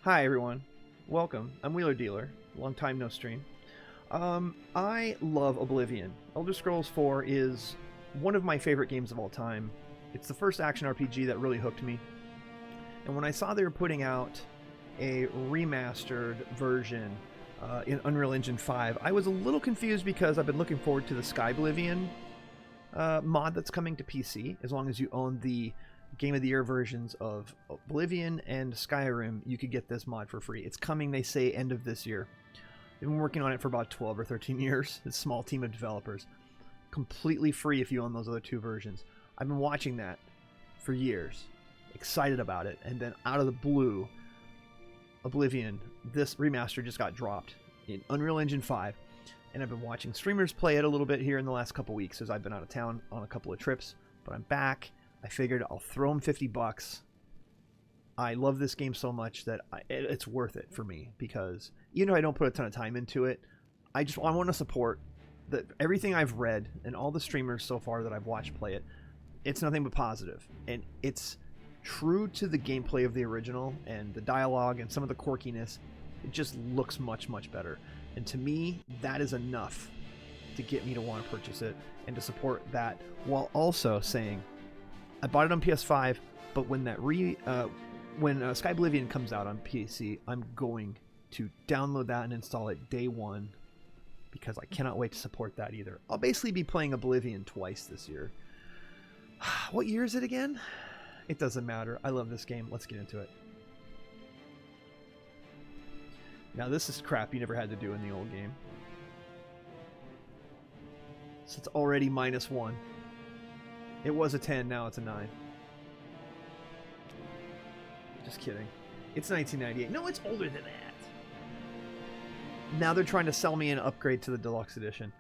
Hi everyone, welcome. I'm Wheeler Dealer. Long time no stream. I love Oblivion. Elder Scrolls 4 is one of my favorite games of all time. It's the first action RPG that really hooked me. And when I saw they were putting out a remastered version in Unreal Engine 5, I was a little confused because I've been looking forward to the Skyblivion mod that's coming to PC. As long as you own the Game of the Year versions of Oblivion and Skyrim, you could get this mod for free. It's coming, they say, end of this year. They've been working on it for about 12 or 13 years. It's a small team of developers. Completely free if you own those other two versions. I've been watching that for years. Excited about it. And then out of the blue, Oblivion, this remaster just got dropped in Unreal Engine 5. And I've been watching streamers play it a little bit here in the last couple weeks as I've been out of town on a couple of trips. But I'm back. I figured I'll throw them $50. I love this game so much that it's worth it for me, because even though I don't put a ton of time into it, I want to support everything I've read and all the streamers so far that I've watched play it. It's nothing but positive, and it's true to the gameplay of the original, and the dialogue and some of the quirkiness. It just looks much, much better. And to me, that is enough to get me to want to purchase it and to support that, while also saying, I bought it on PS5, but when that Skyblivion comes out on PC, I'm going to download that and install it day one, because I cannot wait to support that either. I'll basically be playing Oblivion twice this year. What year is it again? It doesn't matter. I love this game. Let's get into it. Now this is crap you never had to do in the old game. So it's already -1. It was a 10, now it's a 9. Just kidding. It's 1998. No, it's older than that. Now they're trying to sell me an upgrade to the deluxe edition.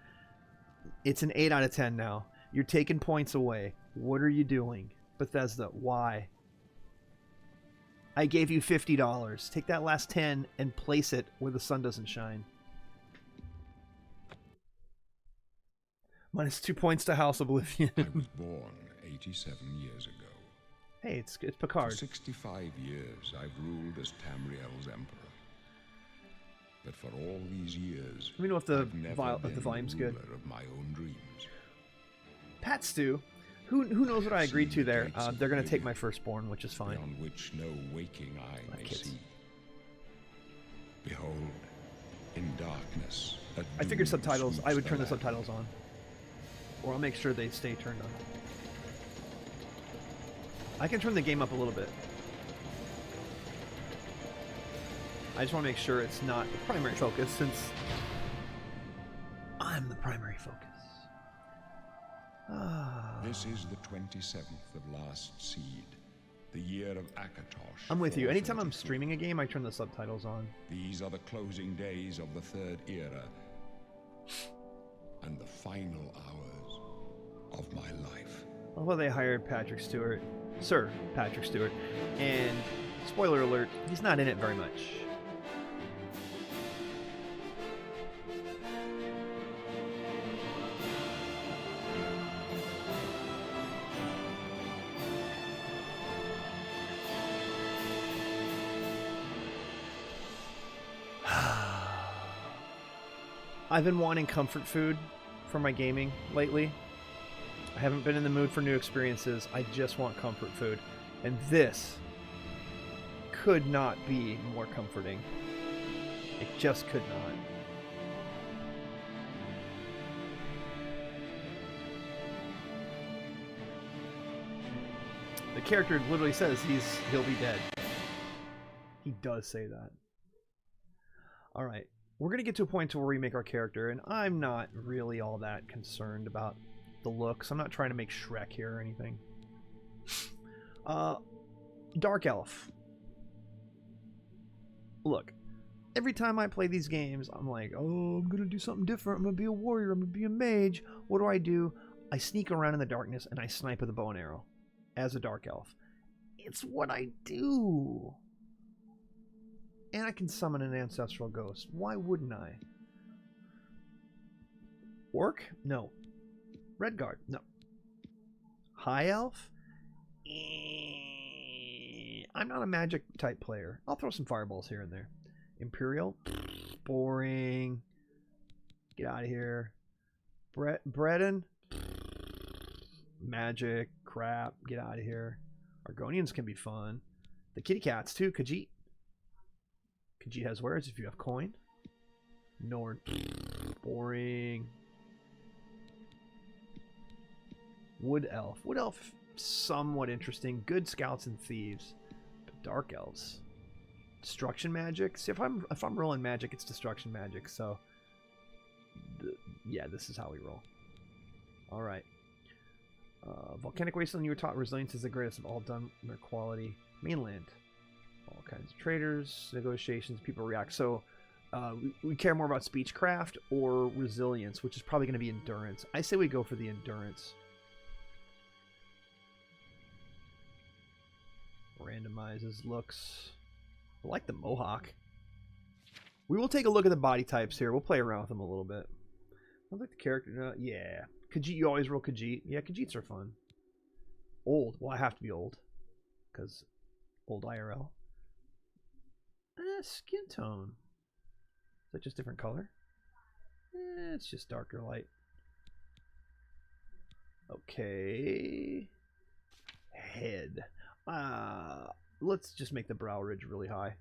It's an 8 out of 10 now. You're taking points away. What are you doing? Bethesda, why? I gave you $50. Take that last 10 and place it where the sun doesn't shine. -2 points to House Oblivion. I was born 87 years ago. Hey, it's Picard. For 65 years, I've ruled as Tamriel's emperor. But for all these years, Let me know if the I've never been volume's good. ruler of my own dreams. Pat Stew, who knows what I agreed to there? They're going to take my firstborn, which is fine. Beyond which no waking eye may kids. see. Behold, in darkness, I figured subtitles. I would turn the land. subtitles on, or I'll make sure they stay turned on. I can turn the game up a little bit. I just want to make sure it's not the primary focus, since I'm the primary focus. This is the 27th of last seed, the year of Akatosh. I'm with you. Anytime I'm 432. streaming a game, I turn the subtitles on. These are the closing days of the third era and the final hours of my life. Although they hired Patrick Stewart, Sir Patrick Stewart, and spoiler alert, he's not in it very much. I've been wanting comfort food for my gaming lately. I haven't been in the mood for new experiences. I just want comfort food. And this could not be more comforting. It just could not. The character literally says he'll be dead. He does say that. Alright. We're going to get to a point to where we make our character, and I'm not really all that concerned about the looks. I'm not trying to make Shrek here or anything. Dark Elf. Look, every time I play these games, I'm like, oh, I'm going to do something different. I'm going to be a warrior. I'm going to be a mage. What do? I sneak around in the darkness, and I snipe with a bow and arrow as a Dark Elf. It's what I do. And I can summon an ancestral ghost. Why wouldn't I? Orc? No. Redguard? No. High Elf? I'm not a magic type player. I'll throw some fireballs here and there. Imperial, boring. Get out of here. Breton, magic, crap. Get out of here. Argonians can be fun. The kitty cats too. Khajiit. Khajiit has words if you have coin. Norn, boring. Wood elf. Wood elf, somewhat interesting. Good scouts and thieves. But dark elves. Destruction magic. See, if I'm rolling magic, it's destruction magic. So, yeah, this is how we roll. All right. Volcanic Wasteland. You were taught resilience is the greatest of all done their quality. Mainland. All kinds of traders, negotiations, people react. So, we care more about speechcraft or resilience, which is probably going to be endurance. I say we go for the endurance. Randomizes looks. I like the mohawk. We will take a look at the body types here. We'll play around with them a little bit. I like the character. Yeah. Khajiit, you always roll Khajiit. Yeah, Khajiits are fun. Old. Well, I have to be old. Because old IRL. Skin tone. Is that just different color? It's just darker light. Okay. Head. Let's just make the brow ridge really high.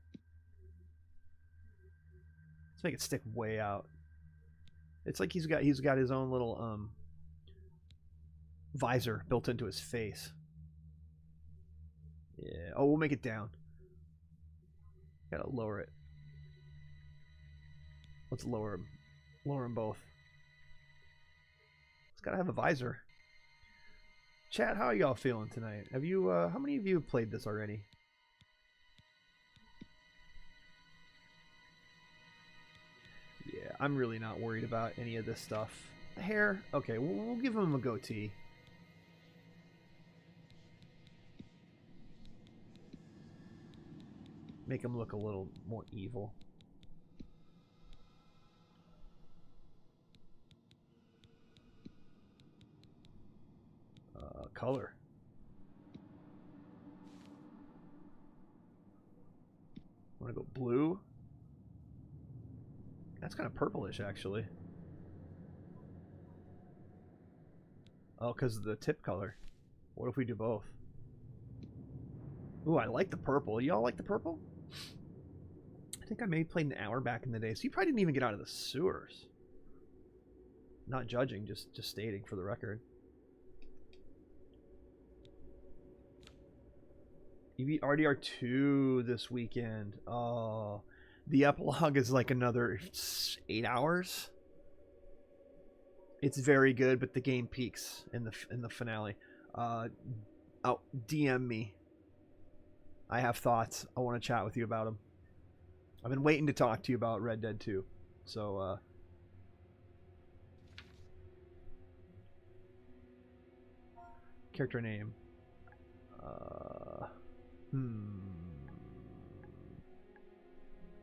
Let's make it stick way out. It's like he's got his own little visor built into his face. Yeah. Oh, we'll make it down. Gotta lower it. Let's lower him. Lower them both. It's gotta have a visor. Chat, how are y'all feeling tonight? Have you, how many of you have played this already? Yeah, I'm really not worried about any of this stuff. Hair? Okay, we'll give him a goatee. Make him look a little more evil. Color. Want to go blue? That's kind of purplish, actually. Oh, because of the tip color. What if we do both? Ooh, I like the purple. Y'all like the purple? I think I maybe played an hour back in the day, so you probably didn't even get out of the sewers. Not judging, just stating for the record. You beat RDR2 this weekend. Oh, the epilogue is like another 8 hours. It's very good, but the game peaks in the finale. Oh, DM me. I have thoughts. I want to chat with you about them. I've been waiting to talk to you about Red Dead 2. So, character name.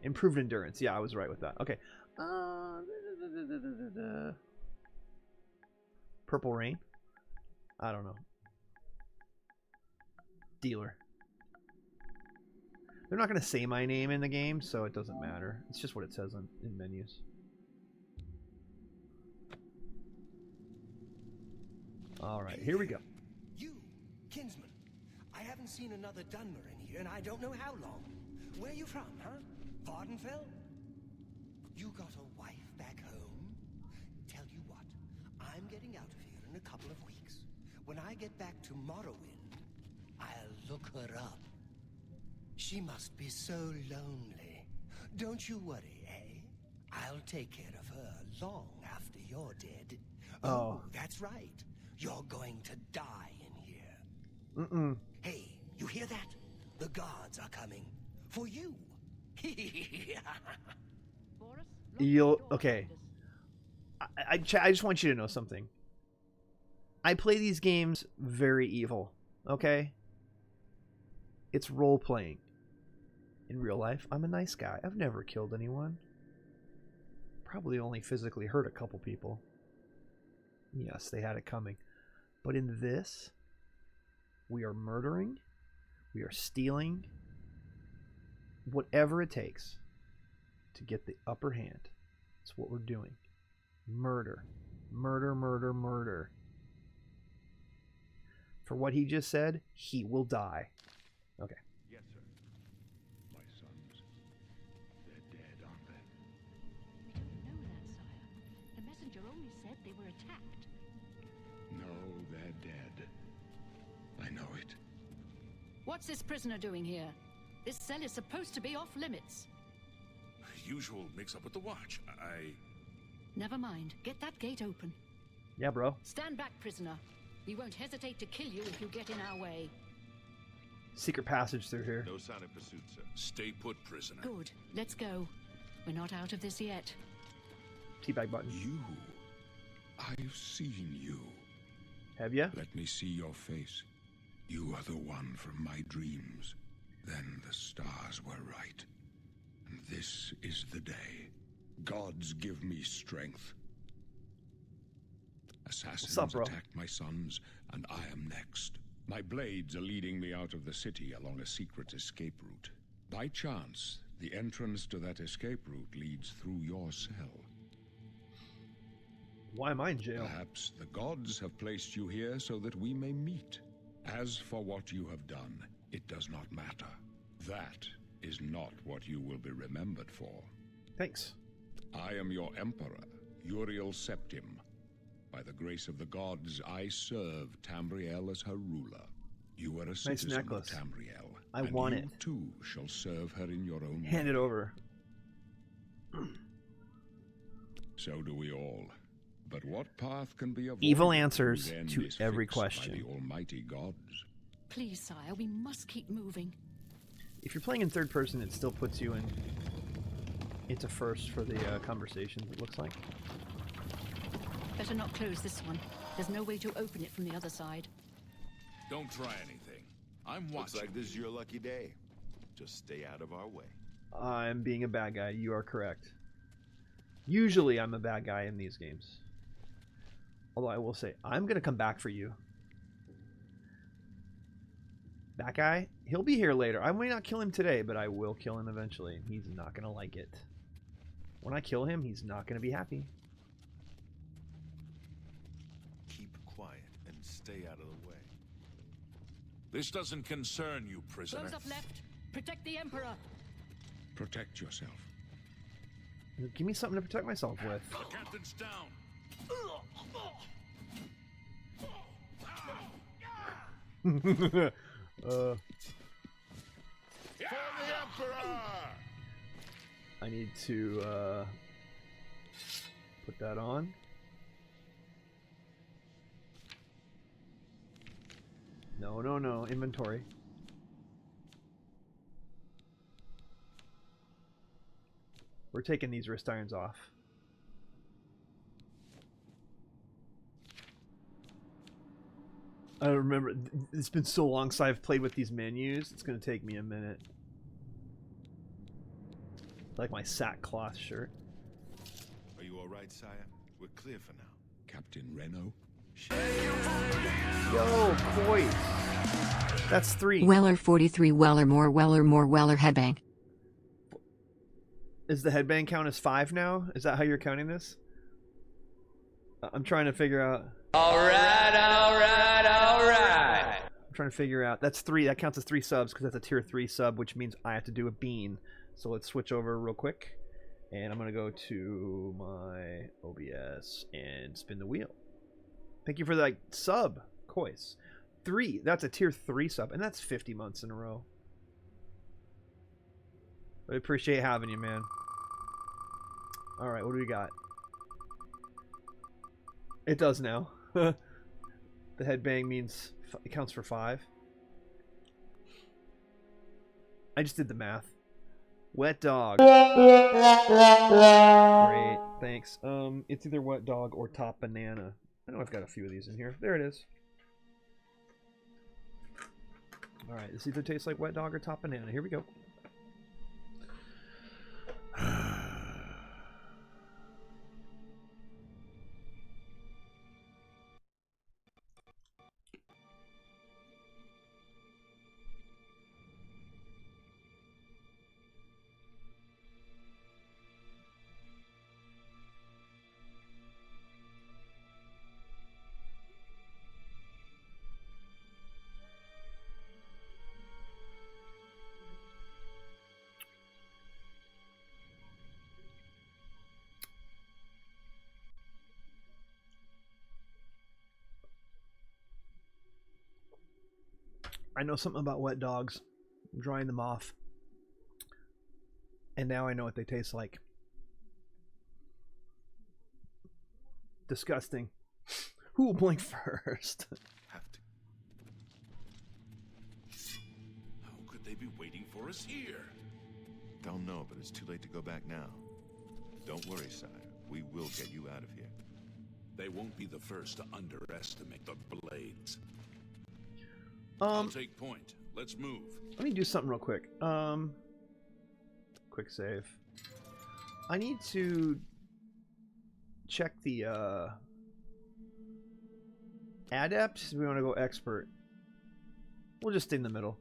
Improved endurance. Yeah, I was right with that. Okay. Purple Rain. I don't know. Dealer. They're not going to say my name in the game, so it doesn't matter. It's just what it says in menus. All right, here we go. You, kinsman. I haven't seen another Dunmer in here, and I don't know how long. Where you from, huh? Vardenfell? You got a wife back home? Tell you what, I'm getting out of here in a couple of weeks. When I get back to Morrowind, I'll look her up. She must be so lonely. Don't you worry, eh? I'll take care of her long after you're dead. Oh, that's right. You're going to die in here. Hey, you hear that? The guards are coming. For you. Okay. I just want you to know something. I play these games very evil, okay? It's role-playing. In real life, I'm a nice guy. I've never killed anyone. Probably only physically hurt a couple people. Yes, they had it coming. But in this, we are murdering, we are stealing, whatever it takes to get the upper hand. That's what we're doing. Murder. Murder, murder, murder. For what he just said, he will die. Okay. Yes, sir. My sons, they're dead, aren't they? We don't know that, sire. The messenger only said they were attacked. No, they're dead. I know it. What's this prisoner doing here? This cell is supposed to be off limits. Usual mix-up with the watch. Never mind. Get that gate open. Yeah, bro. Stand back, prisoner. We won't hesitate to kill you if you get in our way. Secret passage through here. No sign of pursuit, sir. Stay put, prisoner. Good. Let's go. We're not out of this yet. Teabag button. You. I've seen you. Have ya? Let me see your face. You are the one from my dreams. Then the stars were right. And this is the day. Gods give me strength. Assassins attacked my sons, and I am next. My blades are leading me out of the city along a secret escape route. By chance, the entrance to that escape route leads through your cell. Why am I in jail? Perhaps the gods have placed you here so that we may meet. As for what you have done, it does not matter. That is not what you will be remembered for. Thanks. I am your emperor, Uriel Septim. By the grace of the gods, I serve Tamriel as her ruler. You are a citizen necklace. of Tamriel. I want you it. Too shall serve her in your own Hand way. it over. So do we all. But what path can be avoided? Evil answers whose end to is every fixed question. By the almighty gods. Please, sire, we must keep moving. If you're playing in third person, it still puts you in. It's a first for the conversations, it looks like. Better not close this one. There's no way to open it from the other side. Don't try anything. I'm watching. Looks like this is your lucky day. Just stay out of our way. I'm being a bad guy. You are correct. Usually I'm a bad guy in these games. Although I will say, I'm going to come back for you. That guy, he'll be here later. I may not kill him today, but I will kill him eventually. He's not going to like it. When I kill him, he's not going to be happy. Keep quiet and stay out of the way. This doesn't concern you, prisoner. Close up left. Protect the Emperor. Protect yourself. Give me something to protect myself with. The captain's down. For the Emperor! I need to put that on. No, no, no. Inventory. We're taking these wrist irons off. I don't remember. It's been so long since I've played with these menus. It's going to take me a minute. Like my sackcloth shirt. Are you alright, sire? We're clear for now. Captain Reno? Yo, boys. That's 3. Weller 43, Weller more, Weller headbang. Is the headbang count as 5 now? Is that how you're counting this? I'm trying to figure out. Alright. I'm trying to figure out. That's 3. That counts as 3 subs because that's a tier 3 sub, which means I have to do a bean. So let's switch over real quick. And I'm going to go to my OBS and spin the wheel. Thank you for that sub, Kois. 3. That's a tier 3 sub. And that's 50 months in a row. I appreciate having you, man. Alright, what do we got? It does now. The headbang means it counts for 5. I just did the math. Wet dog. Great, thanks. It's either wet dog or top banana. I know I've got a few of these in here. There it is. Alright, this either tastes like wet dog or top banana. Here we go. I know something about wet dogs. I'm drying them off. And now I know what they taste like. Disgusting. Who will blink first? Have to. How could they be waiting for us here? Don't know, but it's too late to go back now. Don't worry, sire. We will get you out of here. They won't be the first to underestimate the blades. Um, I'll take point. Let's move. Let me do something real quick. Quick save. I need to check the adept. We want to go expert. We'll just stay in the middle.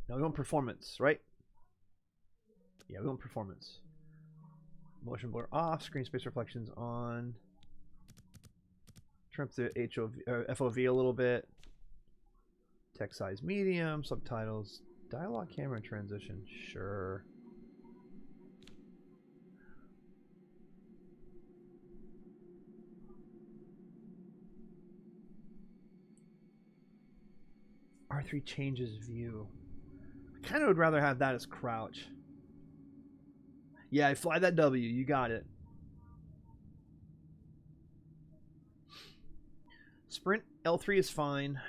Now we want performance, right? Yeah, we want performance. Motion blur off, screen space reflections on. Turn up the FOV a little bit. Text size medium, subtitles, dialogue camera transition, sure. R3 changes view. I kind of would rather have that as crouch. Yeah, I fly that W. You got it. Sprint L3 is fine.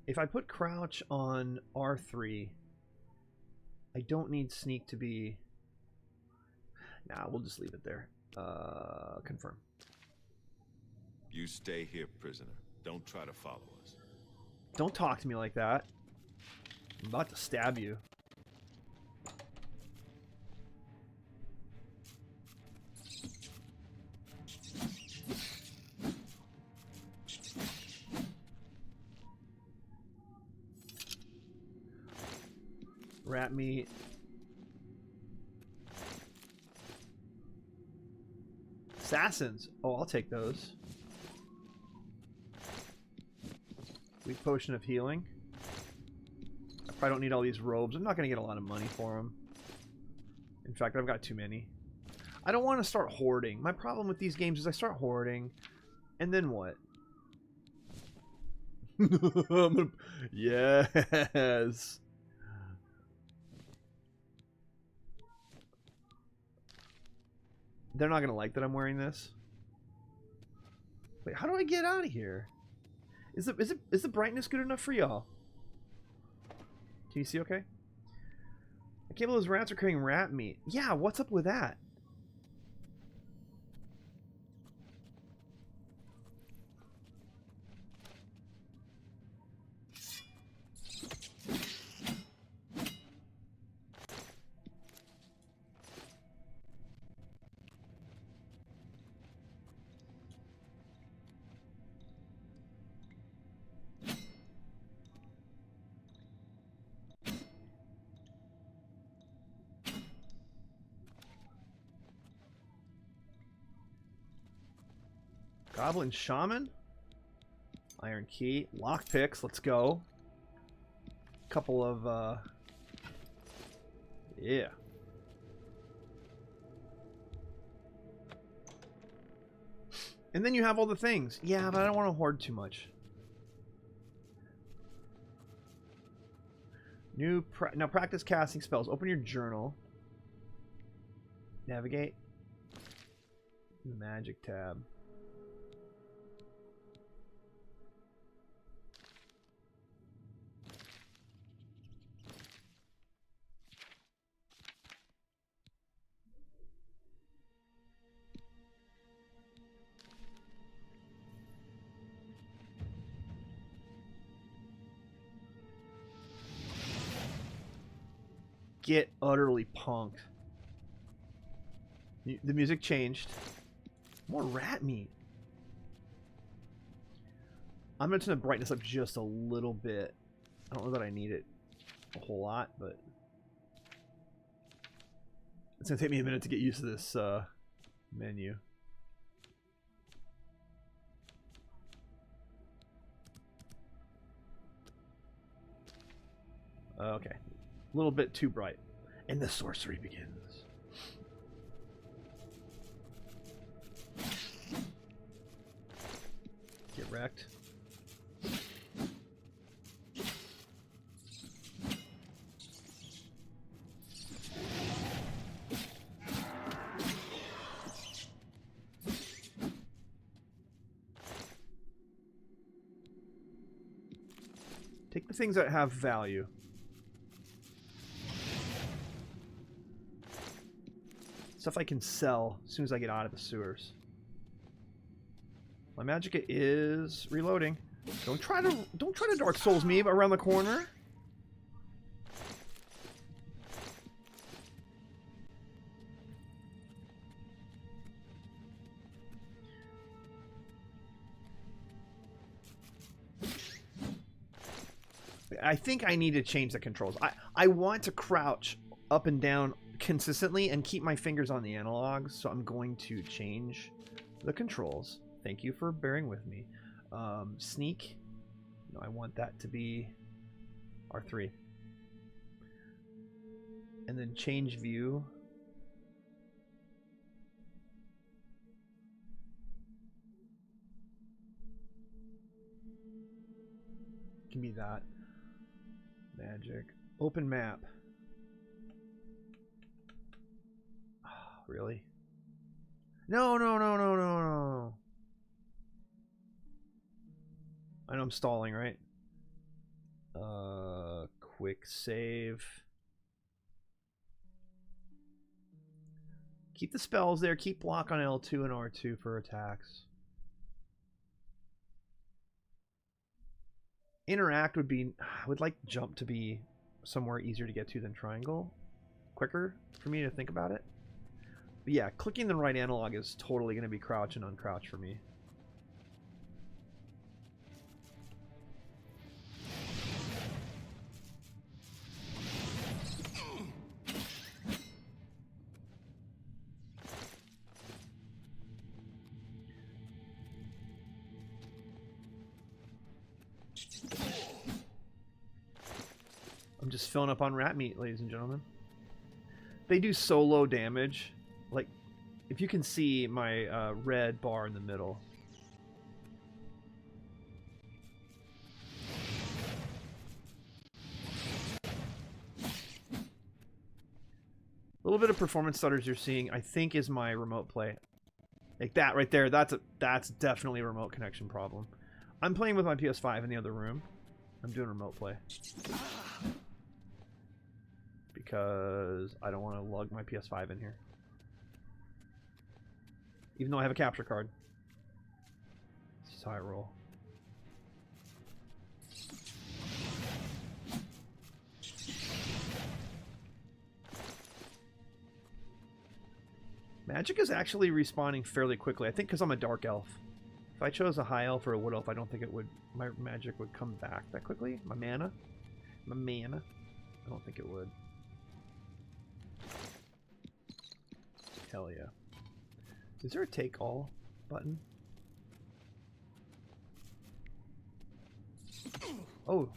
If I put crouch on R3, I don't need sneak to be... Nah, we'll just leave it there. Confirm. You stay here, prisoner. Don't try to follow us. Don't talk to me like that. I'm about to stab you. Rat meat. Assassins. Oh, I'll take those. Weak potion of healing. I probably don't need all these robes. I'm not going to get a lot of money for them. In fact, I've got too many. I don't want to start hoarding. My problem with these games is I start hoarding, and then what? Yes. They're not going to like that I'm wearing this. Wait, how do I get out of here? Is the brightness good enough for y'all? Can you see okay? I can't believe those rats are carrying rat meat. Yeah, what's up with that? Goblin Shaman, Iron Key, Lockpicks, let's go. Couple of, yeah. And then you have all the things. Yeah, but I don't want to hoard too much. Now practice casting spells. Open your journal. Navigate. The magic tab. Get utterly punked. The music changed. More rat meat. I'm going to turn the brightness up just a little bit. I don't know that I need it a whole lot, but it's going to take me a minute to get used to this menu. Okay. A little bit too bright. And the sorcery begins. Get wrecked. Take the things that have value. Stuff I can sell as soon as I get out of the sewers. My magic is reloading. Don't try to Dark Souls me around the corner. I think I need to change the controls. I want to crouch up and down consistently and keep my fingers on the analogs, so I'm going to change the controls. Thank you for bearing with me. Sneak. No, I want that to be R3. And then change view. Can be that. Magic. Open map. Oh, really? No. I know I'm stalling, right? Quick save. Keep the spells there. Keep block on L2 and R2 for attacks. Interact would be... I would like jump to be somewhere easier to get to than triangle. Quicker for me to think about it. But yeah, clicking the right analog is totally going to be crouch and uncrouch for me. I'm just filling up on rat meat, ladies and gentlemen. They do so low damage. Like, if you can see my red bar in the middle. A little bit of performance stutters you're seeing, I think, is my remote play. Like that right there, that's definitely a remote connection problem. I'm playing with my PS5 in the other room. I'm doing remote play. Because I don't want to lug my PS5 in here. Even though I have a capture card. This is how I roll. Magic is actually respawning fairly quickly. I think because I'm a dark elf. If I chose a high elf or a wood elf, I don't think it would. My magic would come back that quickly. My mana. I don't think it would. Hell yeah. Is there a take all button? Oh.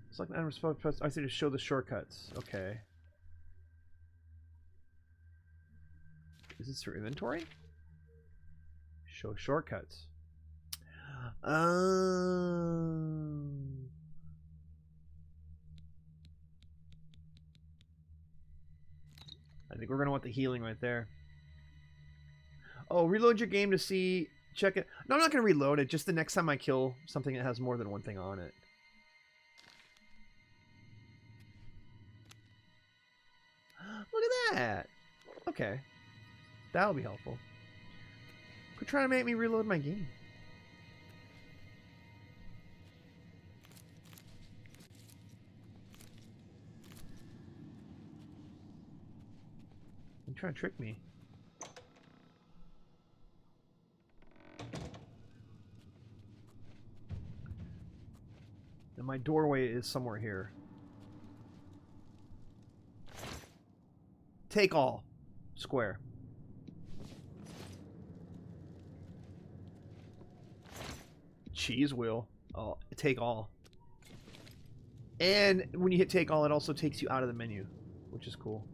It's like I'm supposed to press. I see to show the shortcuts. Okay. Is this your inventory? Show shortcuts. I think we're gonna want the healing right there. Oh, reload your game to see. Check it. No, I'm not gonna reload it. Just the next time I kill something that has more than one thing on it. Look at that. Okay. That'll be helpful. Quit trying to make me reload my game. You're trying to trick me. And my doorway is somewhere here. Take all. Square. cheese wheel. Oh, take all. And when you hit take all, it also takes you out of the menu, which is cool.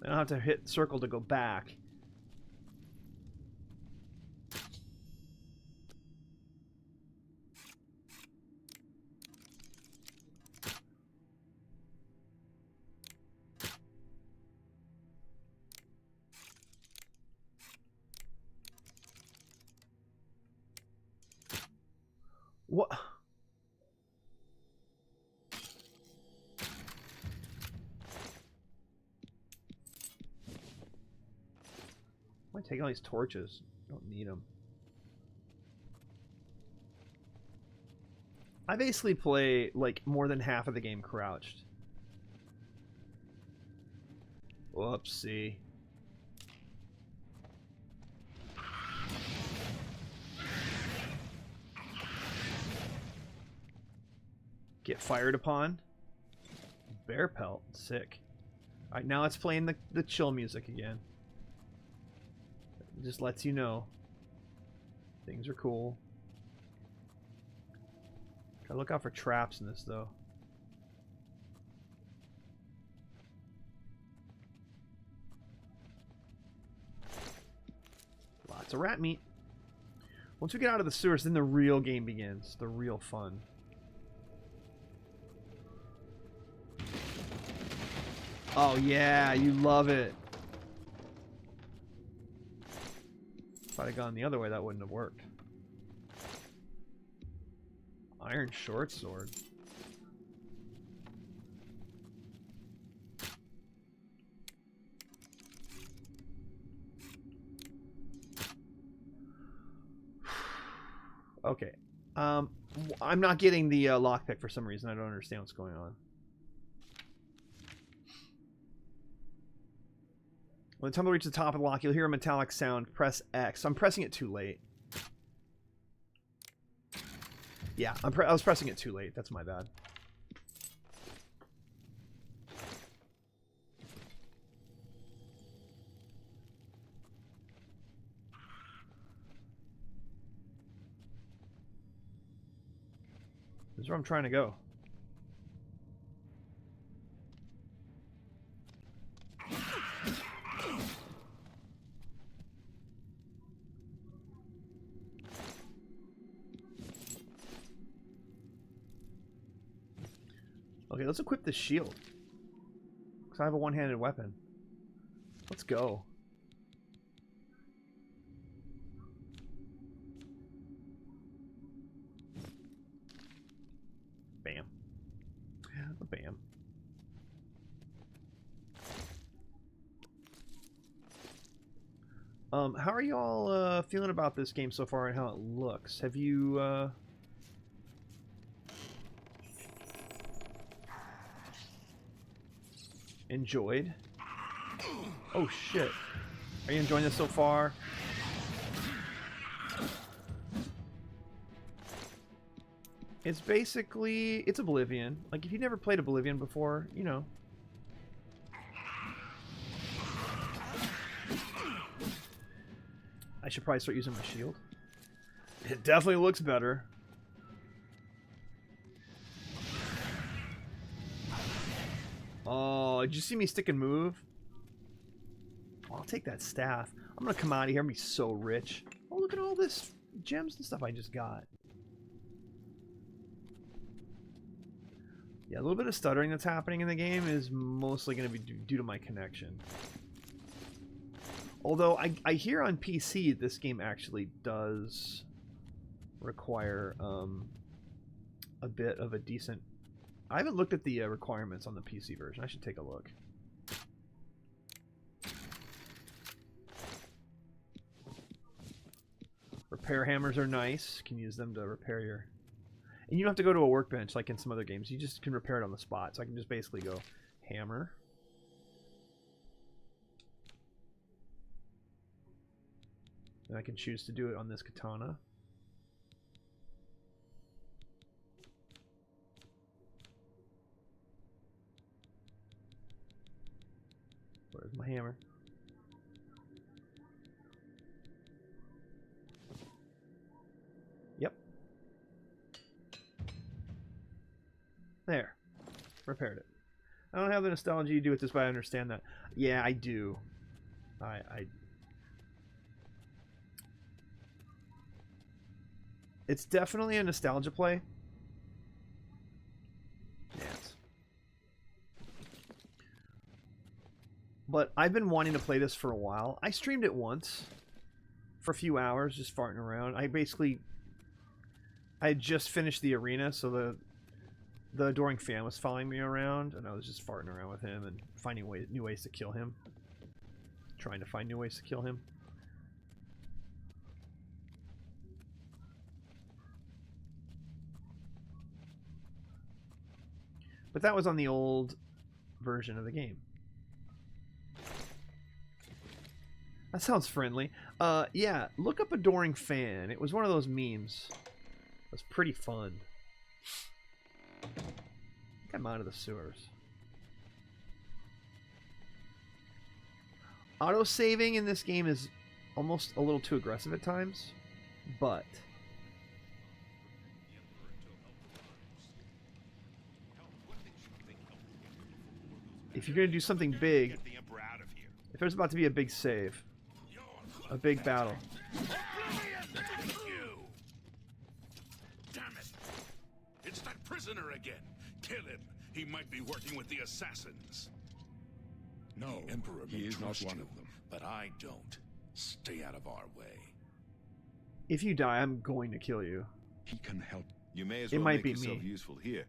I don't have to hit circle to go back. What? Why take all these torches? Don't need them. I basically play like more than half of the game crouched. Whoopsie. Get fired upon. Bear pelt. Sick. Alright, now it's playing the chill music again. It just lets you know things are cool. Gotta look out for traps in this though. Lots of rat meat. Once we get out of the sewers, then the real game begins. The real fun. Oh yeah, you love it. If I'd have gone the other way, that wouldn't have worked. Iron short sword. Okay. I'm not getting the lockpick for some reason. I don't understand what's going on. When the tumble reaches the top of the lock, you'll hear a metallic sound. Press X. I'm pressing it too late. Yeah, I was pressing it too late. That's my bad. This is where I'm trying to go. Okay, let's equip the shield. Because I have a one-handed weapon. Let's go. Bam. Bam. How are y'all feeling about this game so far and how it looks? Have you enjoyed? Oh shit. Are you enjoying this so far? It's basically, it's Oblivion. Like, if you've never played Oblivion before, you know. I should probably start using my shield. It definitely looks better. Oh, did you see me stick and move? Oh, I'll take that staff. I'm gonna come out of here and be so rich. Oh, look at all this gems and stuff I just got. Yeah, a little bit of stuttering that's happening in the game is mostly going to be due to my connection. Although I hear on PC this game actually does require a bit of a decent... I haven't looked at the requirements on the PC version. I should take a look. Repair hammers are nice. You can use them to repair your... And you don't have to go to a workbench like in some other games. You just can repair it on the spot. So I can just basically go hammer. And I can choose to do it on this katana. Where's my hammer? Yep. There. Repaired it. I don't have the nostalgia you do with this, but I understand that. Yeah, I do. It's definitely a nostalgia play. Yes. But I've been wanting to play this for a while. I streamed it once for a few hours, just farting around. I had just finished the arena, so the adoring fan was following me around, and I was just farting around with him and finding new ways to kill him. Trying to find new ways to kill him. But that was on the old version of the game. That sounds friendly. Yeah, look up Adoring Fan. It was one of those memes. It was pretty fun. I think I'm out of the sewers. Auto-saving in this game is almost a little too aggressive at times, but... if you're going to do something big, if there's about to be a big save, a big battle. Damn it! It's that prisoner again. Kill him. He might be working with the assassins. No, The Emperor he may is not trust one you, of them. but I don't. Stay out of our way. If you die, I'm going to kill you. He can help. You may as It well might make be yourself me. useful here.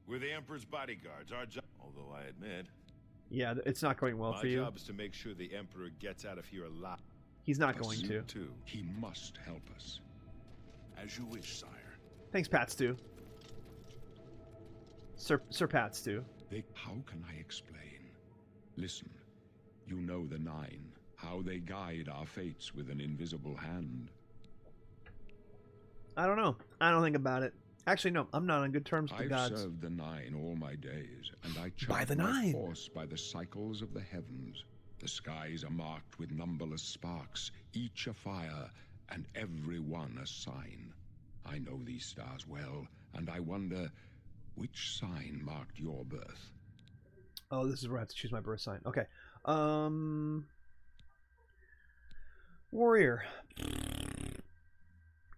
We're the Emperor's bodyguards. Our job, although I admit, Yeah, it's not going well my for you. job is to make sure the Emperor gets out of here alive. He's not going You to. too. He must help us. As you wish, sire. Thanks, Pat Stew. Sir Pat Stew. How can I explain? Listen, you know the Nine, how they guide our fates with an invisible hand. I don't know. I don't think about it. Actually, no. I'm not on good terms with the I've gods. served the Nine all my days, and I By chart the my Nine? course by the cycles of the heavens. The skies are marked with numberless sparks, each a fire, and every one a sign. I know these stars well, and I wonder, which sign marked your birth? Oh, this is where I have to choose my birth sign. Okay. Warrior.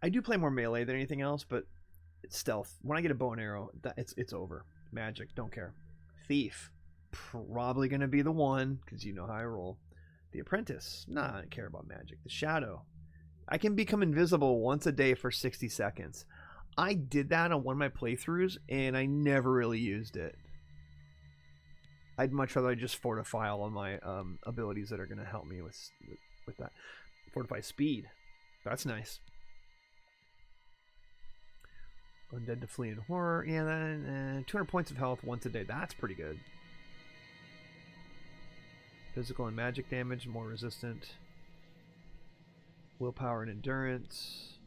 I do play more melee than anything else, but it's stealth. When I get a bow and arrow, it's over. Magic, don't care. Thief. Probably going to be the one, because you know how I roll. The Apprentice. Nah, I don't care about magic. The Shadow. I can become invisible once a day for 60 seconds. I did that on one of my playthroughs, and I never really used it. I'd much rather just fortify all of my abilities that are going to help me with that. Fortify speed. That's nice. Undead to flee in horror. Yeah, then 200 points of health once a day. That's pretty good. Physical and magic damage, more resistant. Willpower and endurance.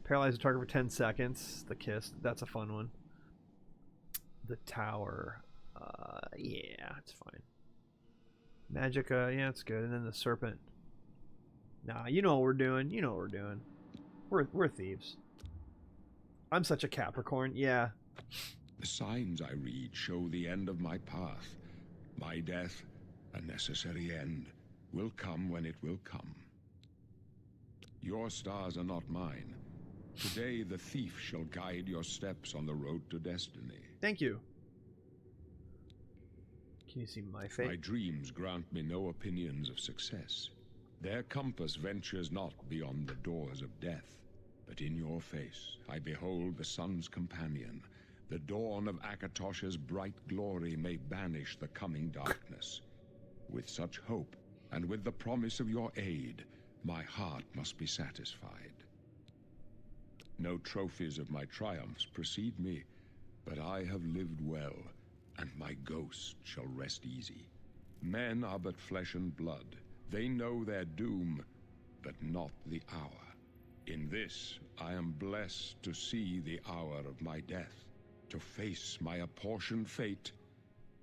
Paralyze the target for 10 seconds. The kiss. That's a fun one. The tower. Yeah, it's fine. Magicka, yeah, it's good. And then the serpent. Nah, you know what we're doing. You know what we're doing. We're thieves. I'm such a Capricorn. Yeah. The signs I read show the end of my path. My death, a necessary end, will come when it will come. Your stars are not mine. Today the thief shall guide your steps on the road to destiny. Thank you. Can you see my fate? My dreams grant me no opinions of success. Their compass ventures not beyond the doors of death. But in your face I behold the sun's companion. The dawn of Akatosh's bright glory may banish the coming darkness. With such hope, and with the promise of your aid, my heart must be satisfied. No trophies of my triumphs precede me, but I have lived well, and my ghost shall rest easy. Men are but flesh and blood. They know their doom, but not the hour. In this, I am blessed to see the hour of my death, to face my apportioned fate,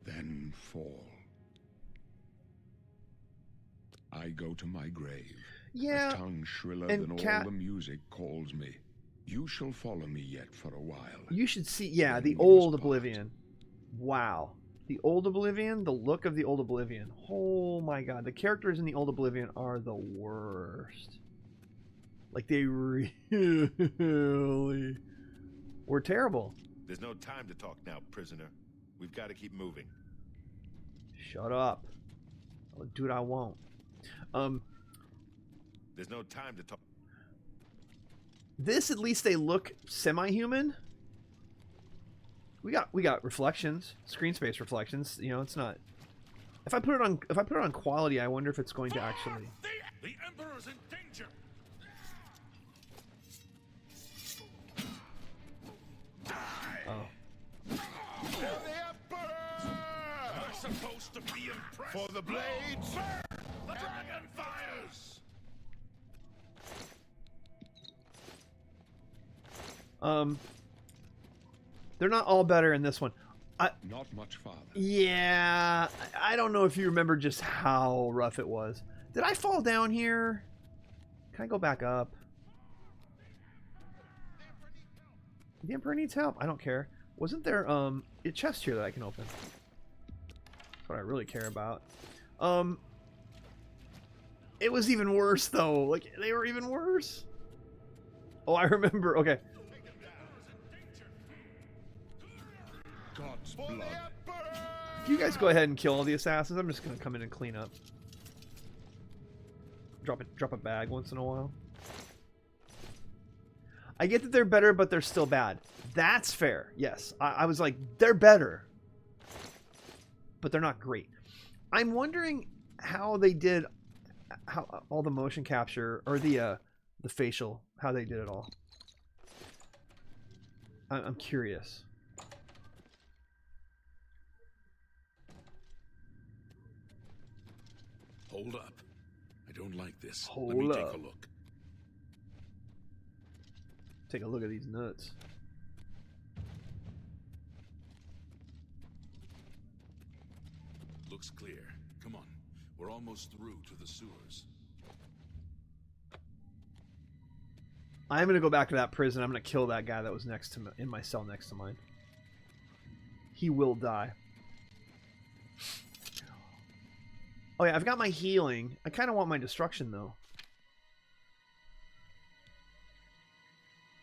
then fall. I go to my grave. Yeah. A tongue shriller and than Cat- all the music calls me. You shall follow me yet for a while. You should see, yeah, Then the we old must part. Oblivion. Wow. The old Oblivion, the look of the old Oblivion. Oh my god, the characters in the old Oblivion are the worst. Like, they really were terrible. There's no time to talk now, prisoner. We've got to keep moving. Shut up. I'll do what I want. There's no time to talk. This, at least they look semi-human. We got reflections, screen space reflections. You know, it's not. If I put it on quality, I wonder if it's going to actually. The Emperor's in danger. Oh. The Emperor! We're supposed to be impressed. For the blades! Burn! The dragon fires! They're not all better in this one. Not much farther. Yeah, I don't know if you remember just how rough it was. Did I fall down here? Can I go back up? The Emperor needs help. I don't care. Wasn't there a chest here that I can open? That's what I really care about. It was even worse though. Like, they were even worse. Oh, I remember. Okay. God's blood. You guys go ahead and kill all the assassins. I'm just gonna come in and clean up. Drop a bag once in a while. I get that they're better, but they're still bad. That's fair. Yes, I was like, they're better, but they're not great. I'm wondering how they did, how all the motion capture or the facial, how they did it all. I'm curious. Hold up. I don't like this. Hold Let me up. take a look. Take a look at these nuts. Looks clear. Come on. We're almost through to the sewers. I'm gonna go back to that prison. I'm gonna kill that guy that was next to me, in my cell next to mine. He will die. Oh yeah, I've got my healing. I kind of want my destruction though.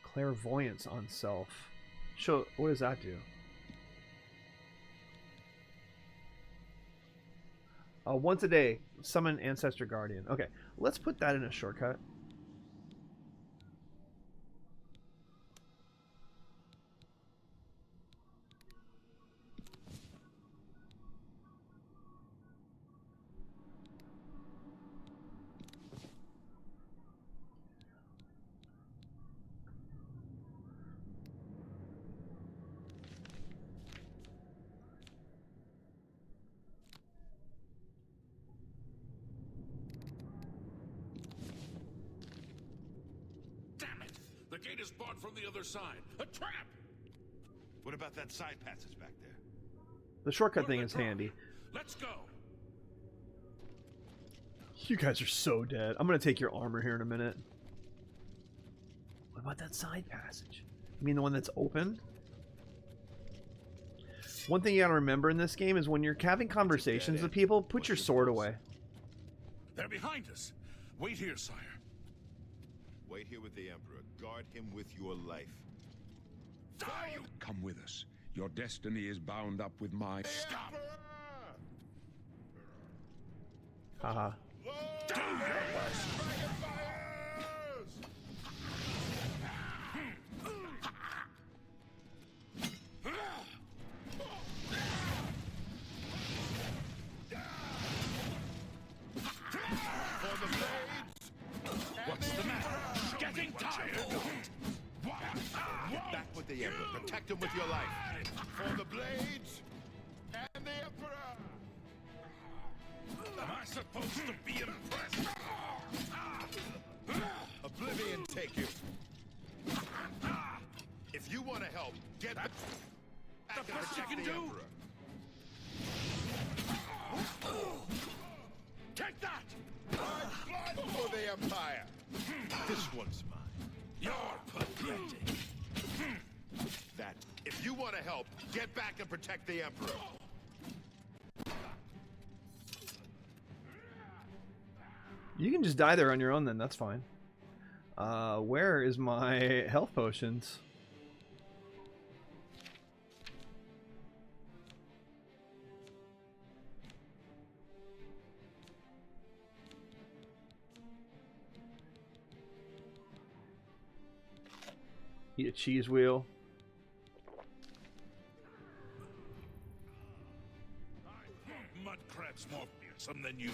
Clairvoyance on self. Show. What does that do? Once a day, summon Ancestor Guardian. Okay, let's put that in a shortcut. Damn it! The gate is barred from the other side. A trap! What about that side passage back there? The shortcut thing is handy. Let's go. You guys are so dead. I'm gonna take your armor here in a minute. What about that side passage? You mean the one that's open? One thing you gotta remember in this game is when you're having conversations with people, put your sword away. They're behind us. Wait here, sire. Wait here with the Emperor. Guard him with your life. Die, you... Come with us. Your destiny is bound up with mine. Stop! Haha. Do your worst! For the blades! supposed to be impressed. Oblivion take you. If you want to help, get back The and best you protect can the do. Emperor. Take that! Blood for the Empire. This one's mine. You're pathetic. That. If you want to help, get back and protect the Emperor. You can just die there on your own then, that's fine. Where is my health potions? Eat a cheese wheel. Mud crab's more fearsome than you.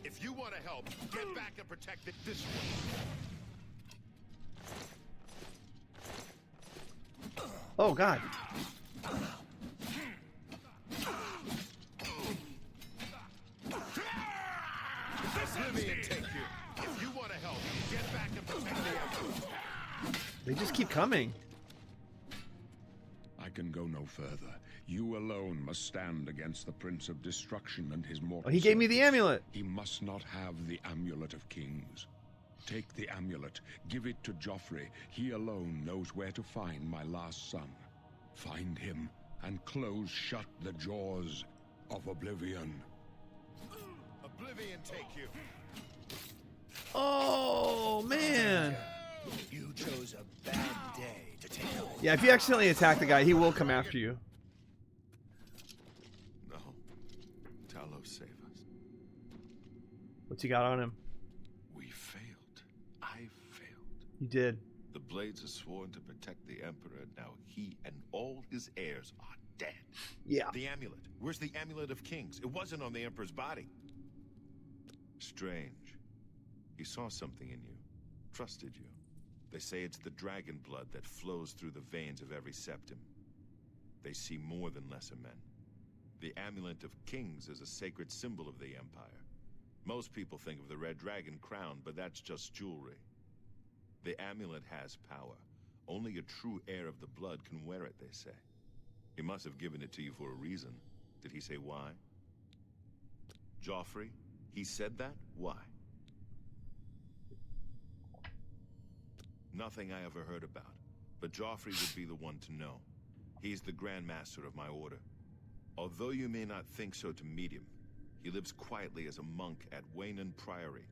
If you want to help, get back and protect this one. Oh god. Oblivion take you. If you want to help, get back and protect the Emperor. They just keep coming. I can go no further. You alone must stand against the Prince of Destruction and his mortal Oh, he gave me the servants. amulet. He must not have the Amulet of Kings. Take the amulet, give it to Joffrey. He alone knows where to find my last son. Find him and close shut the jaws of Oblivion. Oblivion take you. Oh man. You chose a bad day to take over. Yeah, if you accidentally attack the guy, he will come after you. No. Talos, save us. What's he got on him? We failed. I failed. He did. The Blades are sworn to protect the Emperor. Now he and all his heirs are dead. Yeah. The amulet. Where's the Amulet of Kings? It wasn't on the Emperor's body. Strange. He saw something in you. Trusted you. They say it's the dragon blood that flows through the veins of every septim. They see more than lesser men. The Amulet of Kings is a sacred symbol of the Empire. Most people think of the red dragon crown, but that's just jewelry. The amulet has power. Only a true heir of the blood can wear it, they say. He must have given it to you for a reason. Did he say why? Joffrey? He said that? Why? Nothing I ever heard about. But Joffrey would be the one to know. He's the Grand Master of my order. Although you may not think so to meet him, he lives quietly as a monk at Waynon Priory,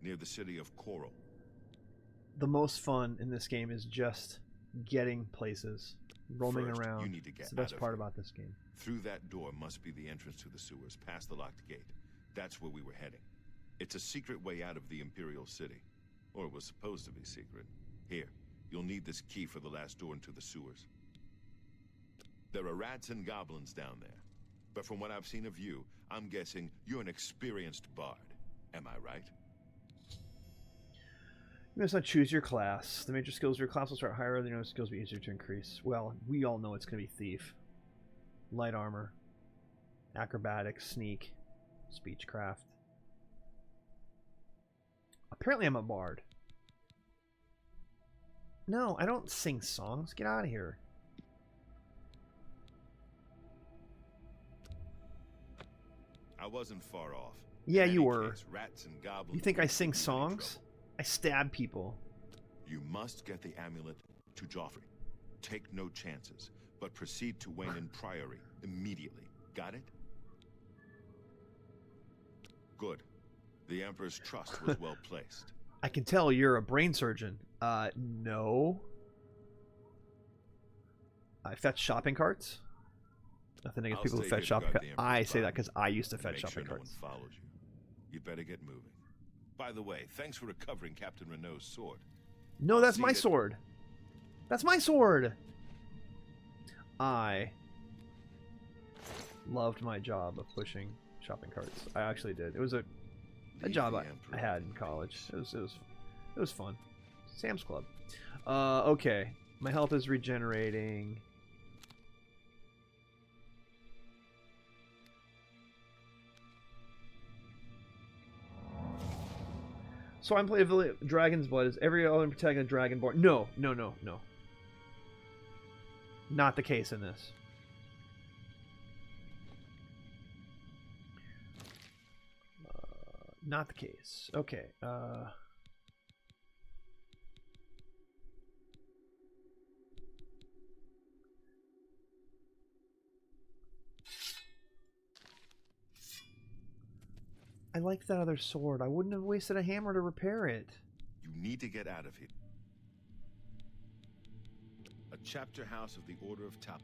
near the city of Coral. The most fun in this game is just getting places, roaming First, around. you need to get It's the best out of part here. about this game. Through that door must be the entrance to the sewers, past the locked gate. That's where we were heading. It's a secret way out of the Imperial City. Or it was supposed to be secret. Here, you'll need this key for the last door into the sewers. There are rats and goblins down there. But from what I've seen of you, I'm guessing you're an experienced bard. Am I right? You must not choose your class. The major skills of your class will start higher, the other skills will be easier to increase. Well, we all know it's going to be Thief. Light Armor. Acrobatics, Sneak. Speechcraft. Apparently I'm a bard. No, I don't sing songs. Get out of here. I wasn't far off. Yeah, In you any were. case, rats and goblins You think I will sing put you in any songs? trouble. I stab people. You must get the amulet to Joffrey. Take no chances, but proceed to Waynon Priory immediately. Got it? Good. The Emperor's trust was well placed. I can tell you're a brain surgeon. No. I fetch shopping carts? Nothing against I'll people who stay fetch here to shopping guard carts. the I Emperor's say that body because I used to and fetch make shopping sure carts. no one follows you. You'd better get moving. By the way, thanks for recovering Captain Renault's sword. No, that's see my it. sword. That's my sword. I loved my job of pushing shopping carts. I actually did. It was a Leave job the I Emperor had in with college. peace. It was fun. Sam's Club. Okay. My health is regenerating. So I'm playing Dragon's Blood. Is every other protagonist Dragonborn? No, no, no, no. Not the case in this. Not the case. Okay. I like that other sword. I wouldn't have wasted a hammer to repair it. You need to get out of here. A chapter house of the Order of Tau.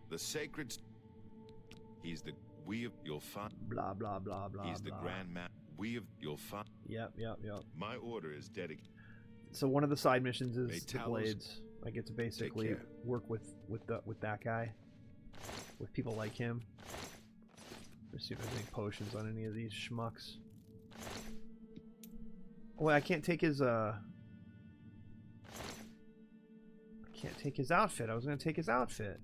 The sacred. He's the you'll find. Blah blah blah blah. He's the Grand Master. You'll find. Yep. My order is dedicated. So one of the side missions is the blades. I get to basically work with that guy, with people like him. Let's see if I make potions on any of these schmucks. Oh, wait, I can't take his I can't take his outfit. I was gonna take his outfit.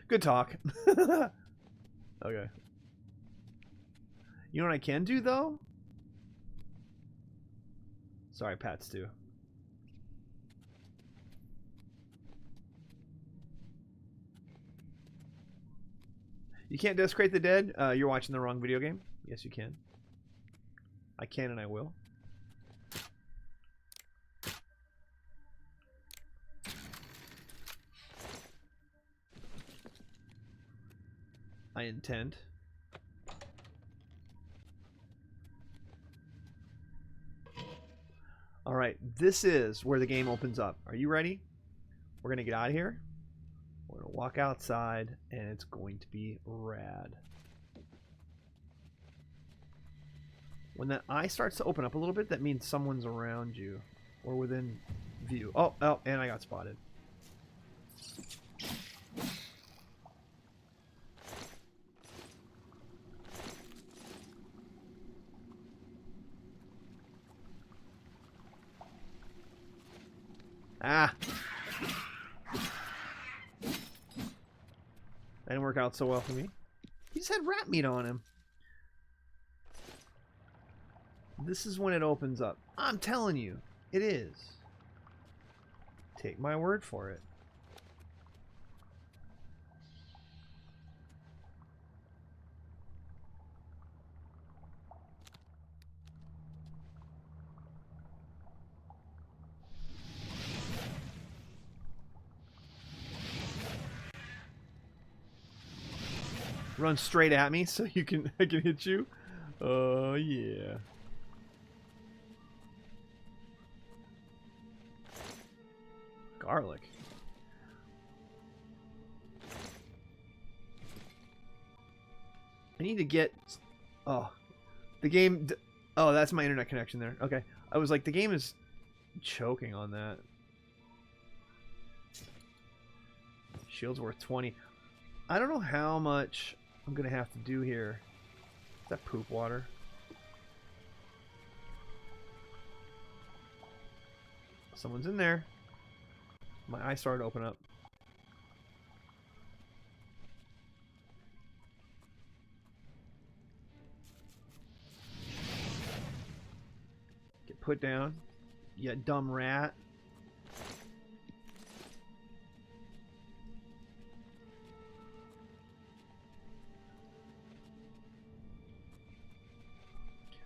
Good talk. Okay. You know what I can do though? Sorry, Pat Stew. You can't desecrate the dead? You're watching the wrong video game? Yes, you can. I can and I will. I intend. Alright, this is where the game opens up. Are you ready? We're going to get out of here. We're going to walk outside, and it's going to be rad. When that eye starts to open up a little bit, that means someone's around you or within view. Oh, and I got spotted. Ah! That didn't work out so well for me. He just had rat meat on him. This is when it opens up. I'm telling you, it is. Take my word for it. Run straight at me so I can hit you. Oh yeah. Garlic. I need to get. Oh, the game. Oh, that's my internet connection there. Okay, I was like, the game is choking on that. Shield's worth 20. I don't know how much I'm gonna have to do here. Is that poop water? Someone's in there. My eye started to open up. Get put down. You dumb rat.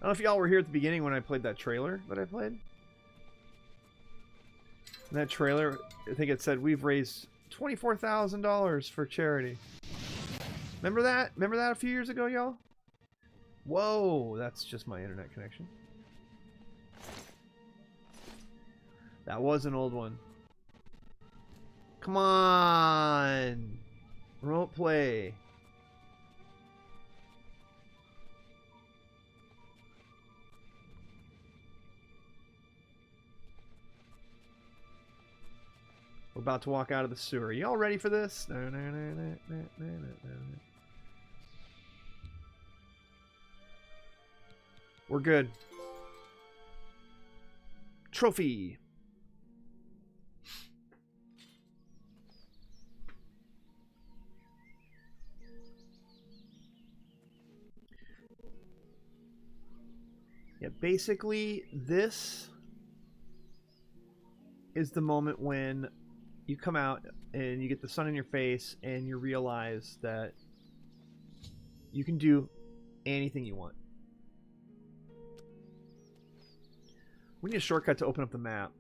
I don't know if y'all were here at the beginning when I played that trailer that I played. In that trailer, I think it said we've raised $24,000 for charity. Remember that? Remember that a few years ago, y'all? Whoa, that's just my internet connection. That was an old one. Come on! Remote play. We're about to walk out of the sewer. Y'all ready for this? We're good. Trophy. Yeah, basically, this is the moment when you come out and you get the sun in your face and you realize that you can do anything you want. We need a shortcut to open up the map.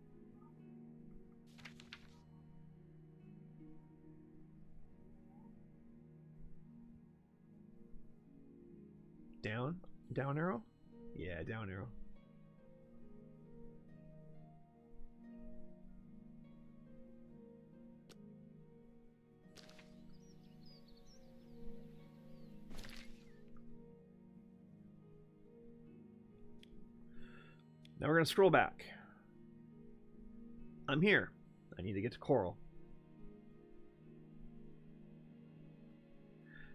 Down? Down arrow? Yeah, down arrow. Now we're going to scroll back. I'm here. I need to get to Coral.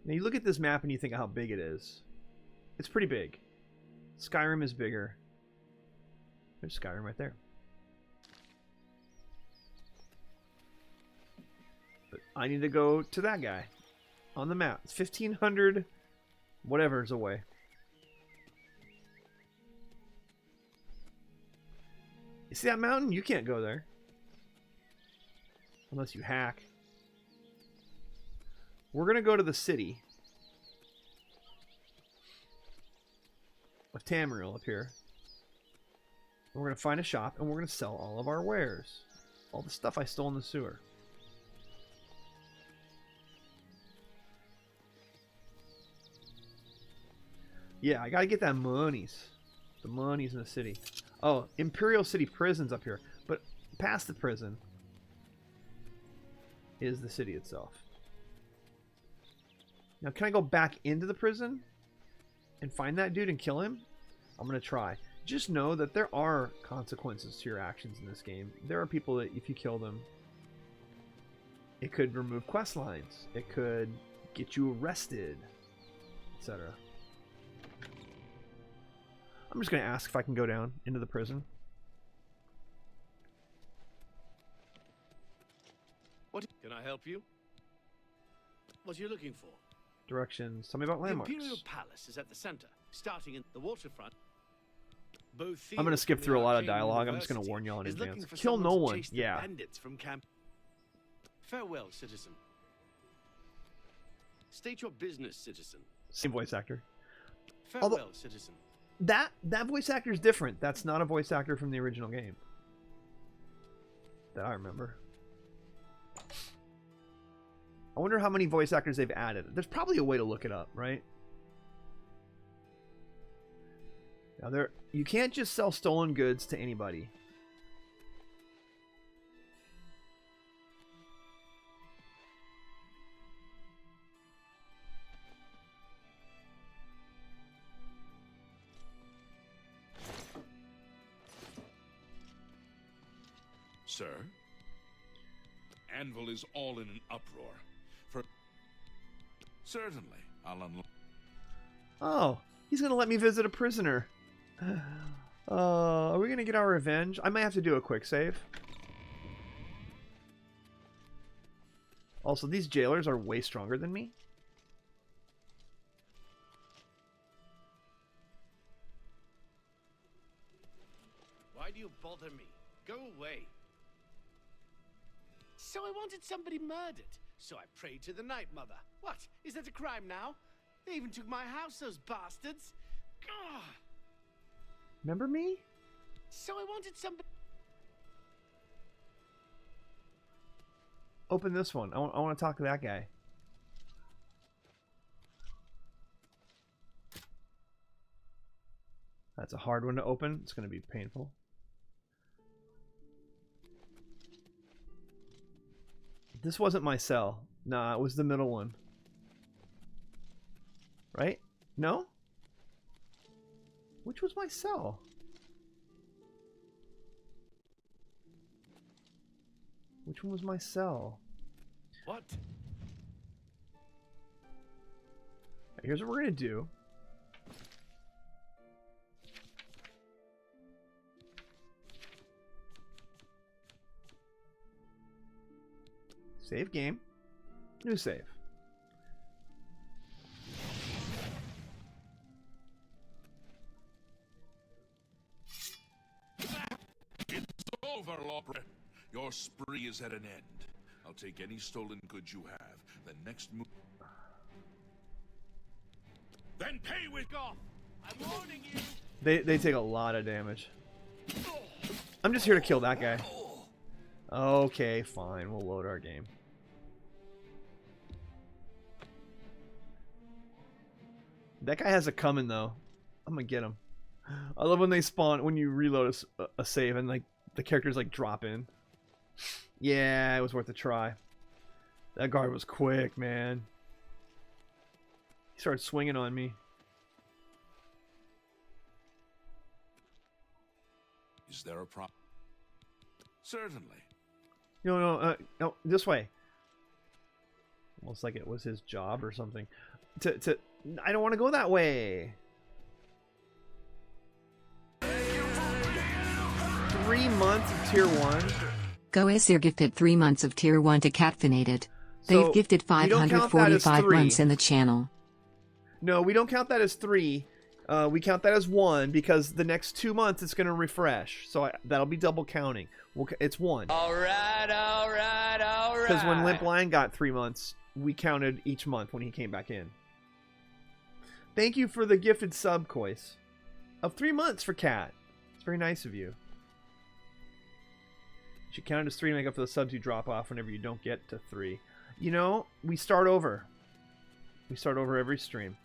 Now you look at this map and you think of how big it is. It's pretty big. Skyrim is bigger. There's Skyrim right there. But I need to go to that guy on the map. It's 1,500 whatever's away. You see that mountain? You can't go there. Unless you hack. We're going to go to the city of Tamriel up here. And we're going to find a shop and we're going to sell all of our wares. All the stuff I stole in the sewer. Yeah, I got to get that monies. The monies in the city. Oh, Imperial City Prison's up here. But past the prison is the city itself. Now, can I go back into the prison and find that dude and kill him? I'm going to try. Just know that there are consequences to your actions in this game. There are people that if you kill them, it could remove quest lines. It could get you arrested, etc. I'm just going to ask if I can go down into the prison. What can I help you? What are you looking for? Directions. Tell me about landmarks. The Imperial Palace is at the center, starting in the waterfront. Both I'm going to skip through a lot of dialogue. I'm just going to warn y'all in advance. Kill no one. Yeah. Bandits from camp. Farewell, citizen. State your business, citizen. Same voice actor. Farewell, citizen. That voice actor is different. That's not a voice actor from the original game that I remember. I wonder how many voice actors they've added. There's probably a way to look it up, right? Now you can't just sell stolen goods to anybody. Sir? Anvil is all in an uproar. Certainly, I'll unlock. Oh, he's gonna let me visit a prisoner. Are we gonna get our revenge? I might have to do a quick save. Also, these jailers are way stronger than me. Why do you bother me? Go away. So I wanted somebody murdered. So I prayed to the Night Mother. What? Is that a crime now? They even took my house, those bastards. Ugh. Remember me? So I wanted somebody... Open this one. I want to talk to that guy. That's a hard one to open. It's going to be painful. This wasn't my cell. Nah, it was the middle one. Right? No? Which was my cell? Which one was my cell? What? Here's what we're going to do. Save game. New save. over, Lawbreaker. Your spree is at an end. I'll take any stolen goods you have. The next move. Then pay with Off. I'm warning you. They take a lot of damage. I'm just here to kill that guy. Okay, fine. We'll load our game. That guy has a coming though. I'm gonna get him. I love when they spawn when you reload a save and like the characters like drop in. Yeah, it was worth a try. That guard was quick, man. He started swinging on me. Is there a problem? Certainly. No, this way. Almost like it was his job or something. I don't want to go that way. 3 months of tier 1. Goasir gifted 3 months of tier 1 to Catfinated. So, They've gifted we don't count that as 545 3. months in the channel. No, we don't count that as 3. We count that as 1 because the next 2 months it's going to refresh. So that'll be double counting. It's 1. Alright. Because when Limp Lion got 3 months, we counted each month when he came back in. Thank you for the gifted sub, Kois. Of 3 months for Cat. It's very nice of you. You should count it as 3 to make up for the subs you drop off whenever you don't get to 3. You know, we start over. We start over every stream.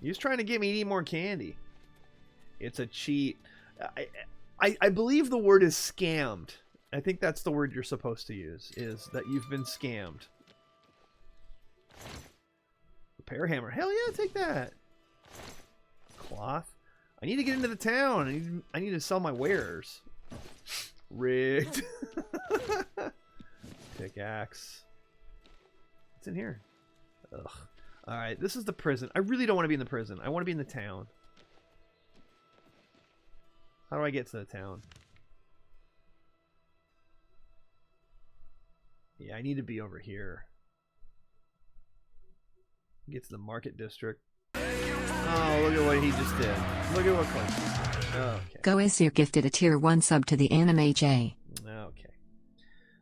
He's trying to get me to eat more candy. It's a cheat. I believe the word is scammed. I think that's the word you're supposed to use, is that you've been scammed. Repair hammer. Hell yeah, take that. Cloth. I need to get into the town. I need to sell my wares. Rigged. Pickaxe. What's in here? Ugh. Alright, this is the prison. I really don't want to be in the prison. I want to be in the town. How do I get to the town? Yeah, I need to be over here. Get to the market district. Oh, look at what he just did. Look at what Close. Okay. Goasir gifted a tier 1 sub to the Anime J. Okay.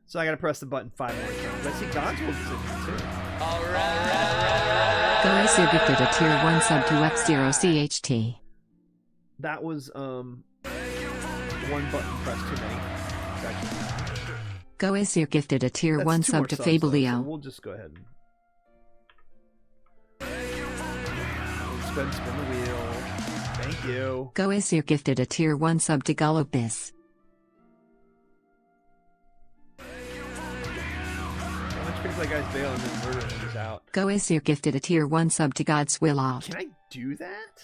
So I gotta press the button 5 more times. I see God's will too. Goasir gifted a tier 1 sub to F0 CHT. That was one button press too many. Goasir gifted a tier That's 1 2 sub more to subs, though, Fabelio. so we'll just go ahead and spin the wheel. Thank you. Goasir gifted a tier 1 sub to Gullobis. How much pays that guy's bail and then murder him when he's out? Goasir gifted a tier 1 sub to Godswilloft. Can I do that?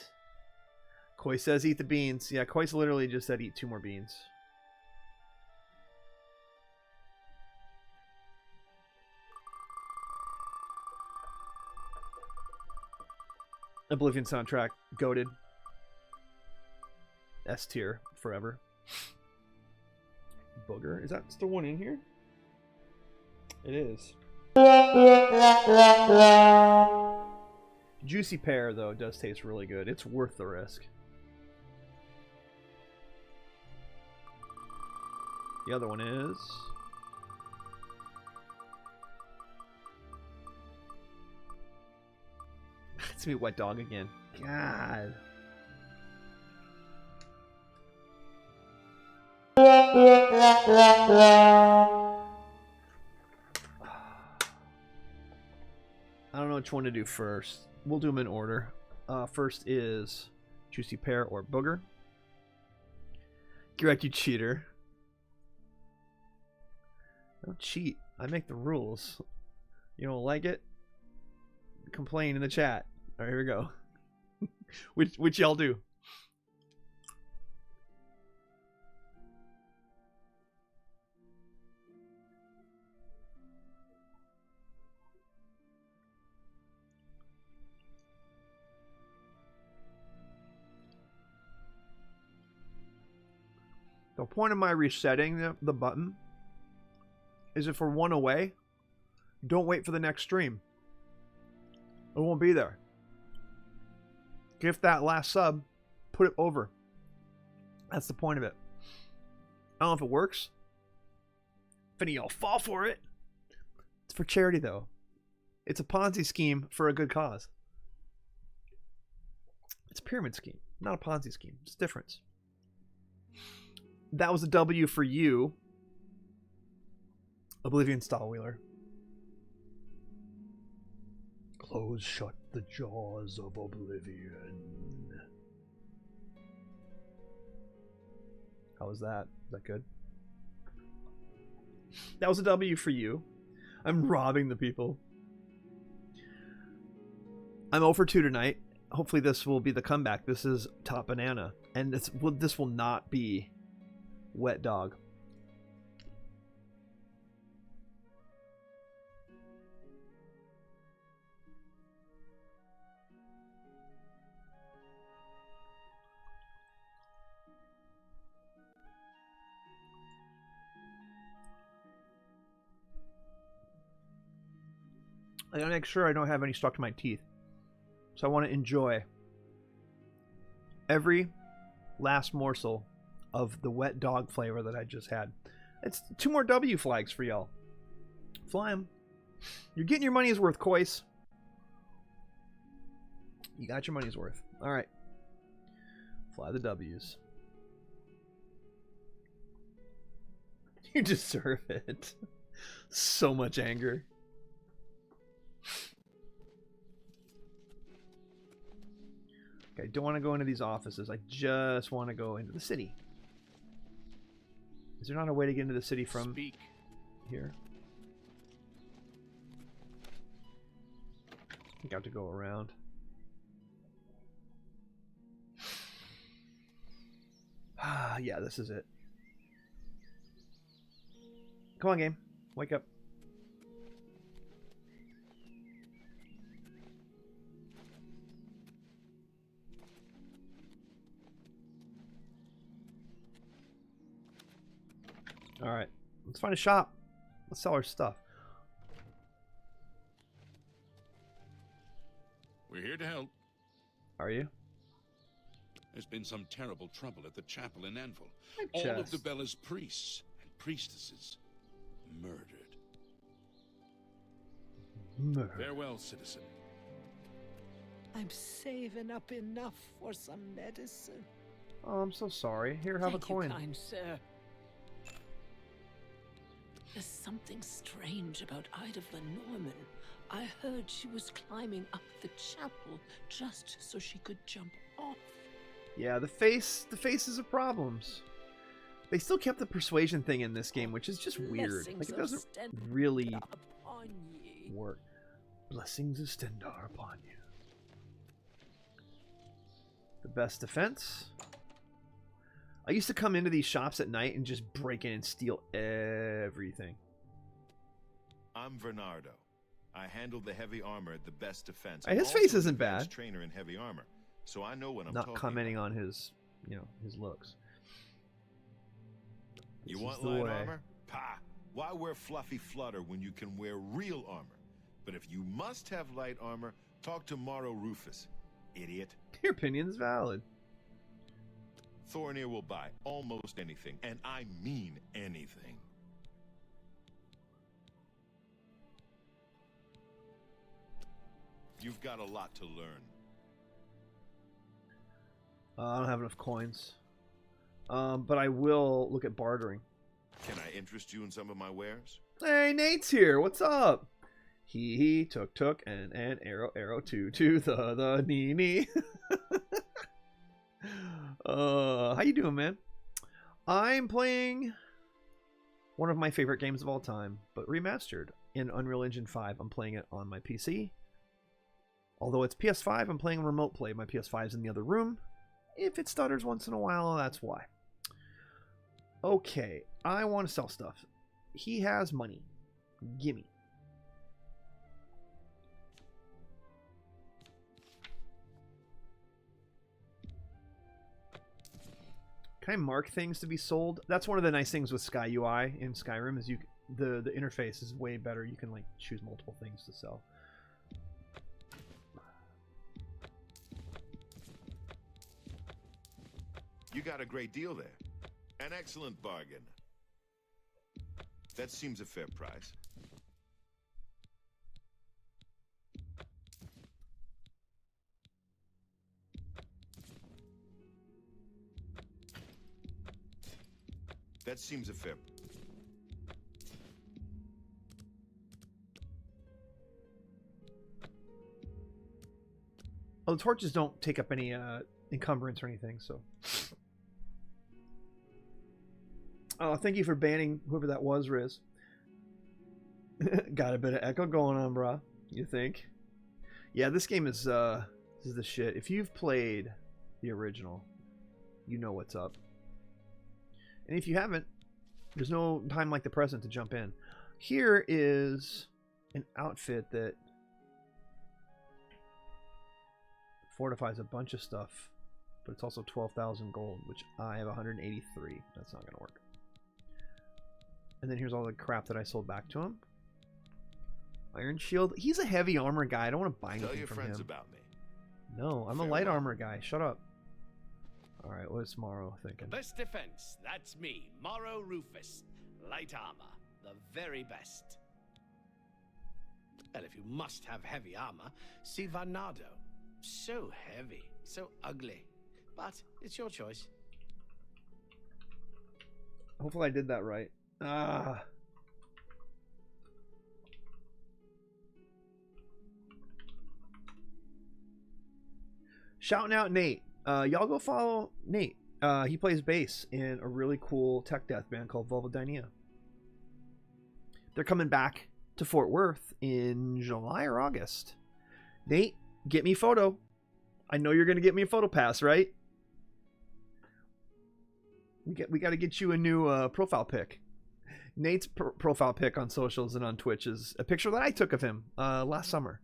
Koi says eat the beans. Yeah, Koi's literally just said eat 2 more beans. Oblivion soundtrack, goated. S tier forever. Booger, is that still one in here? It is. Juicy pear though does taste really good. It's worth the risk. The other one is it's me, wet dog again. God. I don't know which one to do first. We'll do them in order. First is Juicy Pear or Booger. Greg, you cheater. Don't cheat. I make the rules. You don't like it? Complain in the chat. Alright, here we go. which y'all do? The point of my resetting the button is if we're 1 away, don't wait for the next stream. It won't be there. Gift that last sub, put it over. That's the point of it. I don't know if it works. If any of y'all fall for it. It's for charity, though. It's a Ponzi scheme for a good cause. It's a pyramid scheme, not a Ponzi scheme. It's a difference. That was a W for you, Oblivion Style Wheeler. Close shut the jaws of Oblivion. How was that? Is that good? That was a W for you. I'm robbing the people. I'm 0 for 2 tonight. Hopefully this will be the comeback. This is Top Banana. And this will not be Wet Dog. I gotta make sure I don't have any stuck to my teeth. So I want to enjoy every last morsel of the wet dog flavor that I just had. It's 2 more W flags for y'all. Fly them. You're getting your money's worth, Kois. You got your money's worth. All right. Fly the W's. You deserve it. So much anger. Okay, I don't want to go into these offices. I just want to go into the city. Is there not a way to get into the city from here? I think I have to go around. Ah, yeah, this is it. Come on, game. Wake up. Alright, let's find a shop. Let's sell our stuff. We're here to help. Are you? There's been some terrible trouble at the chapel in Anvil. My All of chest. the Bella's priests and priestesses murdered. Farewell, citizen. I'm saving up enough for some medicine. Oh, I'm so sorry. Here, have Thank a coin. You, kind sir. There's something strange about Ida Norman. I heard she was climbing up the chapel just so she could jump off. Yeah, the faces of problems. They still kept the persuasion thing in this game, which is just weird. Like, it doesn't really work. Blessings of Stendar upon you. The best defense. I used to come into these shops at night and just break in and steal everything. I'm Bernardo. I handle the heavy armor at the best defense. His I'm face also isn't the advanced bad. Trainer in heavy armor, so I know what I'm Not talking commenting about. on his, his looks. You This want is the light way. armor? Pah! Why wear fluffy flutter when you can wear real armor? But if you must have light armor, talk to Morrow Rufus. Idiot. Your opinion's valid. Thornir will buy almost anything, and I mean anything. You've got a lot to learn. I don't have enough coins. But I will look at bartering. Can I interest you in some of my wares? Hey, Nate's here. What's up? He took and arrow to the knee. How you doing, man? I'm playing one of my favorite games of all time, but remastered in Unreal Engine 5. I'm playing it on my PC. Although it's PS5, I'm playing remote play. My PS5's in the other room. If it stutters once in a while, that's why. Okay, I want to sell stuff. He has money. Gimme. Can I mark things to be sold? That's one of the nice things with Sky UI in Skyrim is the interface is way better. You can like choose multiple things to sell. You got a great deal there. An excellent bargain. That seems a fair price. That seems a fair... Oh, the torches don't take up any encumbrance or anything, so... Oh, thank you for banning whoever that was, Riz. Got a bit of echo going on, brah. You think? Yeah, this game is this is the shit. If you've played the original, you know what's up. And if you haven't, there's no time like the present to jump in. Here is an outfit that fortifies a bunch of stuff, but it's also 12,000 gold, which I have 183. That's not going to work. And then here's all the crap that I sold back to him. Iron Shield. He's a heavy armor guy. I don't want to buy anything from him. Tell your friends about me. No, I'm a light armor guy. Shut up. Alright, what's Morrow thinking? Best defense. That's me, Morrow Rufus. Light armor. The very best. Well, if you must have heavy armor, see Varnado. So heavy. So ugly. But it's your choice. Hopefully I did that right. Ah. Shouting out Nate. Y'all go follow Nate. He plays bass in a really cool tech death band called Vulvodynia. They're coming back to Fort Worth in July or August. Nate, get me a photo. I know you're going to get me a photo pass, right? We got to get you a new profile pic. Nate's profile pic on socials and on Twitch is a picture that I took of him last summer.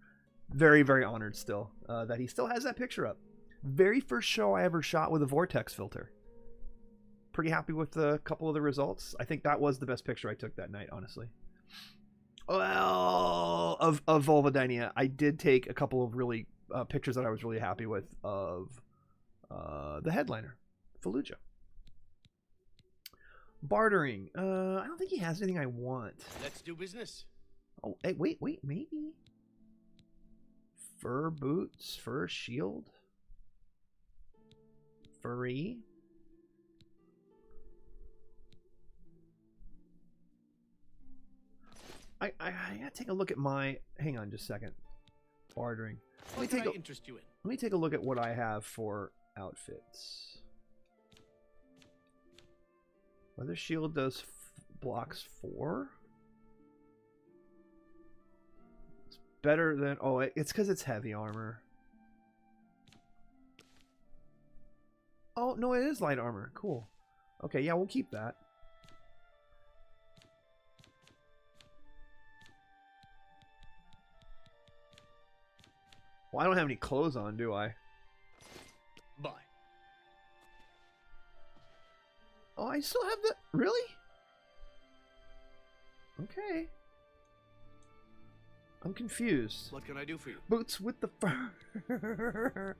Very, very honored still that he still has that picture up. Very first show I ever shot with a Vortex filter. Pretty happy with a couple of the results. I think that was the best picture I took that night, honestly. Well, of Vulvodynia, I did take a couple of really pictures that I was really happy with of the headliner, Fallujah. Bartering. I don't think he has anything I want. Let's do business. Oh, hey, wait, maybe. Fur boots, fur shield. Furry. I gotta take a look at my... Hang on just a second. Bartering. What can I interest you in? Let me take a look at what I have for outfits. Weather shield does blocks 4. It's better than... Oh, it's because it's heavy armor. Oh, no, it is light armor. Cool. Okay, yeah, we'll keep that. Well, I don't have any clothes on, do I? Bye. Oh, I still have the... Really? Okay. I'm confused. What can I do for you? Boots with the fur.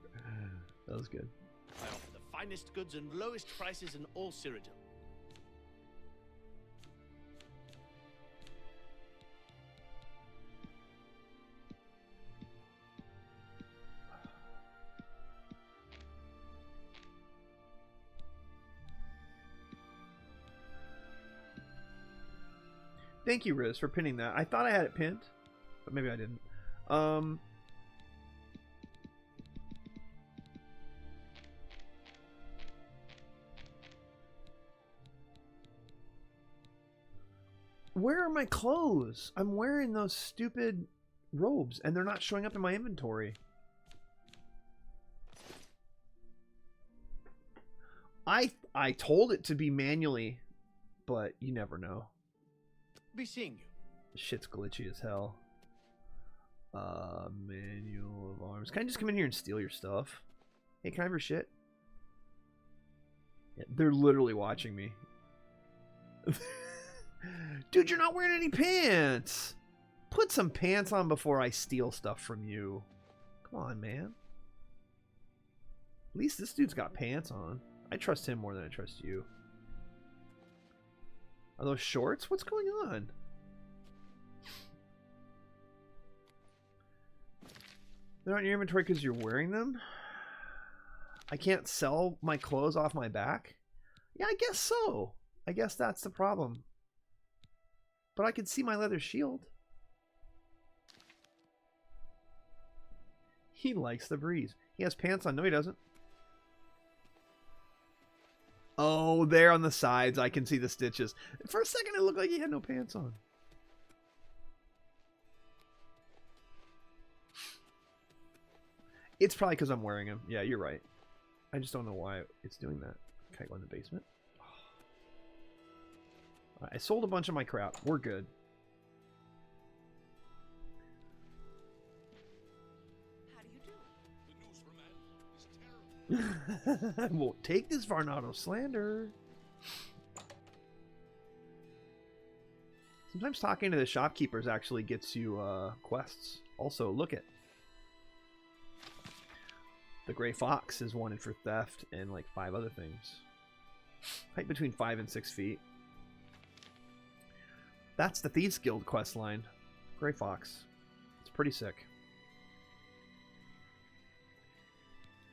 That was good. I offer the finest goods and lowest prices in all Cyrodil. Thank you, Riz, for pinning that. I thought I had it pinned, but maybe I didn't. Where are my clothes? I'm wearing those stupid robes, and they're not showing up in my inventory. I told it to be manually, but you never know. Be seeing you. Shit's glitchy as hell. Manual of arms. Can I just come in here and steal your stuff? Hey, can I have your shit? Yeah, they're literally watching me. Dude, you're not wearing any pants. Put some pants on before I steal stuff from you. Come on, man. At least this dude's got pants on. I trust him more than I trust you. Are those shorts? What's going on? They're not in your inventory because you're wearing them? I can't sell my clothes off my back? Yeah, I guess so. I guess that's the problem. But I can see my leather shield. He likes the breeze. He has pants on. No, he doesn't. Oh, there on the sides, I can see the stitches. For a second, it looked like he had no pants on. It's probably because I'm wearing them. Yeah, you're right. I just don't know why it's doing that. Can I go in the basement? I sold a bunch of my crap. We're good. How do you do? The news from Ed is terrible. I won't take this Varnado slander. Sometimes talking to the shopkeepers actually gets you quests. Also, look at the Gray Fox is wanted for theft and like 5 other things. Height between 5 and 6 feet. That's the Thieves Guild quest line. Gray Fox. It's pretty sick.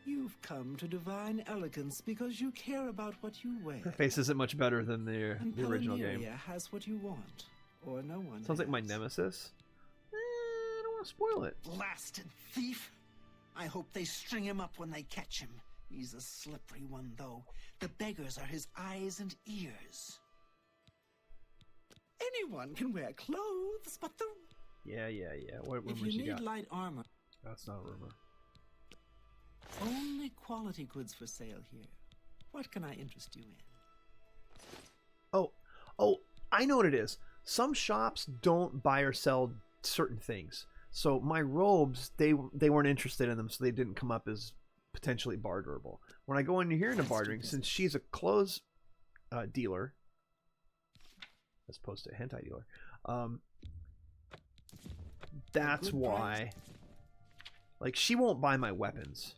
You've come to divine elegance because you care about what you wear. Her face isn't much better than the original game. Pelleria has what you want, or no one Sounds like my has. nemesis. I don't want to spoil it. Blasted thief! I hope they string him up when they catch him. He's a slippery one, though. The beggars are his eyes and ears. Anyone can wear clothes, but the... Yeah. What If rumors you you need got? light armor, That's not a rumor. only quality goods for sale here. What can I interest you in? Oh, I know what it is. Some shops don't buy or sell certain things. So my robes, they weren't interested in them, so they didn't come up as potentially barterable. When I go in here into bartering, since she's a clothes dealer, as opposed to a hentai dealer, that's why. Like, she won't buy my weapons.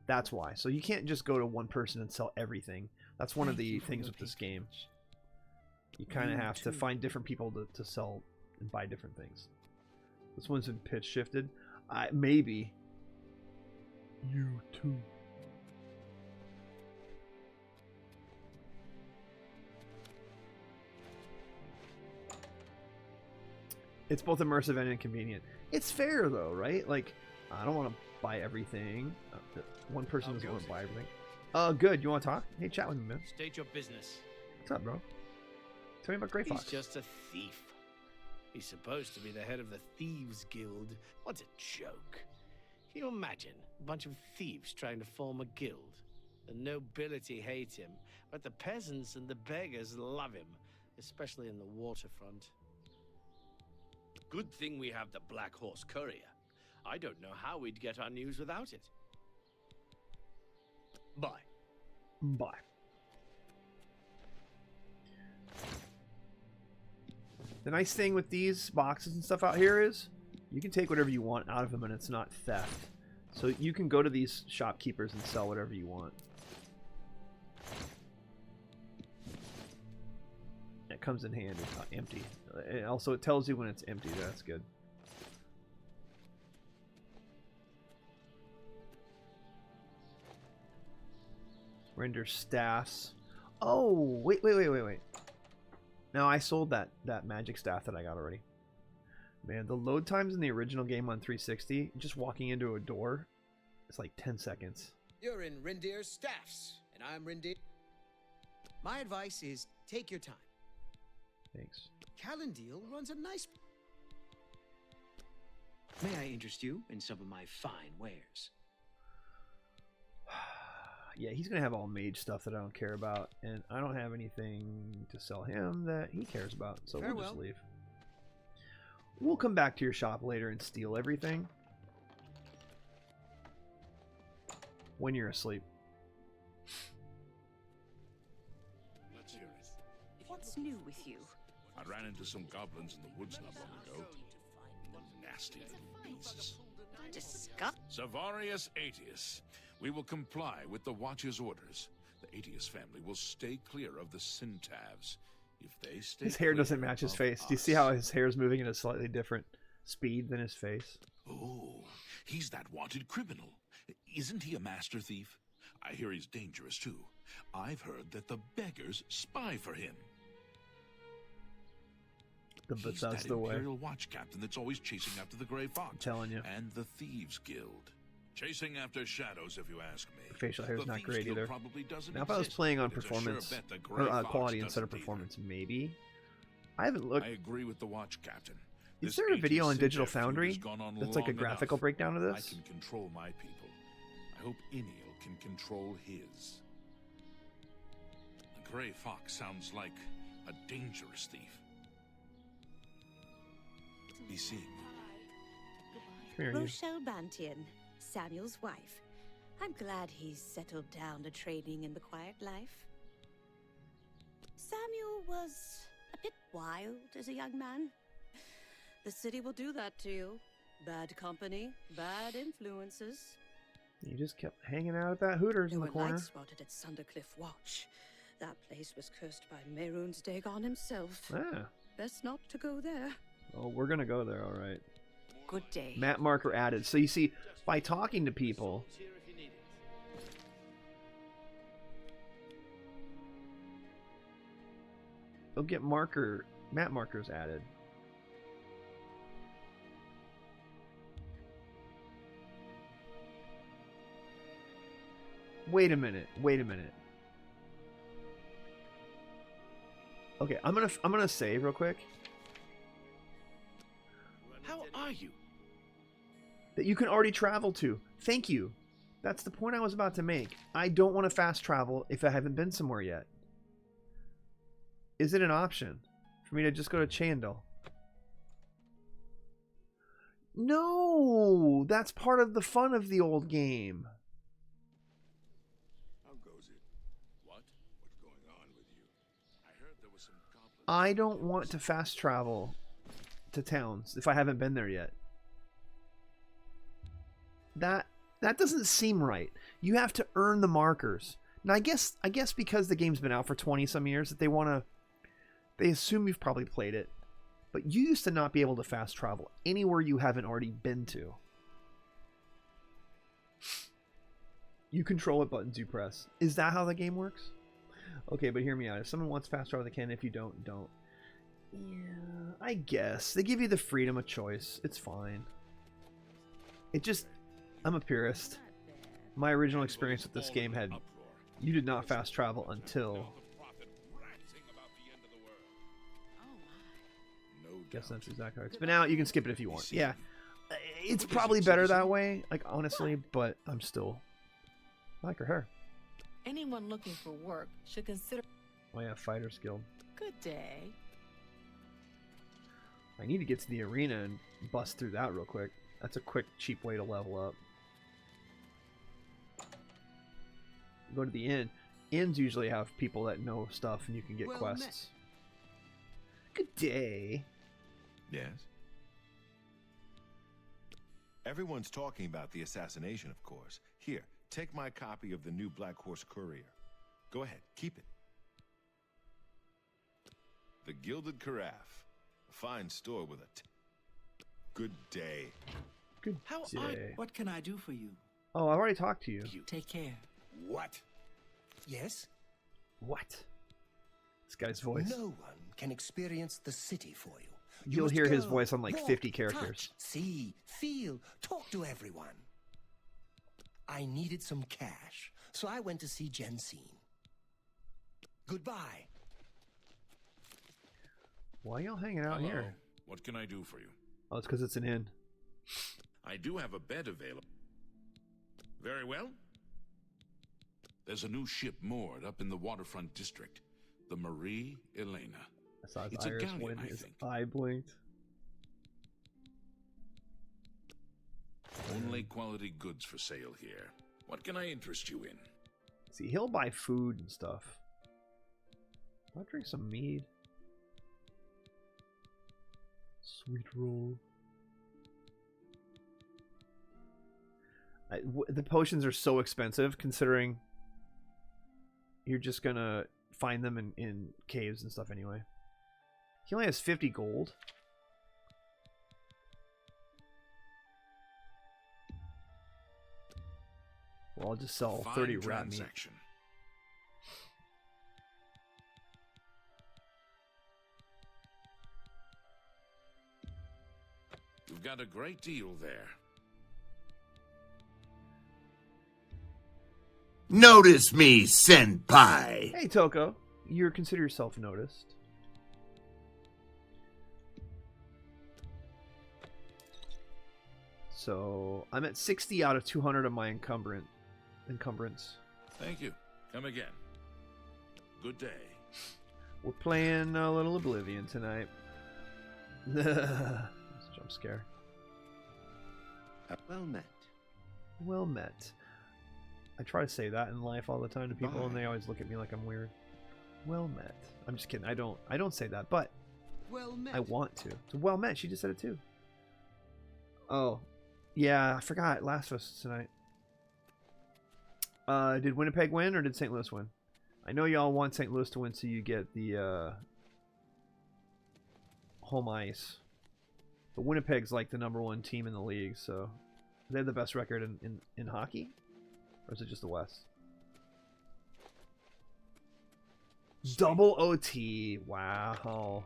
That's why. So you can't just go to one person and sell everything. That's one of the things with this game. You kind of have to find different people to sell and buy different things. This one's been pitch shifted. Maybe. You too. It's both immersive and inconvenient. It's fair though, right? Like, I don't want to buy everything. One person doesn't want to buy everything. Good. You want to talk? Hey, chat with me, man. State your business. What's up, bro? Tell me about Gray Fox. He's just a thief. He's supposed to be the head of the Thieves Guild. What a joke. Can you imagine a bunch of thieves trying to form a guild? The nobility hate him, but the peasants and the beggars love him, especially in the waterfront. Good thing we have the Black Horse Courier. I don't know how we'd get our news without it. Bye. Bye. The nice thing with these boxes and stuff out here is you can take whatever you want out of them and it's not theft. So you can go to these shopkeepers and sell whatever you want. It comes in handy. It's not empty. And also, it tells you when it's empty. That's good. Render staffs. Oh, wait. No, I sold that magic staff that I got already. Man, the load times in the original game on 360, just walking into a door, it's like 10 seconds. You're in Rindir's staffs, and I'm Rindir. My advice is take your time. Thanks. Calendil runs a nice... May I interest you in some of my fine wares? Yeah, he's going to have all mage stuff that I don't care about, and I don't have anything to sell him that he cares about, so we'll just leave. We'll come back to your shop later and steal everything. When you're asleep. Let's hear it. What's new with you? I ran into some goblins in the woods not long ago. Nasty little beasts. Disgust. Savarius Aetius, we will comply with the Watch's orders. The ASUS family will stay clear of the Syntavs. If they stay His hair doesn't clear match his of face. Do you see how his hair is moving at a slightly different speed than his face? Oh, he's that wanted criminal. Isn't he a master thief? I hear he's dangerous too. I've heard that the beggars spy for him. He's that Imperial Watch captain that's always chasing after the Grey Fox. I'm telling you. And the Thieves Guild. Chasing after shadows, if you ask me. The facial hair is not great either. Now, if I was playing on performance or quality instead of performance, maybe. I haven't looked. I agree with the Watch captain. Is there a video on Digital Foundry that's like a graphical breakdown of this? I can control my people. I hope Eniel can control his. The Grey Fox sounds like a dangerous thief. Be seeing you. Rochelle Bantian, Samuel's wife. I'm glad he's settled down to trading in the quiet life. Samuel was a bit wild as a young man. The city will do that to you. Bad company, bad influences. You just kept hanging out at that Hooters in the corner. There were lights spotted at Sundercliff Watch. That place was cursed by Mehrunes Dagon himself. Ah. Best not to go there. Oh, we're gonna go there, all right. Good day. Map marker added. So you see, by talking to people, they'll get map markers added. Wait a minute. Okay, I'm gonna save real quick. How are you? That you can already travel to. Thank you. That's the point I was about to make. I don't want to fast travel if I haven't been somewhere yet. Is it an option for me to just go to Chandel? No, that's part of the fun of the old game. How goes it? What's going on with you? I heard there was some goblins. I don't want to fast travel to towns if I haven't been there yet. That doesn't seem right. You have to earn the markers. Now I guess because the game's been out for 20 some years that they assume you've probably played it. But you used to not be able to fast travel anywhere you haven't already been to. You control what buttons you press. Is that how the game works? Okay, but hear me out. If someone wants fast travel, they can. If you don't, don't. Yeah, I guess. They give you the freedom of choice. It's fine. I'm a purist. My original experience with this game had... You did not fast travel until... Guess that's exactly how it's been out. You can skip it if you want. Yeah. It's probably better that way, like, honestly, but I'm still... I like her hair. Anyone looking for work should consider... Oh yeah, Fighters Guild. Good day. I need to get to the arena and bust through that real quick. That's a quick, cheap way to level up. Go to the inn. Inns usually have people that know stuff and you can get quests. Good day. Yes? Everyone's talking about the assassination, of course. Here, take my copy of the new Black Horse Courier. Go ahead, keep it. The Gilded Carafe. A fine store with good day. Good day. What can I do for you? Oh, I've already talked to you. Take care. What? Yes? What? This guy's voice. No one can experience the city for you. You'll hear his voice on like 50 characters. Touch, see, feel, talk to everyone. I needed some cash, so I went to see Jensine. Goodbye. Why y'all hanging out here? What can I do for you? Oh, it's because it's an inn. I do have a bed available. Very well. There's a new ship moored up in the waterfront district, the Marie Elena. I saw his it's iris a galleon, when I his think. eye blinked. Only quality goods for sale here. What can I interest you in? See, he'll buy food and stuff. I'll drink some mead. Sweet roll. The potions are so expensive considering you're just gonna find them in caves and stuff anyway. He only has 50 gold. Well, I'll just sell 30 rat meat. You've got a great deal there. Notice me, senpai. Hey, Toko. You consider yourself noticed. So, I'm at 60 out of 200 of my encumbrance. Thank you. Come again. Good day. We're playing a little Oblivion tonight. That's a jump scare. Well met. Well met. I try to say that in life all the time to people, and they always look at me like I'm weird. Well met. I'm just kidding. I don't say that, but well met. I want to. It's well met. She just said it too. Oh, yeah. I forgot. Last of Us tonight. Did Winnipeg win or did St. Louis win? I know y'all want St. Louis to win, so you get the home ice. But Winnipeg's like the #1 team in the league, so they have the best record in hockey, or is it just the West? Double OT. Wow.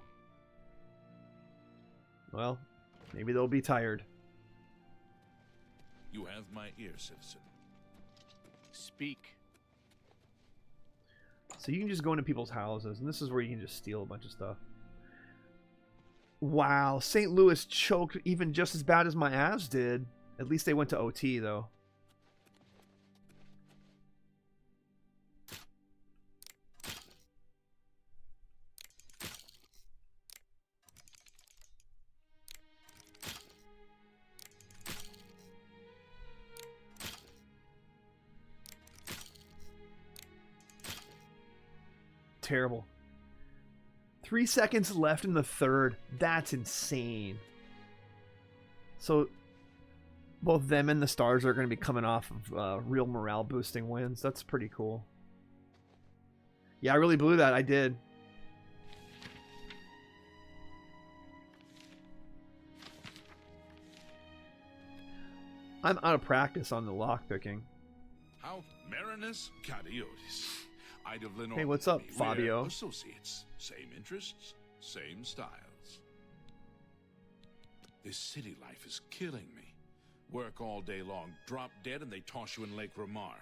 Well, maybe they'll be tired. You have my ear, citizen. Speak. So you can just go into people's houses, and this is where you can just steal a bunch of stuff. Wow, St. Louis choked even just as bad as my Avs did. At least they went to OT, though. Terrible. 3 seconds left in the third. That's insane. So both them and the Stars are going to be coming off of real morale boosting wins. That's pretty cool. Yeah, I really blew that. I did. I'm out of practice on the lockpicking. How Marinus Cadiotis. Hey, what's up, Fabio? Associates, same interests, same styles. This city life is killing me. Work all day long, drop dead, and they toss you in Lake Ramar.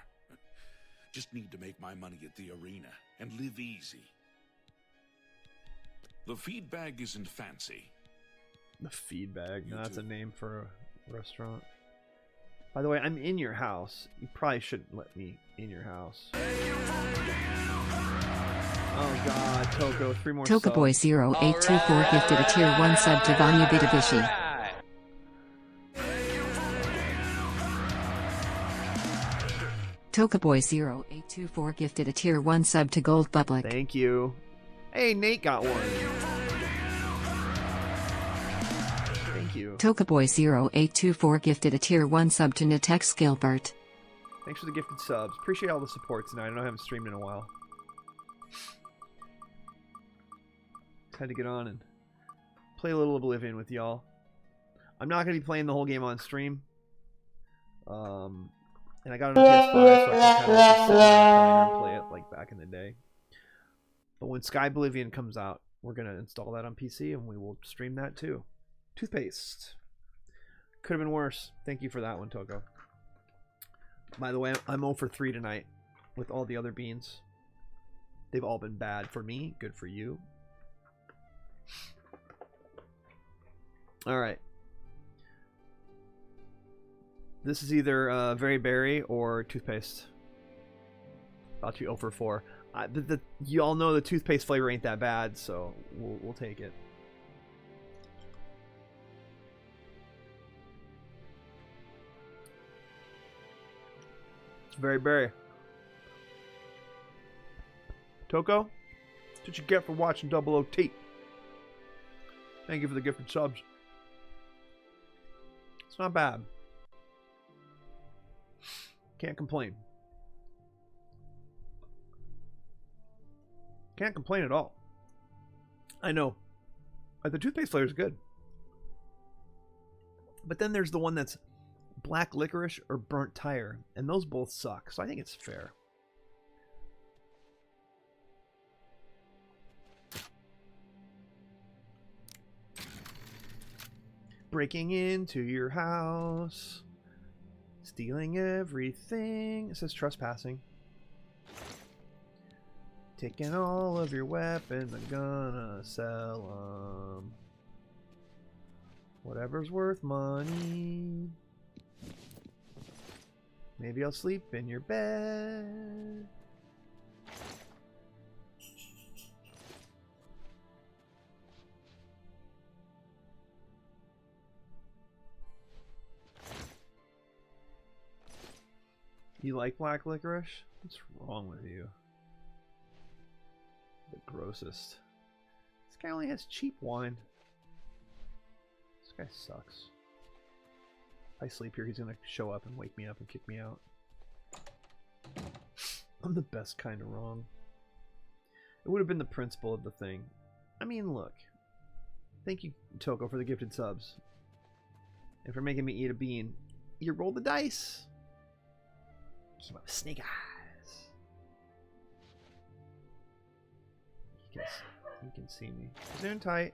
Just need to make my money at the arena and live easy. The feed bag isn't fancy. The feed bag? No, that's a name for a restaurant. By the way, I'm in your house. You probably shouldn't let me in your house. Oh god, Toko, 3 more subs. Tokaboy0824 gifted a tier 1 sub to Vanya Bitavishi. Tokaboy0824 gifted a tier 1 sub to Gold Public. Thank you. Hey, Nate got one. Thank you. Tokaboy0824 gifted a tier 1 sub to Natex Gilbert. Thanks for the gifted subs. Appreciate all the support tonight. I know I haven't streamed in a while. Had to get on and play a little Oblivion with y'all. I'm not going to be playing the whole game on stream. And I got it on PS5, so I can kind of just sit down and play it like back in the day. But when Sky Oblivion comes out, we're going to install that on PC and we will stream that too. Toothpaste. Could have been worse. Thank you for that one, Toko. By the way, I'm 0 for 3 tonight with all the other beans. They've all been bad for me. Good for you. Alright. This is either Very Berry or toothpaste. About to be 0 for 4. You all know the toothpaste flavor ain't that bad, so we'll take it. It's Very Berry. Toko, that's what you get for watching Double OT. Thank you for the gifted subs. It's not bad. Can't complain. Can't complain at all. I know. The toothpaste flavor is good. But then there's the one that's black licorice or burnt tire, and those both suck, so I think it's fair. Breaking into your house, stealing everything. It says trespassing. Taking all of your weapons, I'm gonna sell them. Whatever's worth money. Maybe I'll sleep in your bed. You like black licorice? What's wrong with you? The grossest. This guy only has cheap wine. This guy sucks. If I sleep here, he's gonna show up and wake me up and kick me out. I'm the best kind of wrong. It would have been the principle of the thing. I mean, look. Thank you, Toko, for the gifted subs. And for making me eat a bean. You roll the dice. Keep up snake eyes. You can see me. Zoom tight.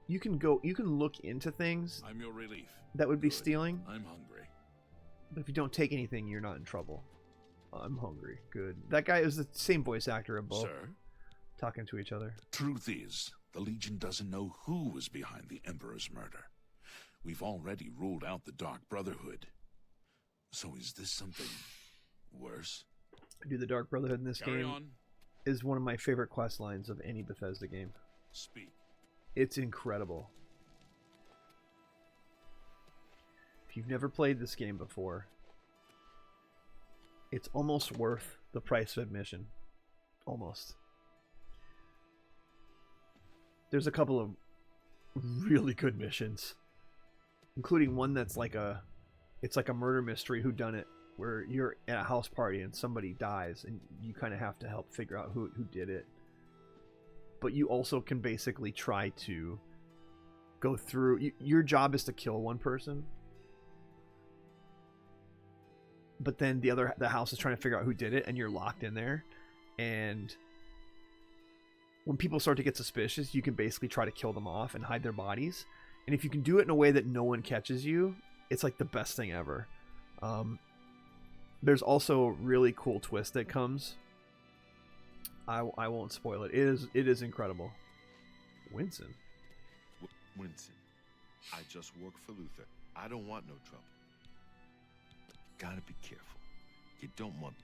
You can look into things. I'm your relief. That would be stealing. I'm hungry. But if you don't take anything, you're not in trouble. I'm hungry. Good. That guy is the same voice actor of both. Sir? Talking to each other. Truth is, the Legion doesn't know who was behind the Emperor's murder. We've already ruled out the Dark Brotherhood. So is this something worse? Dude, the Dark Brotherhood in this Carry game on. is one of my favorite quest lines of any Bethesda game. Speak. It's incredible. If you've never played this game before, it's almost worth the price of admission. Almost. There's a couple of really good missions, including one that's like a murder mystery whodunit, where you're at a house party and somebody dies and you kind of have to help figure out who did it. But you also can basically try to go through. Your job is to kill one person, but then the house is trying to figure out who did it, and you're locked in there. And when people start to get suspicious, you can basically try to kill them off and hide their bodies. And if you can do it in a way that no one catches you, it's like the best thing ever. There's also a really cool twist that comes. I won't spoil it. It is incredible. Winston. Winston, I just work for Luther. I don't want no trouble. Gotta be careful. You don't want.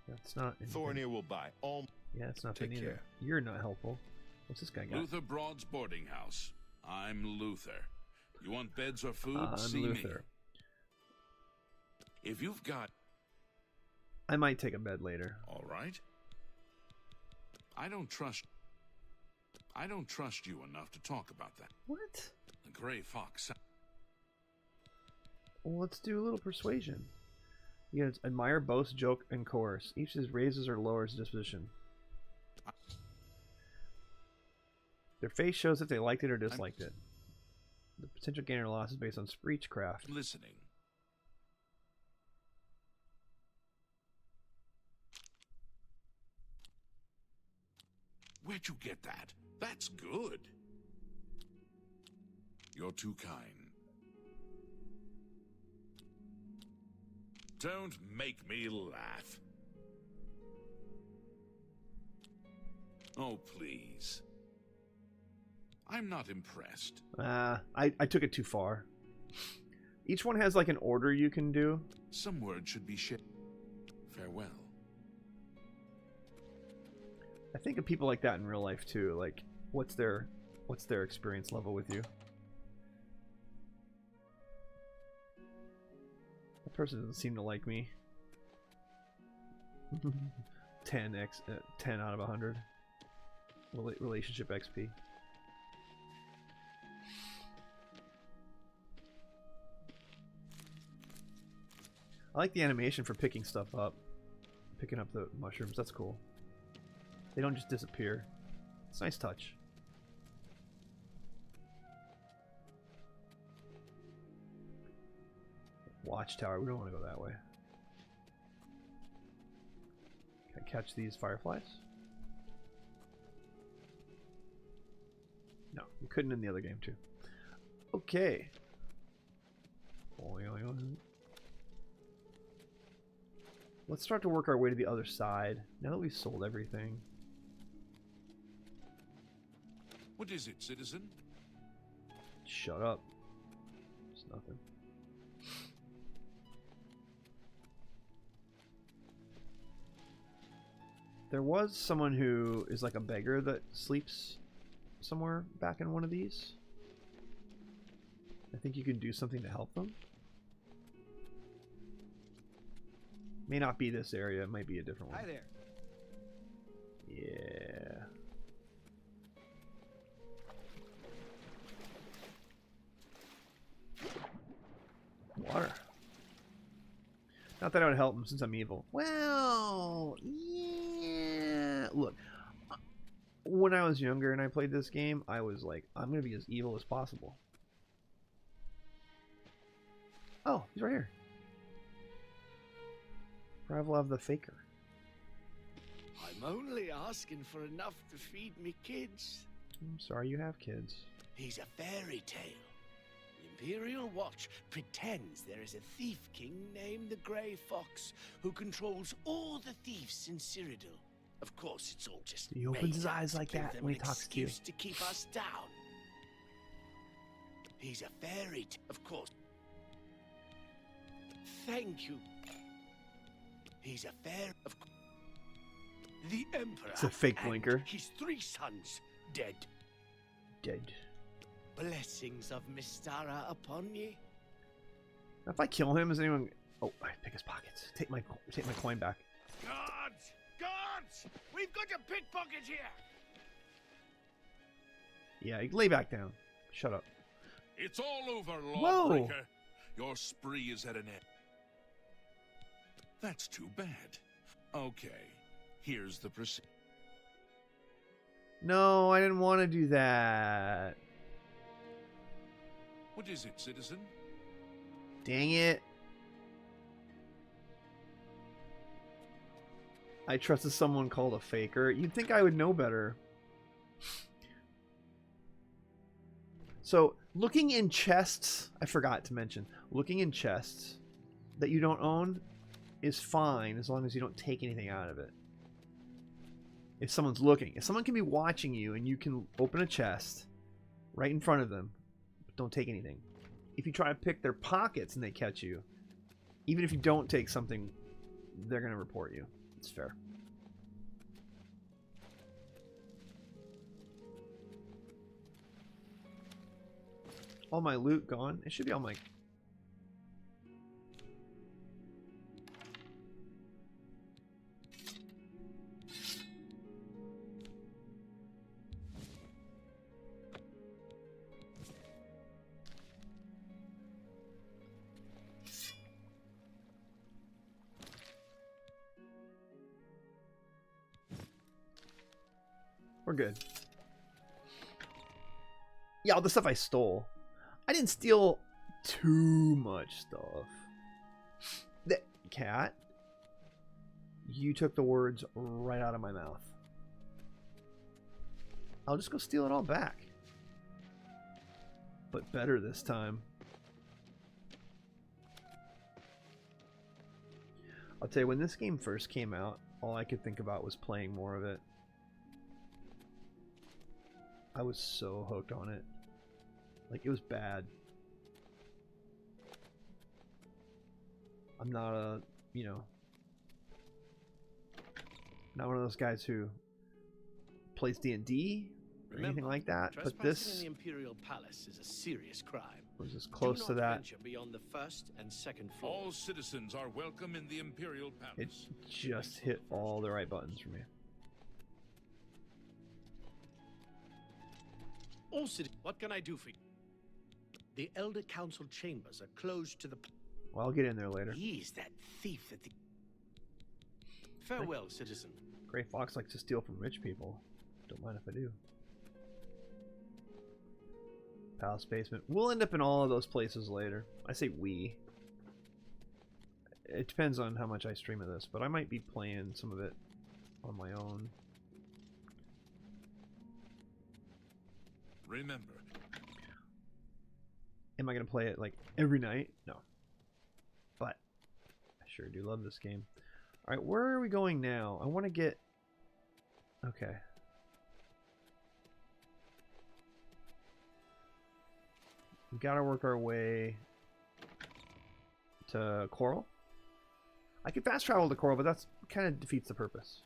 That's not. Thornir will buy all. Yeah, it's not Take either. care. You're not helpful. What's this guy got? Luther Broad's boarding house. I'm Luther. You want beds or food? I'm See Luther. Me. If you've got... I might take a bed later. All right. I don't trust you enough to talk about that. What? The Gray Fox. Well, let's do a little persuasion. You gotta admire, boast, joke, and coerce. Each is raises or lowers disposition. Their face shows if they liked it or disliked it. The potential gain or loss is based on speechcraft. Listening. Where'd you get that? That's good. You're too kind. Don't make me laugh. Oh, please. I'm not impressed. I took it too far. Each one has like an order you can do. Some words should be shared. Farewell. I think of people like that in real life too. Like, what's their experience level with you? That person doesn't seem to like me. 10 out of 100. Relationship XP. I like the animation for picking stuff up. Picking up the mushrooms. That's cool. They don't just disappear. It's a nice touch. Watchtower. We don't want to go that way. Can I catch these fireflies? No, you couldn't in the other game too. Okay. Let's start to work our way to the other side. Now that we've sold everything. What is it, citizen? Shut up. It's nothing. There was someone who is like a beggar that sleeps somewhere back in one of these. I think you can do something to help them. May not be this area, it might be a different one. Hi there. Yeah. Water. Not that I would help him since I'm evil. Well, yeah. Look, when I was younger and I played this game, I was like, I'm going to be as evil as possible. Oh, he's right here. Ravlov the Faker. I'm only asking for enough to feed me kids. I'm sorry you have kids. He's a fairy tale. The Imperial Watch pretends there is a thief king named the Grey Fox who controls all the thieves in Cyrodil. Of course, it's all just He opens his made up eyes to like give that them when he an talks to you. excuse to keep us down. He's a fairy tale, of course. Thank you. He's a fair of the Emperor. It's a fake and blinker. His 3 sons dead. Dead. Blessings of Mystara upon ye. If I kill him, is anyone? Oh, I pick his pockets. Take my coin back. Guards! Guards! We've got a pickpocket here. Yeah, lay back down. Shut up. It's all over, Whoa. Lawbreaker. Your spree is at an end. That's too bad. Okay, here's the procedure. No, I didn't want to do that. What is it, citizen? Dang it. I trusted someone called a faker. You'd think I would know better. So, looking in chests, I forgot to mention, looking in chests that you don't own is fine as long as you don't take anything out of it. If someone's looking, if someone can be watching you and you can open a chest right in front of them, but don't take anything. If you try to pick their pockets and they catch you, even if you don't take something, they're going to report you. It's fair. All my loot gone. It should be all my... We're good. Yeah, all the stuff I stole. I didn't steal too much stuff. The cat, you took the words right out of my mouth. I'll just go steal it all back. But better this time. I'll tell you, when this game first came out, all I could think about was playing more of it. I was so hooked on it. Like, it was bad. I'm not a, you know, not one of those guys who plays D&D or anything like that, but this in the Imperial Palace is a serious crime. Was as close to that. Venture beyond the 1st and 2nd floor. All citizens are welcome in the Imperial Palace. It just hit all the right buttons for me. All citizens, what can I do for you? The Elder Council chambers are closed to the... Well, I'll get in there later. He's that thief that the... Farewell, citizen. Gray Fox likes to steal from rich people. Don't mind if I do. Palace basement. We'll end up in all of those places later. I say we. It depends on how much I stream of this, but I might be playing some of it on my own. Remember. Am I going to play it like every night? No. But I sure do love this game. Alright, where are we going now? I want to get... Okay. We gotta work our way to Coral. I could fast travel to Coral, but that's kind of defeats the purpose.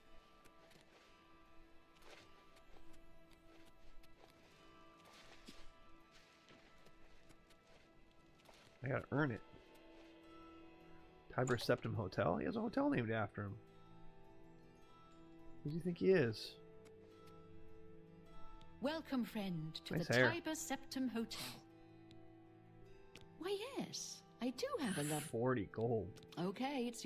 I gotta earn it. Tiber Septim Hotel? He has a hotel named after him. Who does he think he is? Welcome, friend, to Nice the hair. Tiber Septim Hotel. Why, yes, I do have a love. 40 gold. Okay, it's...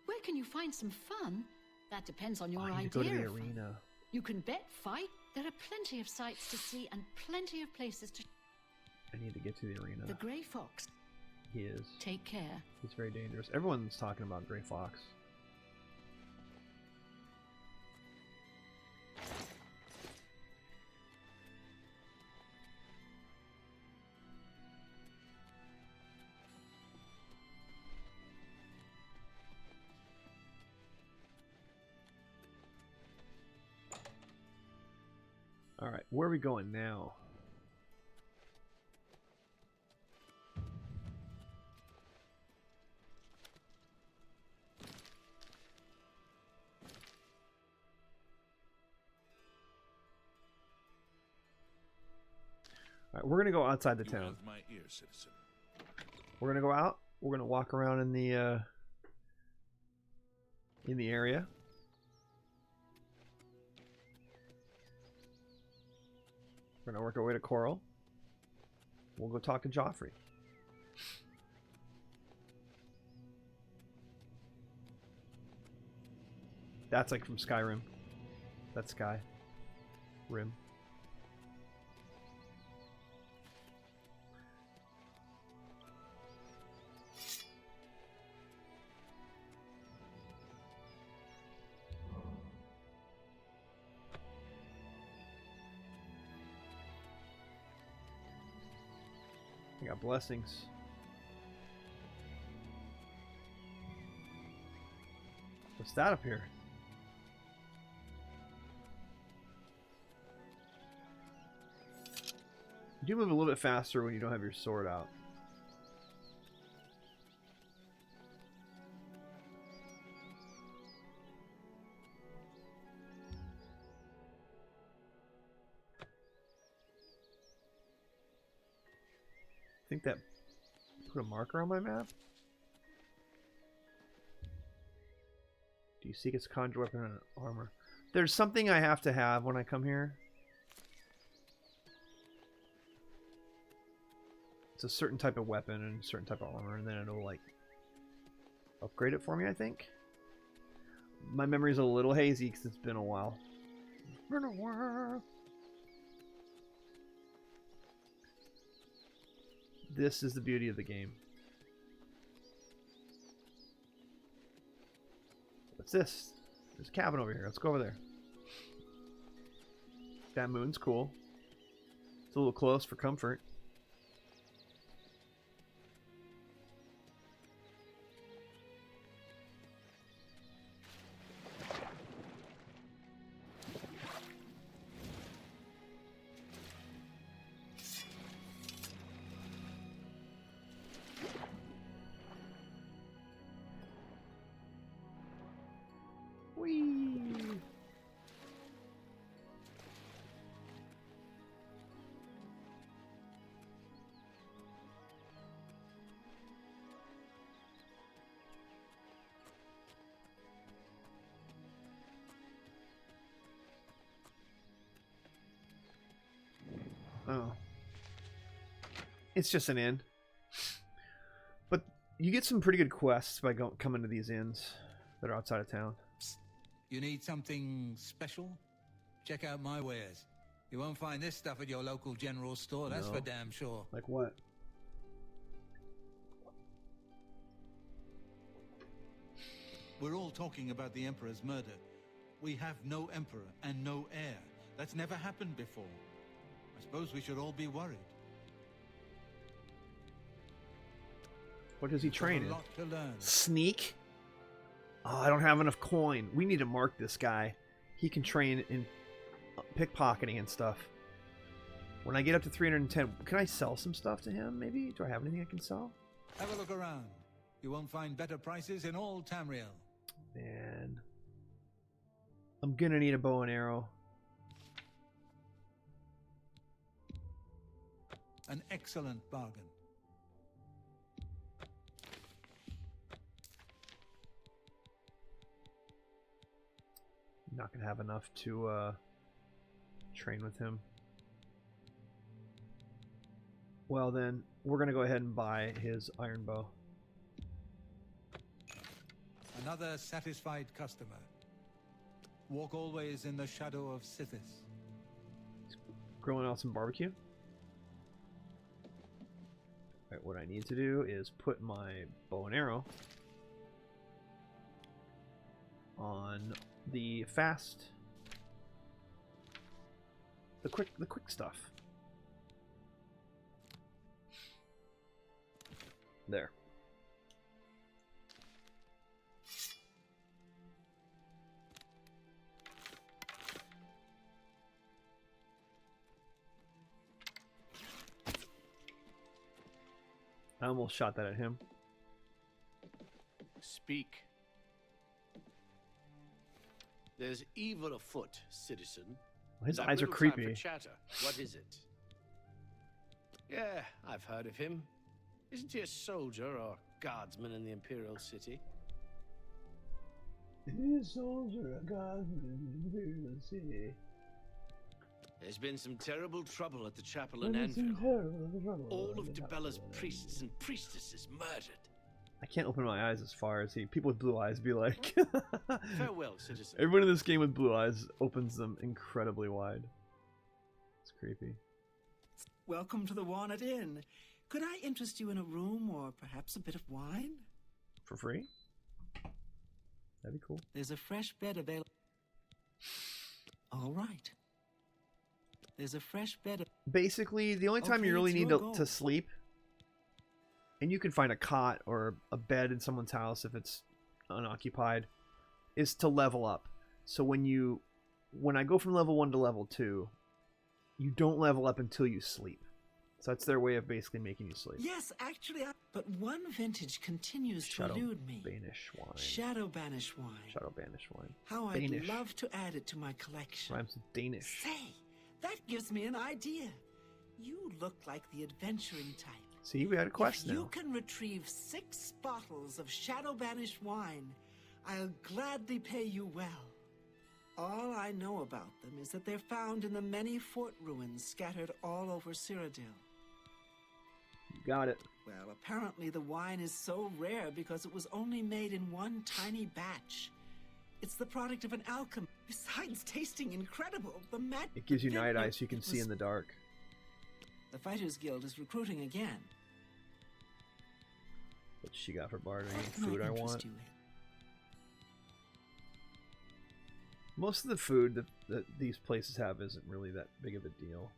Where can you find some fun? That depends on your I idea. need to go to the of fun. arena. You can bet, fight. There are plenty of sights to see and plenty of places to... I need to get to the arena. The Grey Fox. He is. Take care. He's very dangerous. Everyone's talking about Gray Fox. Alright, where are we going now? Alright, we're gonna go outside the town. My ear, citizen. We're gonna go out. We're gonna walk around in the area. We're gonna work our way to Coral. We'll go talk to Joffrey. That's like from Skyrim. That's Sky. Rim. I got blessings. What's that up here? You do move a little bit faster when you don't have your sword out. I think that put a marker on my map. Do you seek its conjure weapon and armor? There's something I have to have when I come here. It's a certain type of weapon and a certain type of armor, and then it'll like upgrade it for me, I think. My memory's a little hazy because it's been a while. It's been a while. This is the beauty of the game. What's this? There's a cabin over here. Let's go over there. That moon's cool. It's a little close for comfort. Oh. It's just an inn. But you get some pretty good quests by coming to these inns. that are outside of town. You need something special? Check out my wares. You won't find this stuff at your local general store, that's No. for damn sure. Like what? We're all talking about the Emperor's murder. We have no Emperor and no heir. That's never happened before. I suppose we should all be worried. What does he train There's in? a lot to learn. Sneak? Oh, I don't have enough coin. We need to mark this guy. He can train in pickpocketing and stuff. When I get up to 310, can I sell some stuff to him, maybe? Do I have anything I can sell? Have a look around. You won't find better prices in all Tamriel. Man. I'm gonna need a bow and arrow. An excellent bargain. Not gonna have enough to train with him. Well then, we're gonna go ahead and buy his iron bow. Another satisfied customer. Walk always in the shadow of Sithis. Grilling out some barbecue. Alright, what I need to do is put my bow and arrow on the fast, the quick stuff. There. I almost shot that at him. Speak. There's evil afoot, citizen. His I've eyes are little time creepy. for chatter. What is it? Yeah, I've heard of him. Isn't he a soldier or guardsman in the Imperial City? He's a soldier, a guardsman in the Imperial City. There's been some terrible trouble at the chapel in Anvil. All of DeBella's priests and priestesses murdered. I can't open my eyes as far as he. People with blue eyes be like. Farewell, citizen. Everyone in this game with blue eyes opens them incredibly wide. It's creepy. Welcome to the Walnut Inn. Could I interest you in a room or perhaps a bit of wine? For free? That'd be cool. There's a fresh bed available. All right. There's a fresh bed. Basically, the only time you really need to sleep, and you can find a cot or a bed in someone's house if it's unoccupied, is to level up. So when I go from level 1 to level 2, you don't level up until you sleep. So that's their way of basically making you sleep. Yes, actually, but one vintage continues to elude me. Banish wine. Shadow Banish wine. Shadow Banish wine. How Danish. I'd love to add it to my collection. Rhymes with Danish. Say, that gives me an idea. You look like the adventuring type. See, we had a quest now. You can retrieve 6 bottles of Shadow Banish wine. I'll gladly pay you well. All I know about them is that they're found in the many fort ruins scattered all over Cyrodil. You got it. Well, apparently the wine is so rare because it was only made in one tiny batch. It's the product of an alchemist. Besides tasting incredible, the magic... It gives you night eyes so you can see in the dark. The Fighters Guild is recruiting again. What she got for bartering? What can Food I interest want. you in? Most of the food that these places have isn't really that big of a deal.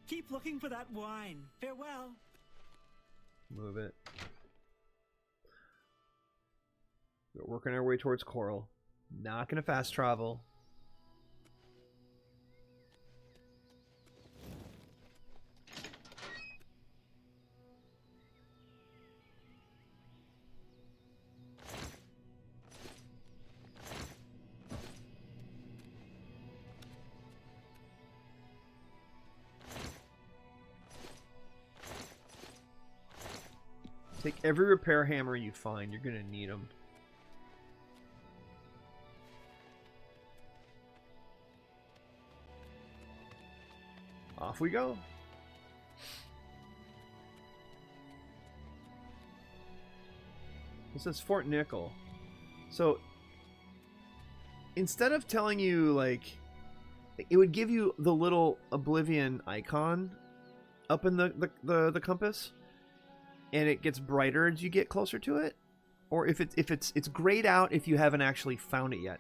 Keep looking for that wine. Farewell. Move it. We're working our way towards Coral. Not gonna fast travel. Take every repair hammer you find. You're gonna need them. Off we go. This is Fort Nickel. So instead of telling you, like, it would give you the little Oblivion icon up in the compass, and it gets brighter as you get closer to it. Or if it's grayed out if you haven't actually found it yet.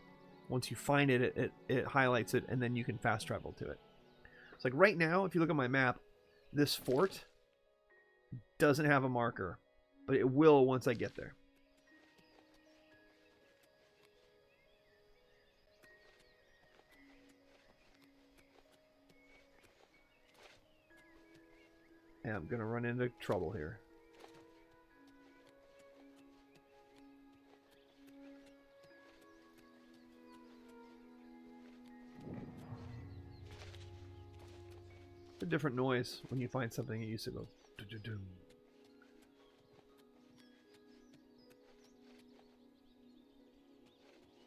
Once you find it, it highlights it, and then you can fast travel to it. It's like right now, if you look at my map, this fort doesn't have a marker, but it will once I get there. And I'm gonna run into trouble here. A different noise when you find something. It used to go doo-doo-doo.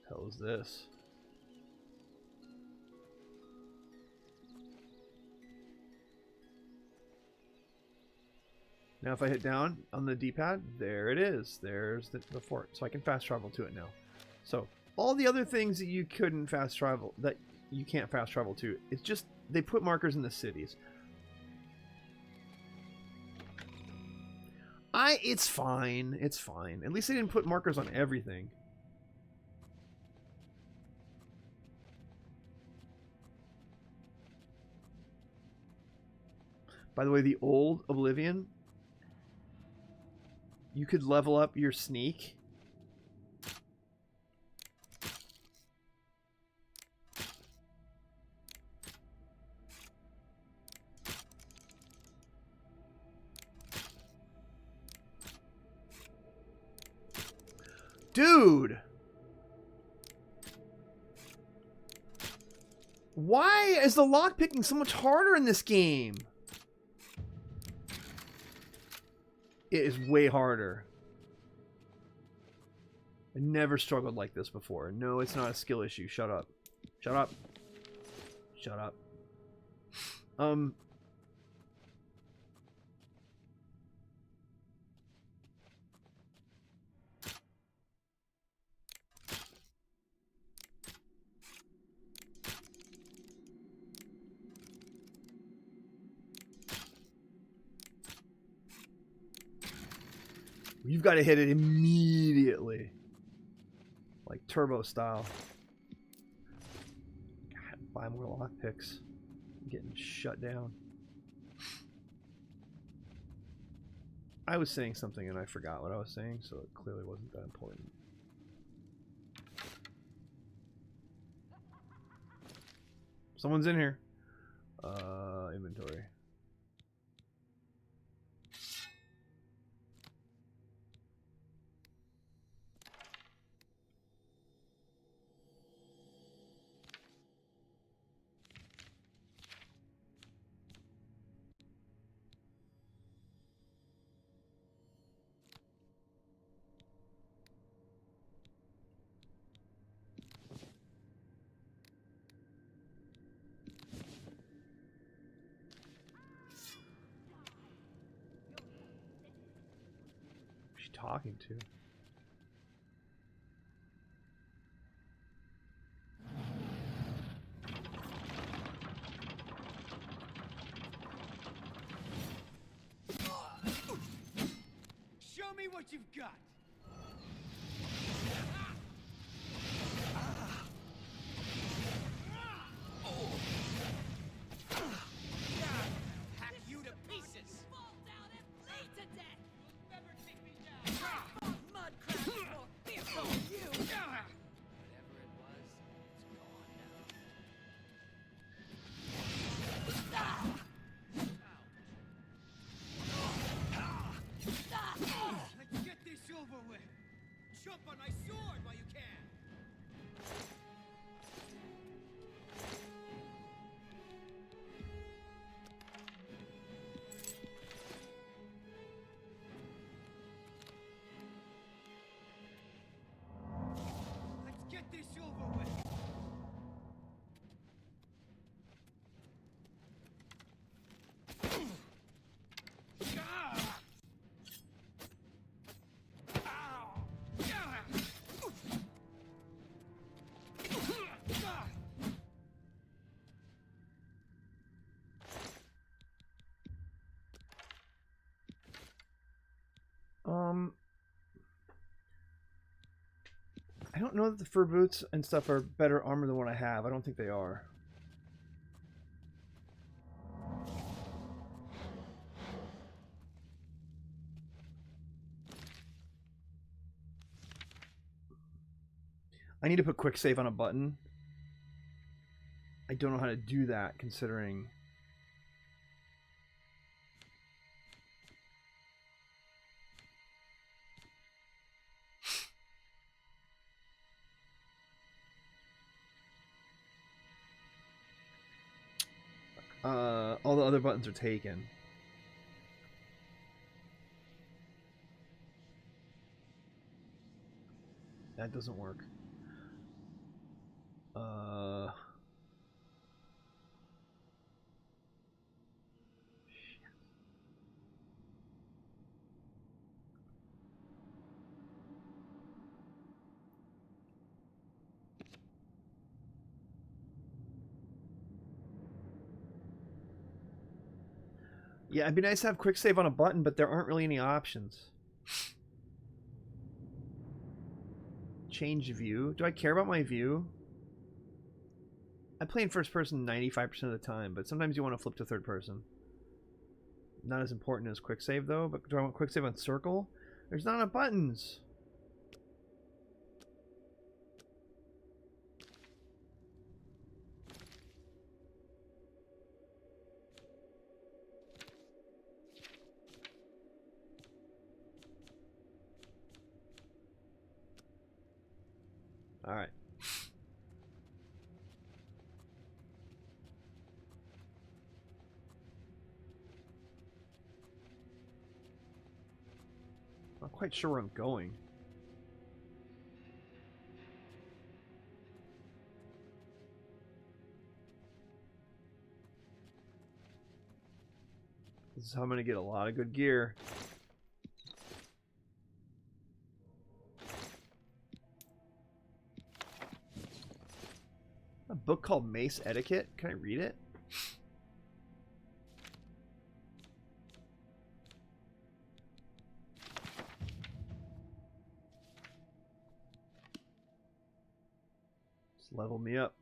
Hell is this? Now if I hit down on the D-pad, there it is. There's the fort. So I can fast travel to it now. So all the other things that you couldn't fast travel, that you can't fast travel to, it's just they put markers in the cities. It's fine. It's fine. At least they didn't put markers on everything. By the way, the old Oblivion, you could level up your sneak. Dude! Why is the lockpicking so much harder in this game? It is way harder. I never struggled like this before. No, it's not a skill issue. Shut up. Shut up. Shut up. You've got to hit it immediately. Like turbo style. God, buy more lockpicks. I'm getting shut down. I was saying something and I forgot what I was saying, so it clearly wasn't that important. Someone's in here. Inventory. Talking to? Show me what you've got. Hack you to pieces. Fall down and bleed to death. Never take me down. Mud crabs more fearful than you. Whatever it was, it's gone now. Let's get this over know that the fur boots and stuff are better armor than what I have. I don't think they are. I need to put quick save on a button. I don't know how to do that considering... all the other buttons are taken. That doesn't work. Yeah, it'd be nice to have quick save on a button, but there aren't really any options. Change view. Do I care about my view? I play in first person 95% of the time, but sometimes you want to flip to third person. Not as important as quick save though, but do I want quick save on circle? There's not enough buttons. All right. Not quite sure where I'm going. This is how I'm going to get a lot of good gear. A book called Mace Etiquette? Can I read it? Just level me up.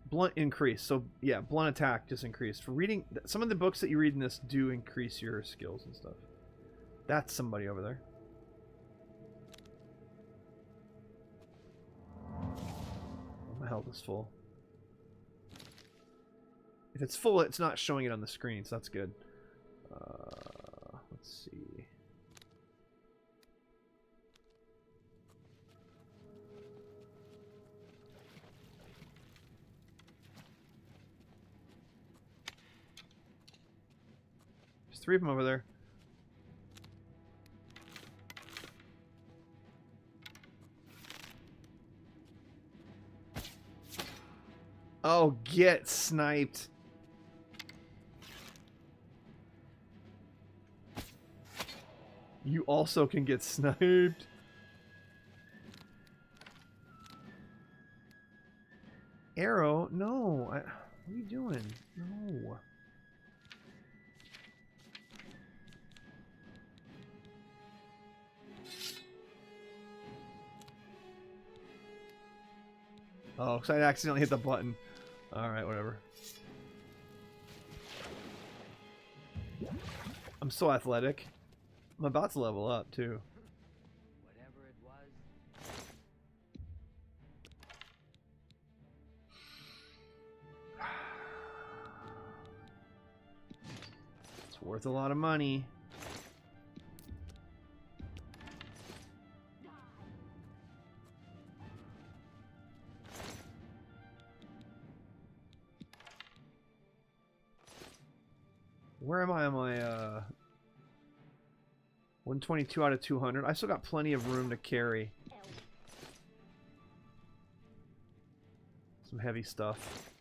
Blunt increase. So yeah, blunt attack just increased. For reading, some of the books that you read in this do increase your skills and stuff. That's somebody over there. My health is full. If it's full, it's not showing it on the screen, so that's good. Let's see. There's 3 of them over there. Oh, get sniped. You also can get sniped. Arrow? No. What are you doing? No. Oh, because I accidentally hit the button. Alright, whatever. I'm so athletic. I'm about to level up, too. Whatever it was. It's worth a lot of money. Where am I on my 122 out of 200? I still got plenty of room to carry some heavy stuff.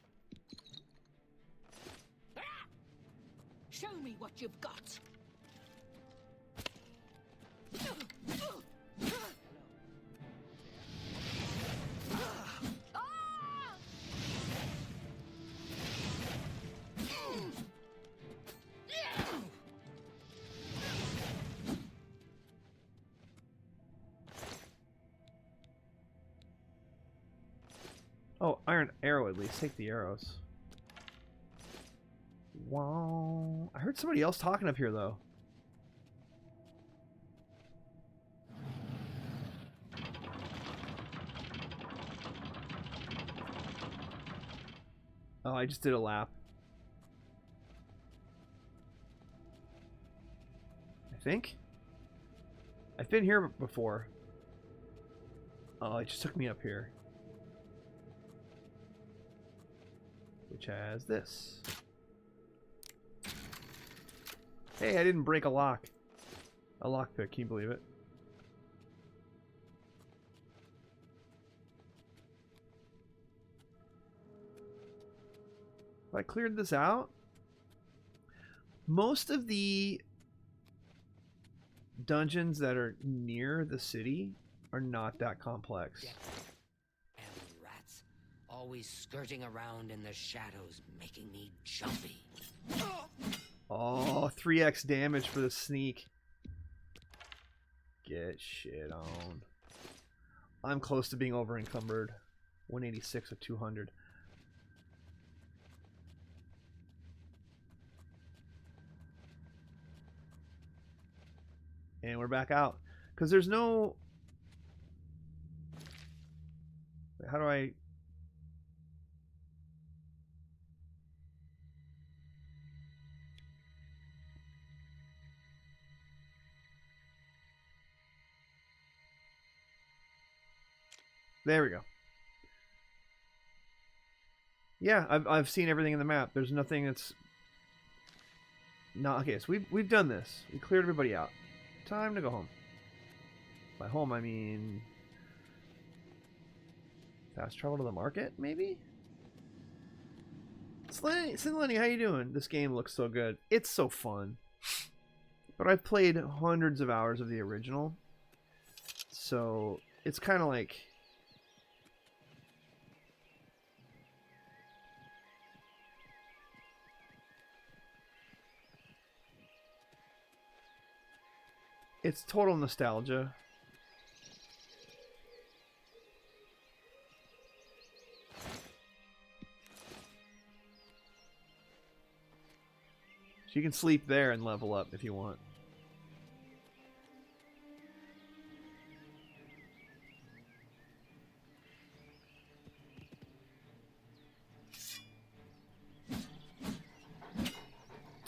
Show me what you've got. Oh, iron arrow at least. Take the arrows. Wow. I heard somebody else talking up here, though. Oh, I just did a lap. I think. I've been here before. Oh, it just took me up here. Which has this. Hey, I didn't break a lock. A lockpick, can you believe it? I cleared this out. Most of the dungeons that are near the city are not that complex. And rats, always skirting around in the shadows, making me jumpy. Oh, 3x damage for the sneak. Get shit on. I'm close to being over encumbered. 186 of 200. And we're back out. Because there's no... How do I... There we go. Yeah, I've seen everything in the map. There's nothing that's... not... Okay, so we've done this. We cleared everybody out. Time to go home. By home, I mean... fast travel to the market, maybe? Lenny, how you doing? This game looks so good. It's so fun. But I've played hundreds of hours of the original. So, it's kind of like... it's total nostalgia. So you can sleep there and level up if you want.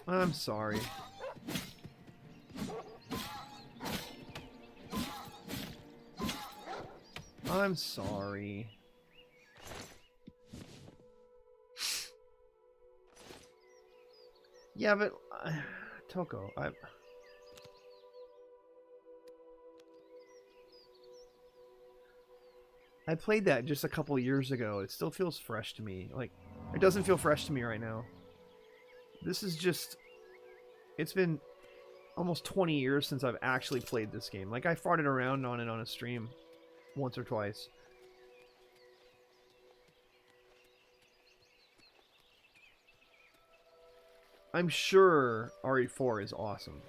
I'm sorry. I'm sorry. Yeah, but Toko, I played that just a couple years ago. It still feels fresh to me. Like, it doesn't feel fresh to me right now. This is just... it's been almost 20 years since I've actually played this game. Like, I farted around on it on a stream once or twice. I'm sure RE4 is awesome.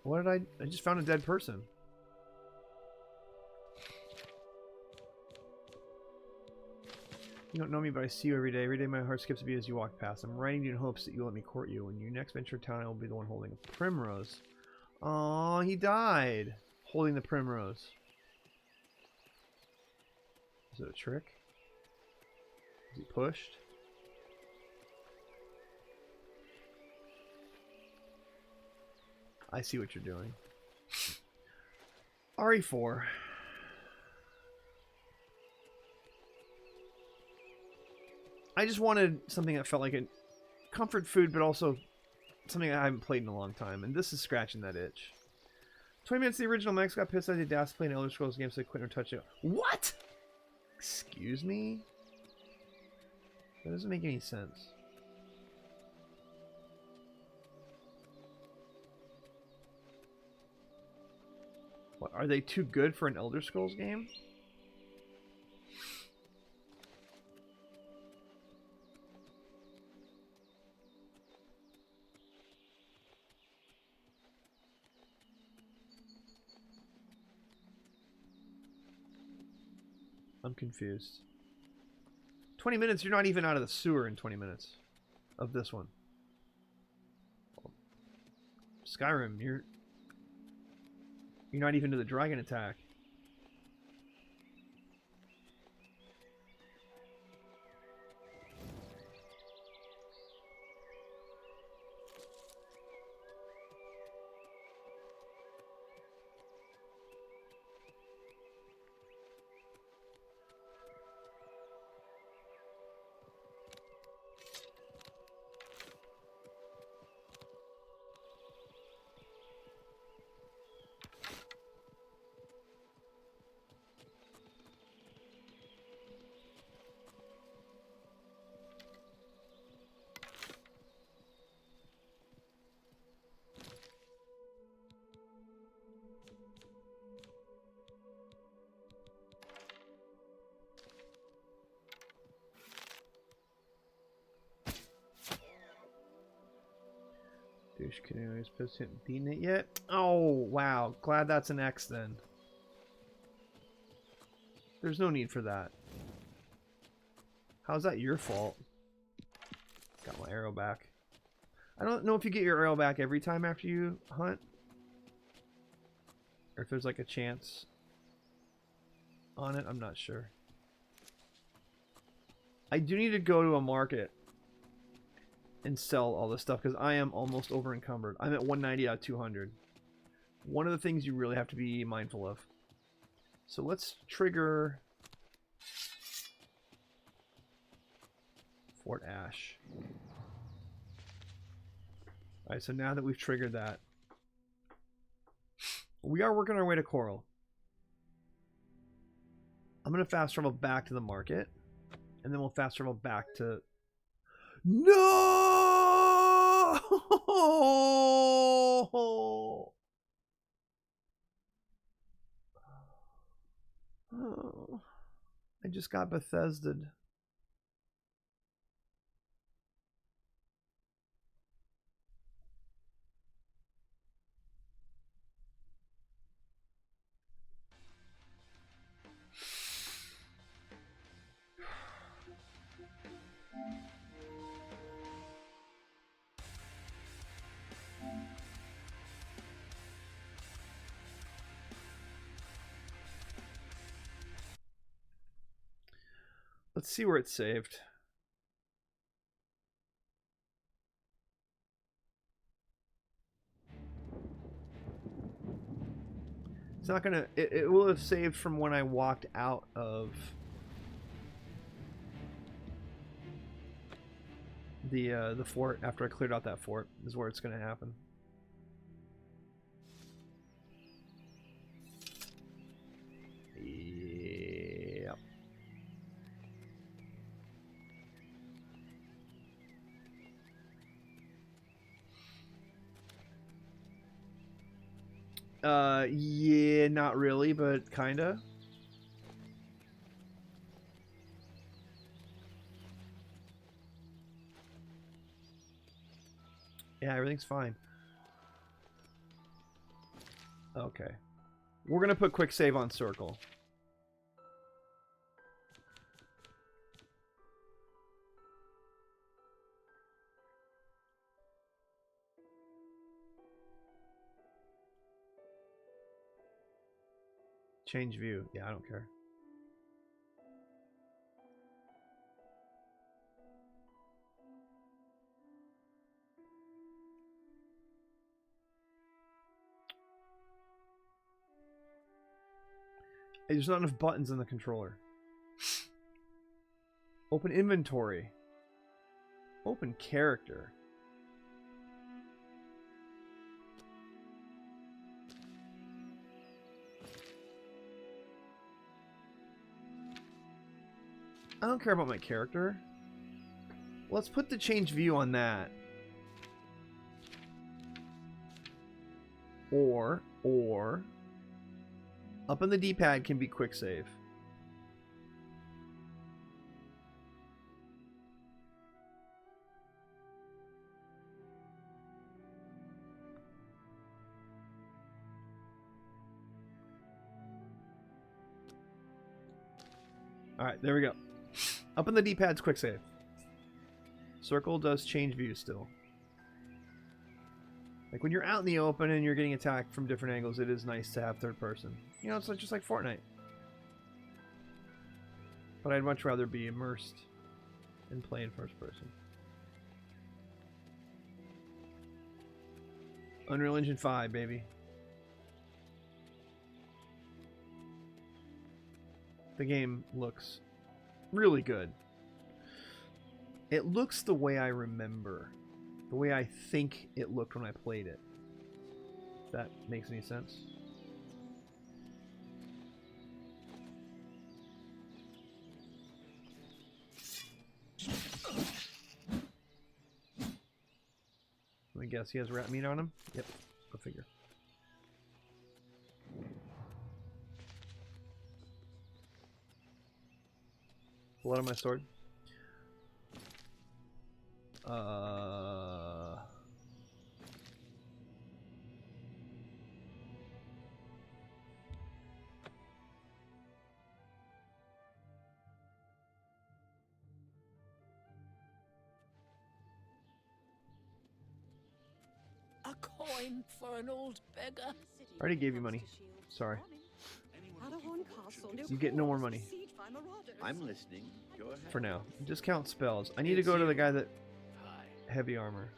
What did I just found a dead person. You don't know me, but I see you every day. Every day my heart skips a beat as you walk past. I'm writing you in hopes that you'll let me court you. When you next venture to town, I will be the one holding a primrose. Aw, he died. Holding the primrose. Is it a trick? Is he pushed? I see what you're doing. RE4. I just wanted something that felt like a comfort food, but also something I haven't played in a long time, and this is scratching that itch. 20 minutes of the original. Max got pissed at the Dash playing Elder Scrolls game, so I quit or touch it. What? Excuse me? That doesn't make any sense. What, are they too good for an Elder Scrolls game? I'm confused. 20 minutes? You're not even out of the sewer in 20 minutes of this one. Skyrim, you're not even to the dragon attack. Douche canoes, haven't beaten it yet. Oh wow, glad that's an X then. There's no need for that. How's that your fault? Got my arrow back. I don't know if you get your arrow back every time after you hunt, or if there's like a chance on it. I'm not sure. I do need to go to a market and sell all this stuff because I am almost over encumbered. I'm at 190 out of 200. One of the things you really have to be mindful of. So let's trigger Fort Ash. Alright, so now that we've triggered that, we are working our way to Coral. I'm going to fast travel back to the market, and then we'll fast travel back to... No! Oh, I just got Bethesda'd. Let's see where it's saved. It's not gonna... It will have saved from when I walked out of the fort. After I cleared out that fort is where it's gonna happen. Yeah, not really, but kinda. Yeah, everything's fine. Okay. We're gonna put quick save on circle. Change view. Yeah, I don't care. There's not enough buttons in the controller. Open inventory. Open character. I don't care about my character. Let's put the change view on that. Or up on the D-pad can be quick save. Alright, there we go. Up in the D-pad's quick save. Circle does change views still. Like when you're out in the open and you're getting attacked from different angles, it is nice to have third person. You know, it's like, just like Fortnite. But I'd much rather be immersed in playing first person. Unreal Engine 5, baby. The game looks really good. It looks the way I remember. The way I think it looked when I played it. If that makes any sense. Let me guess, he has rat meat on him? Yep, go figure. Blood on my sword. A coin for an old beggar. I already gave you money. Sorry. You get no more money. I'm listening. Go ahead. For now. Discount spells. I need to go to the guy that... Heavy armor.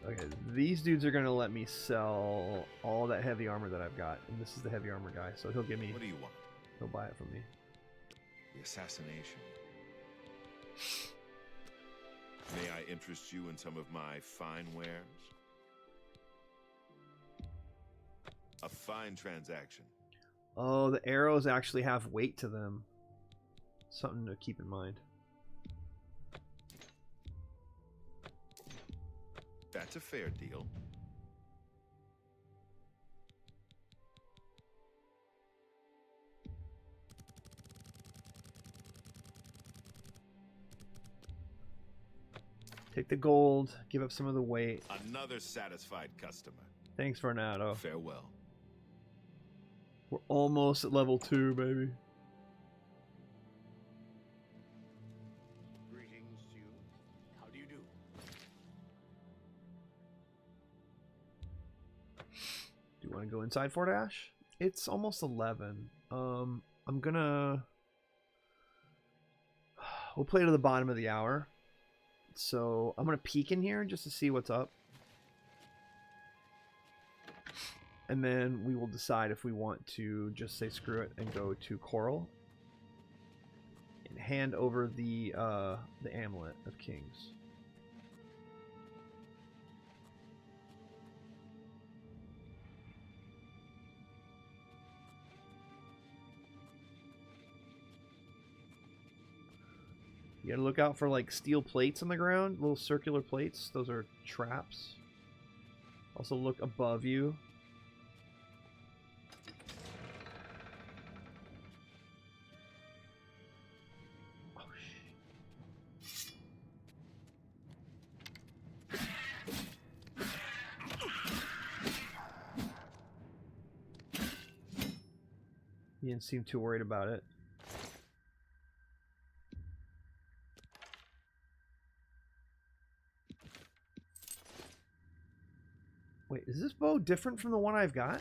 Okay, these dudes are gonna let me sell all that heavy armor that I've got. And this is the heavy armor guy, so he'll give me... What do you want? He'll buy it from me. The assassination. May I interest you in some of my fine wares? A fine transaction. Oh, the arrows actually have weight to them. Something to keep in mind. That's a fair deal. Take the gold, give up some of the weight. Another satisfied customer. Thanks, Fernando. Farewell. We're almost at level 2, baby. Greetings to you. How do you do? Do you want to go inside Fort Ash? It's almost 11. I'm gonna... We'll play to the bottom of the hour. So I'm gonna peek in here just to see what's up. And then we will decide if we want to just say screw it and go to Coral and hand over the Amulet of Kings. You gotta look out for like steel plates on the ground, little circular plates. Those are traps. Also look above you. He didn't seem too worried about it. Wait, is this bow different from the one I've got?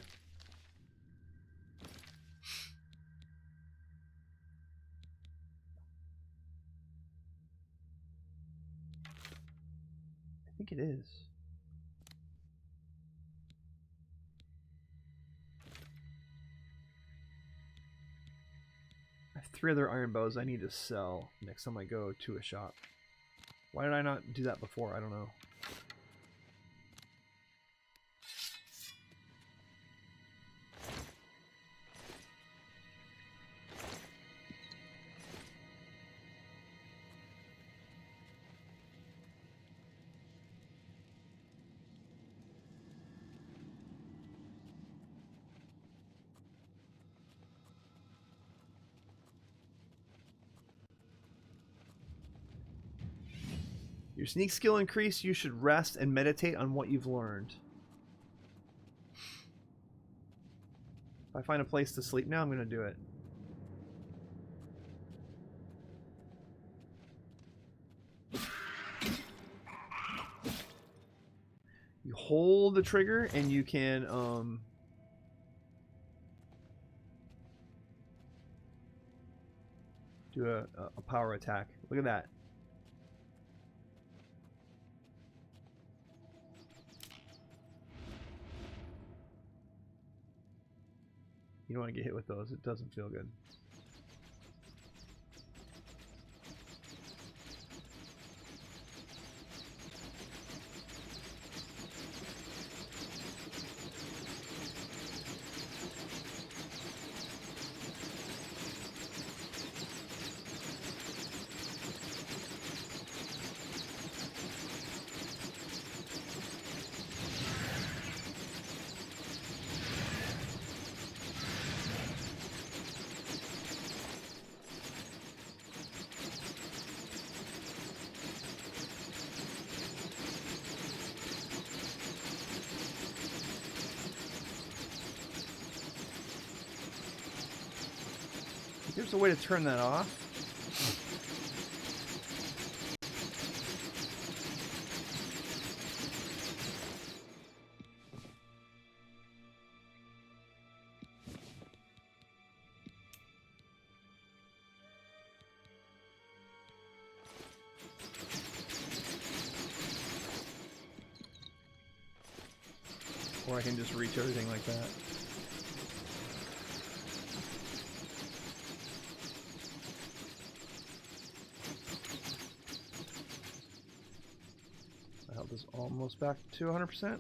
I think it is. I have 3 other iron bows I need to sell next time I go to a shop. Why did I not do that before? I don't know. Your sneak skill increase, you should rest and meditate on what you've learned. If I find a place to sleep now, I'm going to do it. You hold the trigger and you can do a power attack. Look at that. You don't want to get hit with those. It doesn't feel good. There's a way to turn that off. Or I can just reach everything like that. Is almost back to 100%.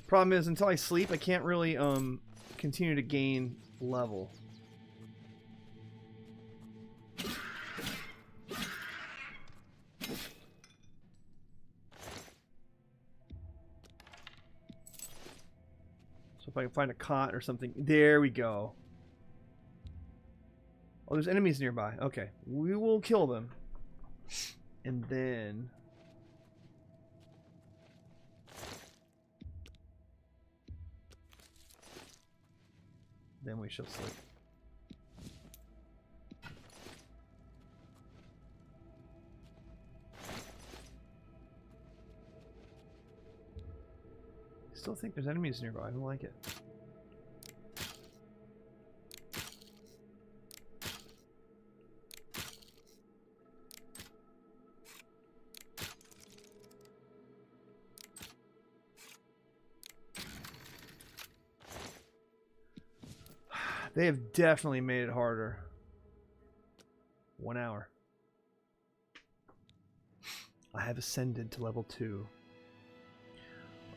Problem is, until I sleep, I can't really continue to gain level. If I can find a cot or something. There we go. Oh, there's enemies nearby. Okay. We will kill them. And then... then we shall sleep. Still think there's enemies nearby. I don't like it. They have definitely made it harder. 1 hour. I have ascended to level 2.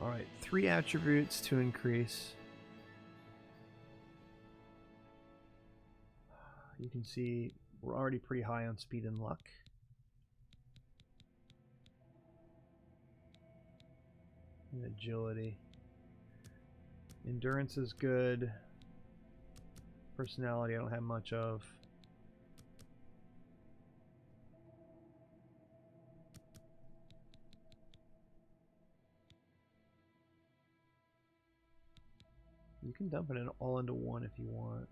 Alright, 3 attributes to increase. You can see we're already pretty high on speed and luck. And agility. Endurance is good. Personality I don't have much of. You can dump it in all into one if you want.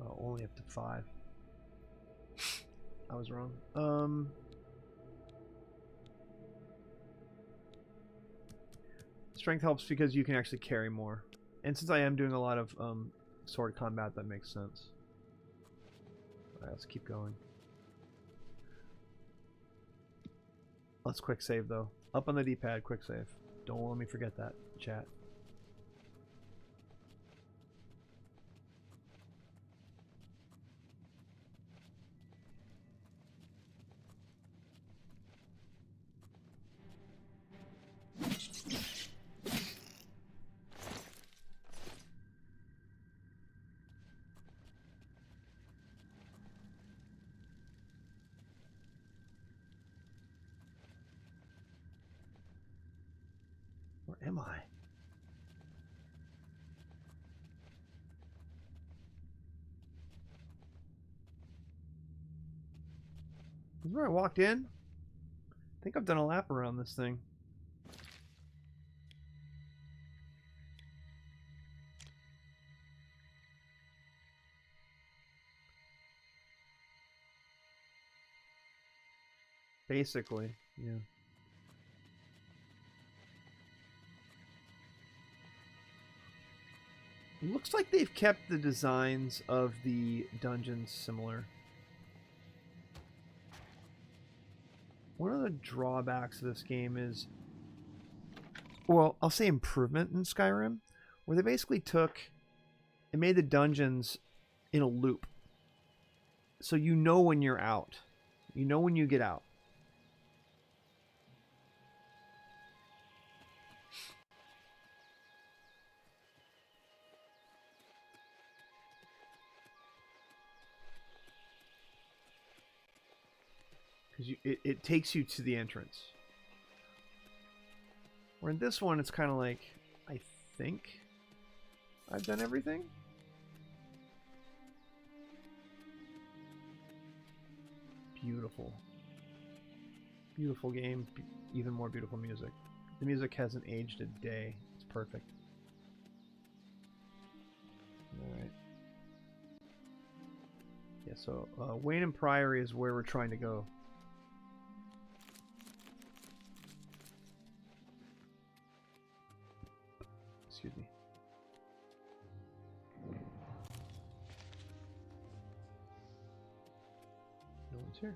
Oh, only up to 5. I was wrong. Strength helps because you can actually carry more. And since I am doing a lot of sword combat, that makes sense. Alright, let's keep going. Let's quick save though. Up on the D-pad, quick save. Don't let me forget that, chat. Where am I? This is where I walked in? I think I've done a lap around this thing. Basically, yeah. It looks like they've kept the designs of the dungeons similar. One of the drawbacks of this game is, well, I'll say improvement in Skyrim, where they basically took and made the dungeons in a loop. So you know when you're out. You know when you get out. Because it takes you to the entrance. Where in this one, it's kind of like, I think I've done everything. Beautiful. Beautiful game. Even more beautiful music. The music hasn't aged a day. It's perfect. Alright. Yeah, so Wayne and Priory is where we're trying to go. Excuse me. No one's here.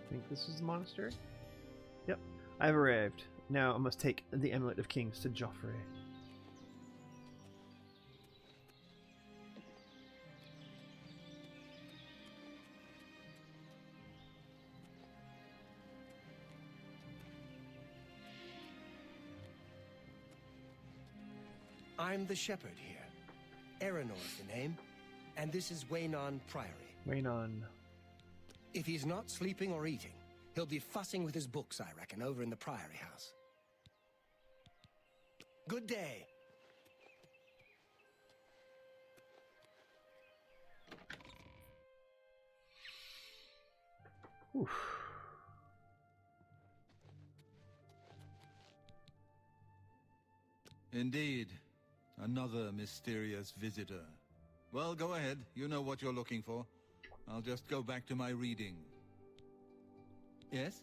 I think this is the monastery. Yep, I've arrived. Now I must take the Amulet of Kings to Joffrey. I'm the shepherd here. Eranor's the name, and this is Waynon Priory. Waynon. If he's not sleeping or eating, he'll be fussing with his books, I reckon, over in the Priory house. Good day. Oof. Indeed. Another mysterious visitor. Well, go ahead. You know what you're looking for. I'll just go back to my reading. Yes?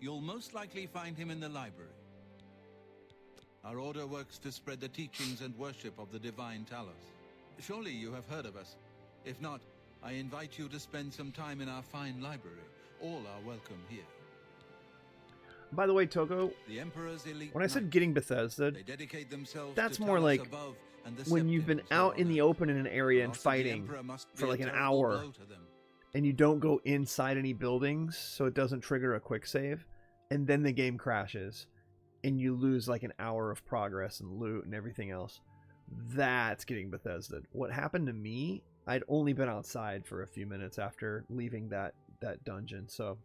You'll most likely find him in the library. Our order works to spread the teachings and worship of the divine Talos. Surely you have heard of us. If not, I invite you to spend some time in our fine library. All are welcome here. By the way, Togo, The Emperor's elite when I said knights, getting Bethesda, they dedicate themselves that's to more Talos like above and the when you've been Septons out below. in the open in an area and Loss of the fighting Emperor must for be like a an terrible hour, blow to them. and you don't go inside any buildings, so it doesn't trigger a quick save, and then the game crashes, and you lose like an hour of progress and loot and everything else. That's getting Bethesda. What happened to me, I'd only been outside for a few minutes after leaving that dungeon, so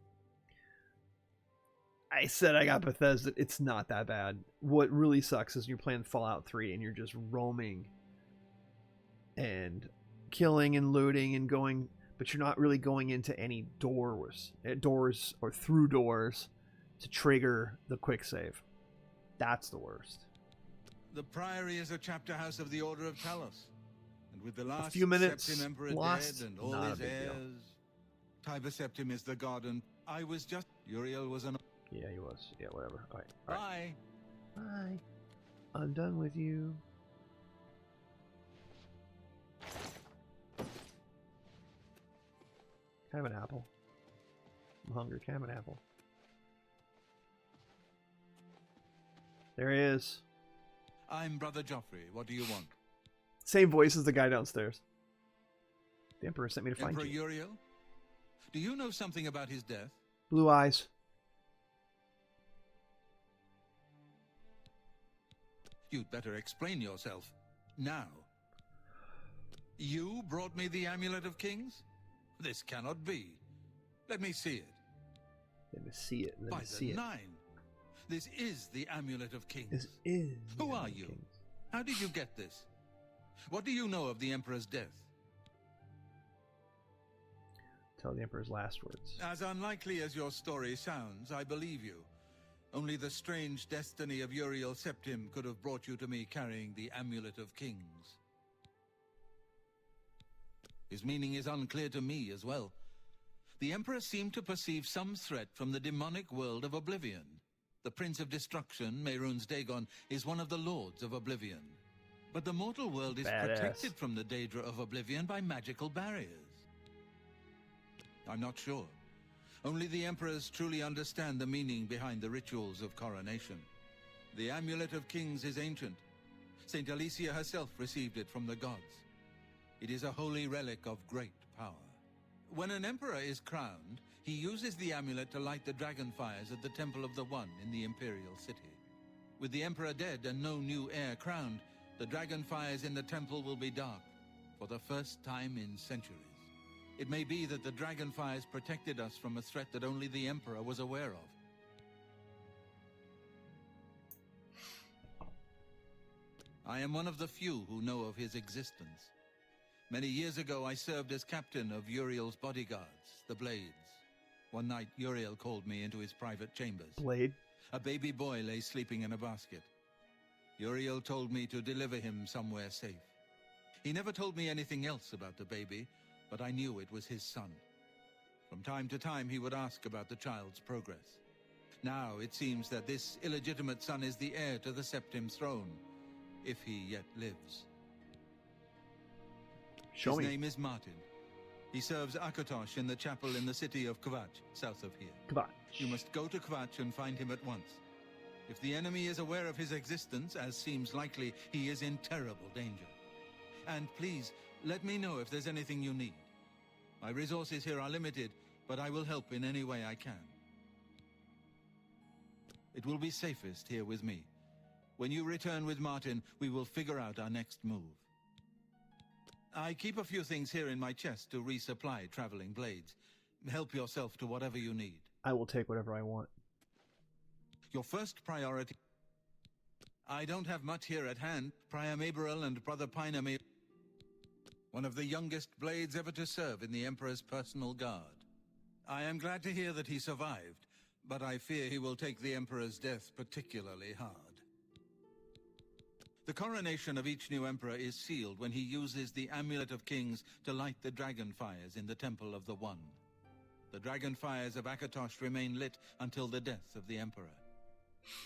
I said I got Bethesda. It's not that bad. What really sucks is you're playing Fallout 3 and you're just roaming and killing and looting and going, but you're not really going into any doors or through doors to trigger the quick save. That's the worst. The Priory is a chapter house of the Order of Talos. And with the last few minutes Septim Emperor lost, dead and all not a his big deal. heirs, Tiber Septim is the garden. I was just... Uriel was an... Yeah, he was. Yeah, whatever. All right. Bye. Bye. I'm done with you. Can I have an apple? I'm hungry. Can I have an apple? There he is. I'm Brother Joffrey. What do you want? Same voice as the guy downstairs. The Emperor sent me to find Emperor you. Uriel? Do you know something about his death? Blue eyes. You'd better explain yourself. Now. You brought me the Amulet of Kings? This cannot be. Let me see it. Let me see it. Let By me see the it. nine. This is the Amulet of Kings. This is. Who are you? How did you get this? What do you know of the Emperor's death? Tell the Emperor's last words. As unlikely as your story sounds, I believe you. Only the strange destiny of Uriel Septim could have brought you to me carrying the Amulet of Kings. His meaning is unclear to me as well. The Emperor seemed to perceive some threat from the demonic world of Oblivion. The Prince of Destruction, Mehrunes Dagon, is one of the Lords of Oblivion. But the mortal world is protected from the Daedra of Oblivion by magical barriers. I'm not sure. Only the Emperors truly understand the meaning behind the rituals of coronation. The Amulet of Kings is ancient. Saint Alicia herself received it from the gods. It is a holy relic of great power. When an emperor is crowned, he uses the amulet to light the dragon fires at the Temple of the One in the Imperial City. With the emperor dead and no new heir crowned, the dragon fires in the temple will be dark for the first time in centuries. It may be that the dragon fires protected us from a threat that only the emperor was aware of. I am one of the few who know of his existence. Many years ago, I served as captain of Uriel's bodyguards, the Blades. One night, Uriel called me into his private chambers. Blade? A baby boy lay sleeping in a basket. Uriel told me to deliver him somewhere safe. He never told me anything else about the baby, but I knew it was his son. From time to time, he would ask about the child's progress. Now, it seems that this illegitimate son is the heir to the Septim throne, if he yet lives. His name is Martin. He serves Akatosh in the chapel in the city of Kvatch, south of here. Kvatch. You must go to Kvatch and find him at once. If the enemy is aware of his existence, as seems likely, he is in terrible danger. And please, let me know if there's anything you need. My resources here are limited, but I will help in any way I can. It will be safest here with me. When you return with Martin, we will figure out our next move. I keep a few things here in my chest to resupply traveling blades. Help yourself to whatever you need. I will take whatever I want. Your first priority... I don't have much here at hand. Prior Maberel and Brother Pina may... One of the youngest blades ever to serve in the Emperor's personal guard. I am glad to hear that he survived, but I fear he will take the Emperor's death particularly hard. The coronation of each new emperor is sealed when he uses the Amulet of Kings to light the dragon fires in the Temple of the One. The dragon fires of Akatosh remain lit until the death of the emperor.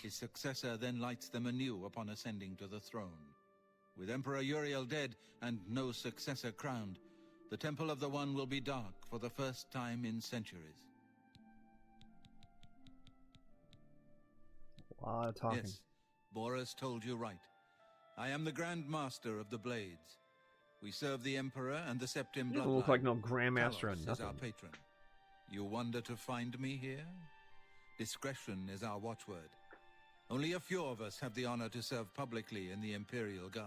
His successor then lights them anew upon ascending to the throne. With Emperor Uriel dead and no successor crowned, the Temple of the One will be dark for the first time in centuries. A lot of talking. Yes, Boris told you right. I am the Grand Master of the Blades. We serve the Emperor and the Septim bloodline. Doesn't look like no Grandmaster or Talos nothing. is our patron. You wonder to find me here? Discretion is our watchword. Only a few of us have the honor to serve publicly in the Imperial Guard.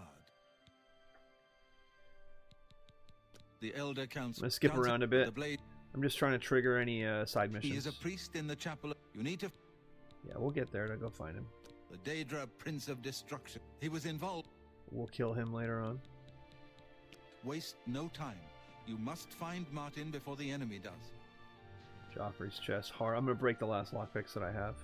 The Elder Council... I'm going to skip around a bit. The Blade. I'm just trying to trigger any side missions. He is a priest in the chapel. You need to... Yeah, we'll get there to go find him. The Daedra Prince of Destruction. He was involved. We'll kill him later on. Waste no time. You must find Martin before the enemy does. Joffrey's chest. Hard. I'm going to break the last lockpicks that I have.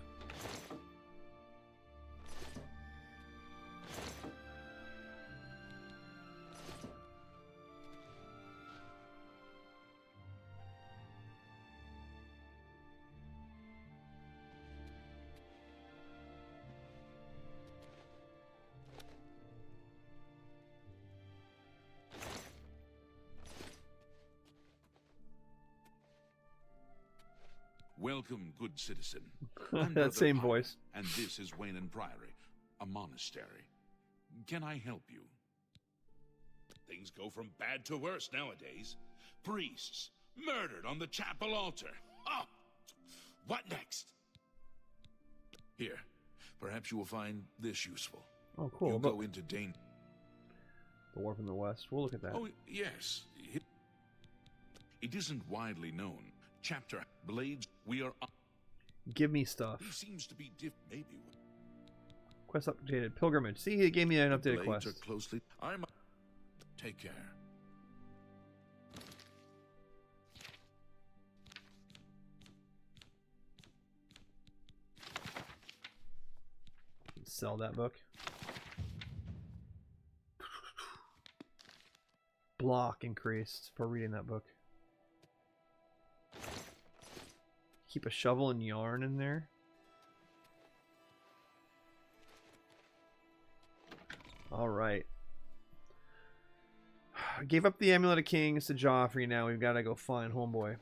Welcome, good citizen. That same voice. And this is Wayland Priory, a monastery. Can I help you? Things go from bad to worse nowadays. Priests murdered on the chapel altar. Oh, what next? Here, perhaps you will find this useful. Oh, cool. You go into danger. The War from the West. We'll look at that. Oh, yes. It isn't widely known. Chapter Blades, we are... Give me stuff. He seems to be maybe... Quest updated. Pilgrimage. See, he gave me an updated Blades quest. are closely... Take care. Sell that book. Block increased for reading that book. Keep a shovel and yarn in there. Alright. I gave up the Amulet of Kings to Joffrey. Now we've got to go find Homeboy.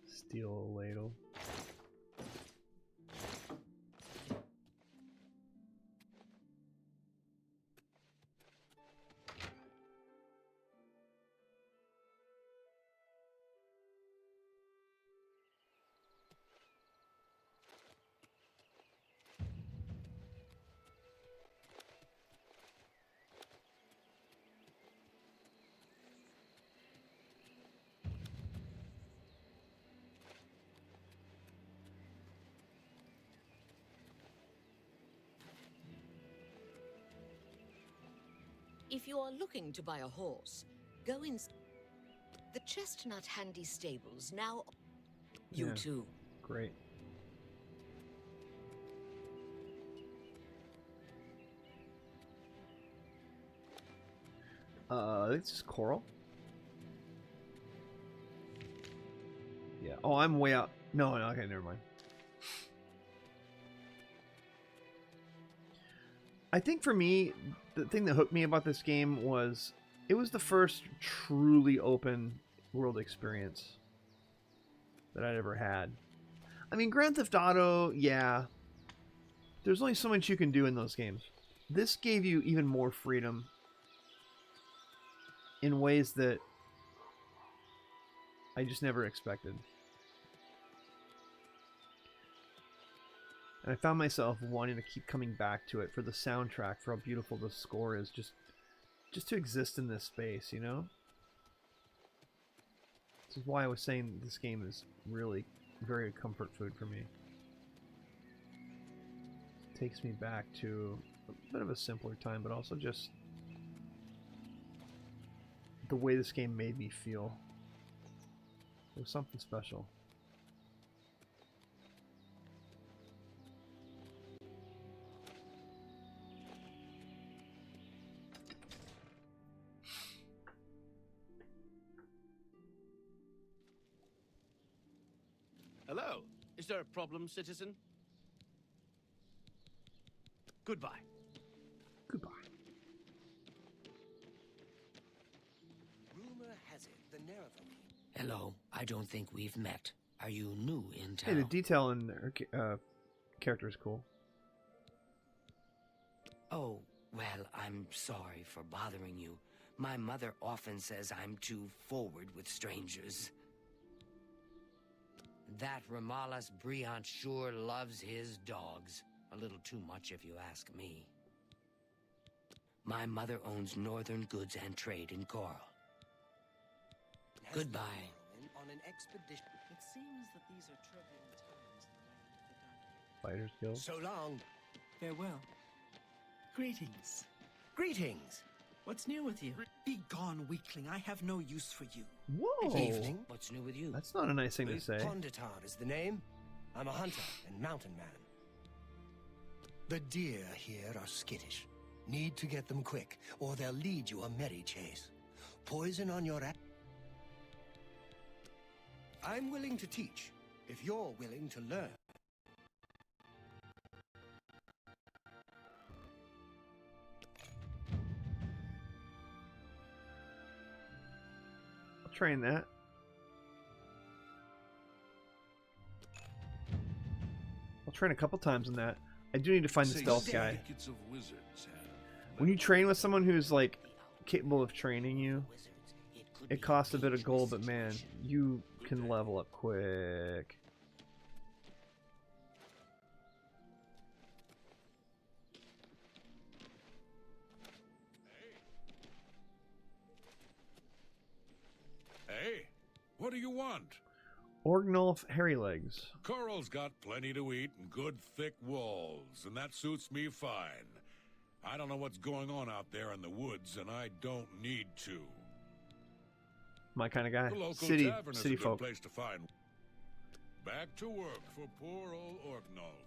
Steel ladle. If you are looking to buy a horse, go in the Chestnut Handy Stables now. You Yeah, too. Great. This is coral. Yeah. Oh, I'm way out. No, no. Okay, never mind. I think for me, the thing that hooked me about this game was it was the first truly open world experience that I'd ever had. I mean, Grand Theft Auto, yeah, there's only so much you can do in those games. This gave you even more freedom in ways that I just never expected. And I found myself wanting to keep coming back to it for the soundtrack, for how beautiful the score is, just to exist in this space, you know? This is why I was saying this game is really very comfort food for me. It takes me back to a bit of a simpler time, but also just the way this game made me feel. It was something special. Hello. Is there a problem, citizen? Goodbye. Goodbye. Rumor has it the Nerephim. Hello, I don't think we've met. Are you new in Hey, town? the detail in her character is cool. Oh, well, I'm sorry for bothering you. My mother often says I'm too forward with strangers. That Ramalas Briant sure loves his dogs. A little too much if you ask me. My mother owns Northern Goods and Trade in Coral. Goodbye. On an expedition. It seems that these are turbulent times. Fighters Guild. So long. Farewell. Greetings. Greetings. What's new with you? Be gone, weakling. I have no use for you. Whoa! Evening. What's new with you? That's not a nice thing to say. Ponditar is the name. I'm a hunter and mountain man. The deer here are skittish. Need to get them quick, or they'll lead you a merry chase. Poison on your I'm willing to teach, if you're willing to learn. I'll train that. train a couple times in that. I do need to find the Say stealth guy. syndicates of wizards have When you train with someone who's like capable of training you, it costs a bit of gold, but man, you can level up quick. Hey, what do you want? Orgnolf Hairy Legs. Coral's got plenty to eat and good thick walls, and that suits me fine. I don't know what's going on out there in the woods, and I don't need to. My kind of guy. The local City tavern is a good folk. place to find. Back to work for poor old Orgnolf.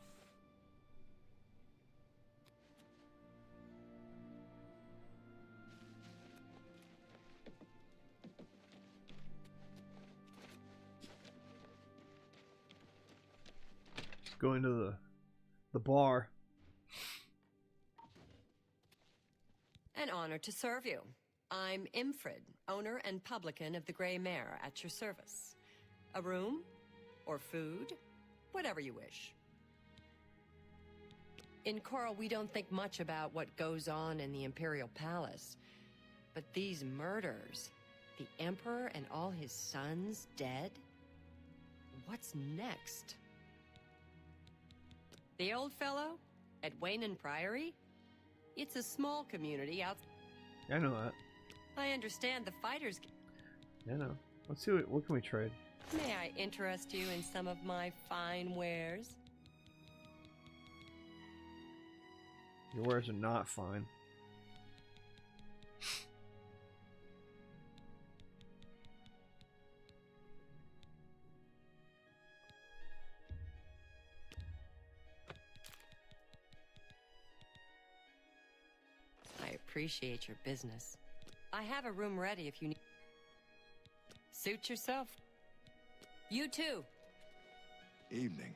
Let's go into the bar. An honor to serve you. I'm Imfrid, owner and publican of the Grey Mare, at your service. A room? Or food? Whatever you wish. In Coral, we don't think much about what goes on in the Imperial Palace. But these murders, the Emperor and all his sons dead? What's next? The old fellow? At Wayne Priory? It's a small community out... I know that. I understand the fighters... I know. Let's see what can we trade. May I interest you in some of my fine wares? Your wares are not fine. I appreciate your business. I have a room ready if you need... Suit yourself. You too. Evening.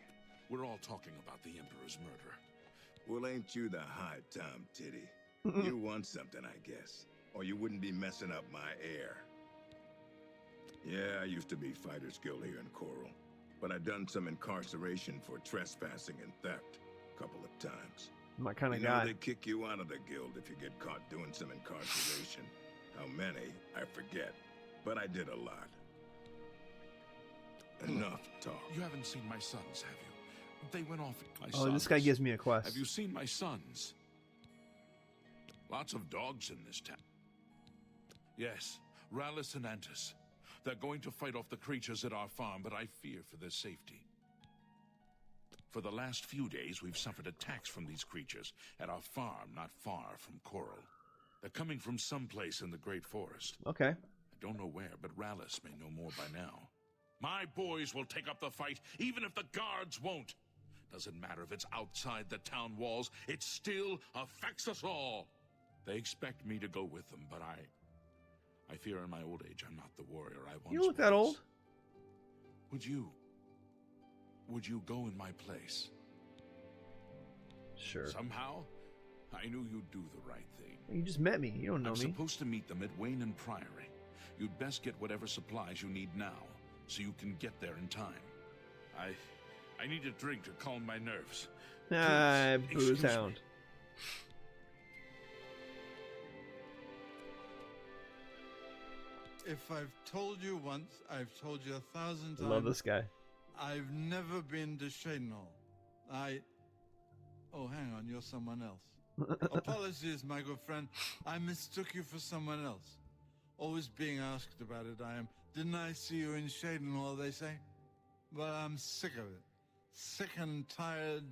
We're all talking about the Emperor's murder. Well, ain't you the high Tom Titty? You want something, I guess. Or you wouldn't be messing up my air. Yeah, I used to be Fighters Guild here in Coral. But I done some incarceration for trespassing and theft. A couple of times. My kind of You know, guy. they kick you out of the guild if you get caught doing some incarceration. How many, I forget. But I did a lot. Enough talk. You haven't seen my sons, have you? They went off at my Oh, sons. this guy gives me a quest. Have you seen my sons? Lots of dogs in this town. Yes, Rallis and Antis. They're going to fight off the creatures at our farm, but I fear for their safety. For the last few days, we've suffered attacks from these creatures at our farm not far from Coral. They're coming from someplace in the Great Forest. Okay. I don't know where, but Rallis may know more by now. My boys will take up the fight, even if the guards won't. Doesn't matter if it's outside the town walls, it still affects us all. They expect me to go with them, but I fear in my old age I'm not the warrior I once was. You look that old. Would you go in my place? Sure. Somehow, I knew you'd do the right thing. You just met me. You don't know I'm me. supposed to meet them at Wayne and Priory. You'd best get whatever supplies you need now, so you can get there in time. I need a drink to calm my nerves. Ah, Please, booze excuse me. hound. If I've told you once, I've told you 1,000 times. Love this guy. I've never been to Shadenhall. Oh, hang on, you're someone else. Apologies, my good friend. I mistook you for someone else. Always being asked about it, I am. Didn't I see you in Shadenhall, they say? Well, I'm sick of it. Sick and tired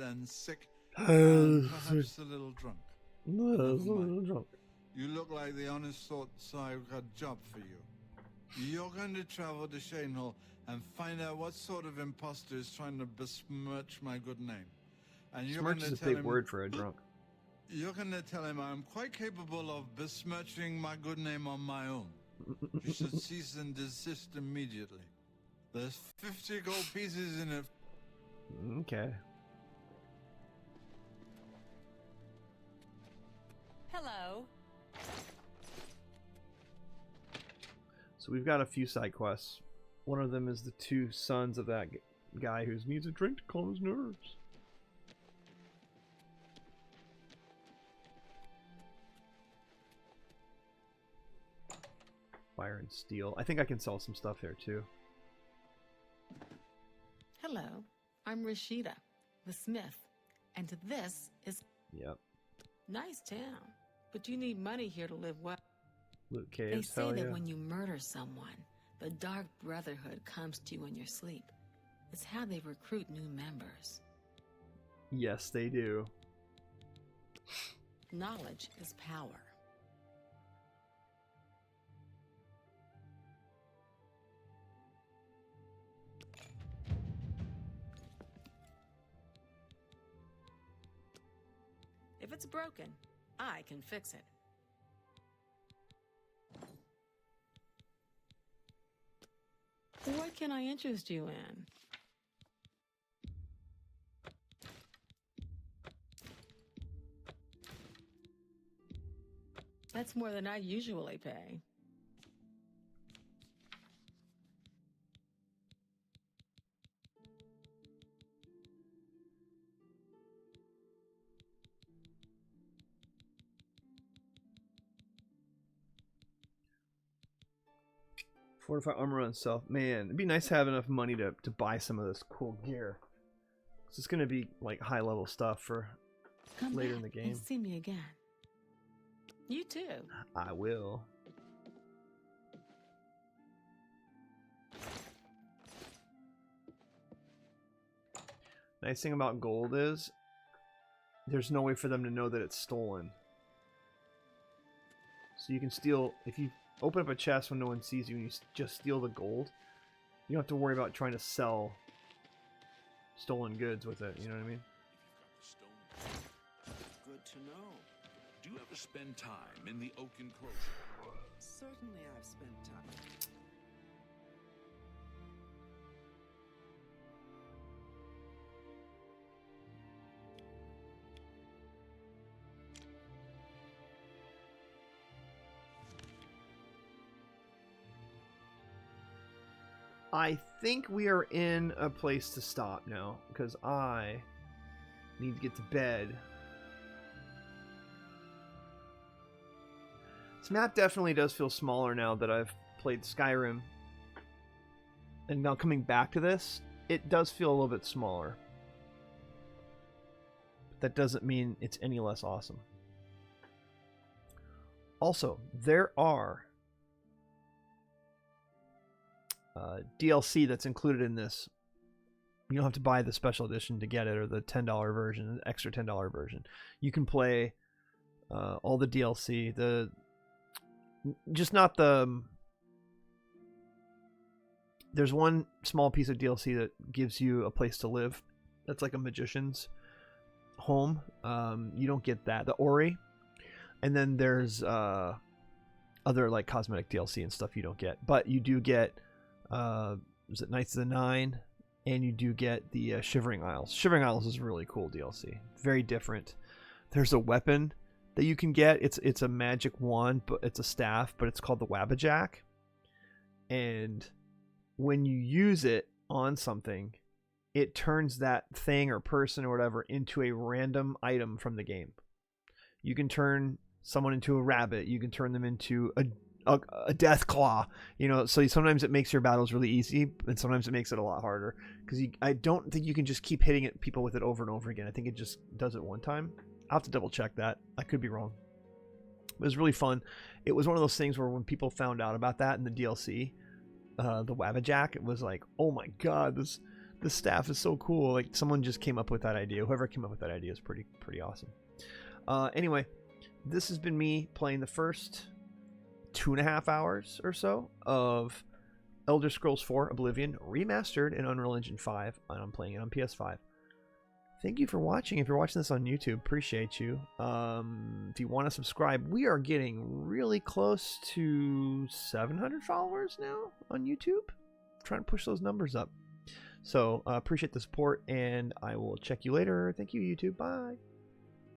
and sick. And perhaps a little drunk. Never mind. You look like the honest sort, so I've got a job for you. You're going to travel to Shadenhall and find out what sort of imposter is trying to besmirch my good name. And you're going Smirch to is a tell big him, word for a drunk. You're going to tell him I'm quite capable of besmirching my good name on my own. You should cease and desist immediately. There's 50 gold pieces in it. Okay. Hello. So we've got a few side quests. One of them is the two sons of that guy who needs a drink to calm his nerves. Fire and steel. I think I can sell some stuff there too. Hello, I'm Rashida, the smith, and this is... Yep. Nice town, but you need money here to live well. Loot They caves, say hell that yeah. when you murder someone, the Dark Brotherhood comes to you in your sleep. It's how they recruit new members. Yes, they do. Knowledge is power. If it's broken, I can fix it. What can I interest you in? That's more than I usually pay. Fortify armor on self. Man, it'd be nice to have enough money to buy some of this cool gear. It's going to be like high level stuff for Come later back in the game. and see me again. You too. I will. Nice thing about gold is there's no way for them to know that it's stolen. So you can steal, if you open up a chest when no one sees you and you just steal the gold, you don't have to worry about trying to sell stolen goods with it, you know what I mean? Good to know. Do you ever spend time in the oak enclosure? Certainly I've spent time. I think we are in a place to stop now, because I need to get to bed. This map definitely does feel smaller now that I've played Skyrim. And now coming back to this, it does feel a little bit smaller. But that doesn't mean it's any less awesome. Also, there are DLC that's included in this. You don't have to buy the special edition to get it, or the $10 version, the extra $10 version. You can play all the DLC, just not the... There's one small piece of DLC that gives you a place to live. That's like a magician's home. You don't get that. The Ori. And then there's other like cosmetic DLC and stuff you don't get. But you do get, is it Knights of the Nine? And you do get the Shivering Isles. Shivering Isles is really cool DLC. Very different. There's a weapon that you can get. It's a magic wand, but it's a staff, but it's called the Wabbajack. And when you use it on something, it turns that thing or person or whatever into a random item from the game. You can turn someone into a rabbit. You can turn them into a death claw. You know, so sometimes it makes your battles really easy, and sometimes it makes it a lot harder. Because I don't think you can just keep hitting people with it over and over again. I think it just does it one time. I'll have to double check that. I could be wrong. It was really fun. It was one of those things where when people found out about that in the DLC, the Wabbajack, it was like, oh my god, this staff is so cool. Like, someone just came up with that idea. Whoever came up with that idea is pretty awesome. Anyway, this has been me playing the first 2.5 hours or so of Elder Scrolls 4 Oblivion Remastered in Unreal Engine 5, and I'm playing it on PS5. Thank you for watching. If you're watching this on YouTube, appreciate you. If you want to subscribe, we are getting really close to 700 followers now on YouTube. I'm trying to push those numbers up. So appreciate the support, and I will check you later. Thank you, YouTube. Bye.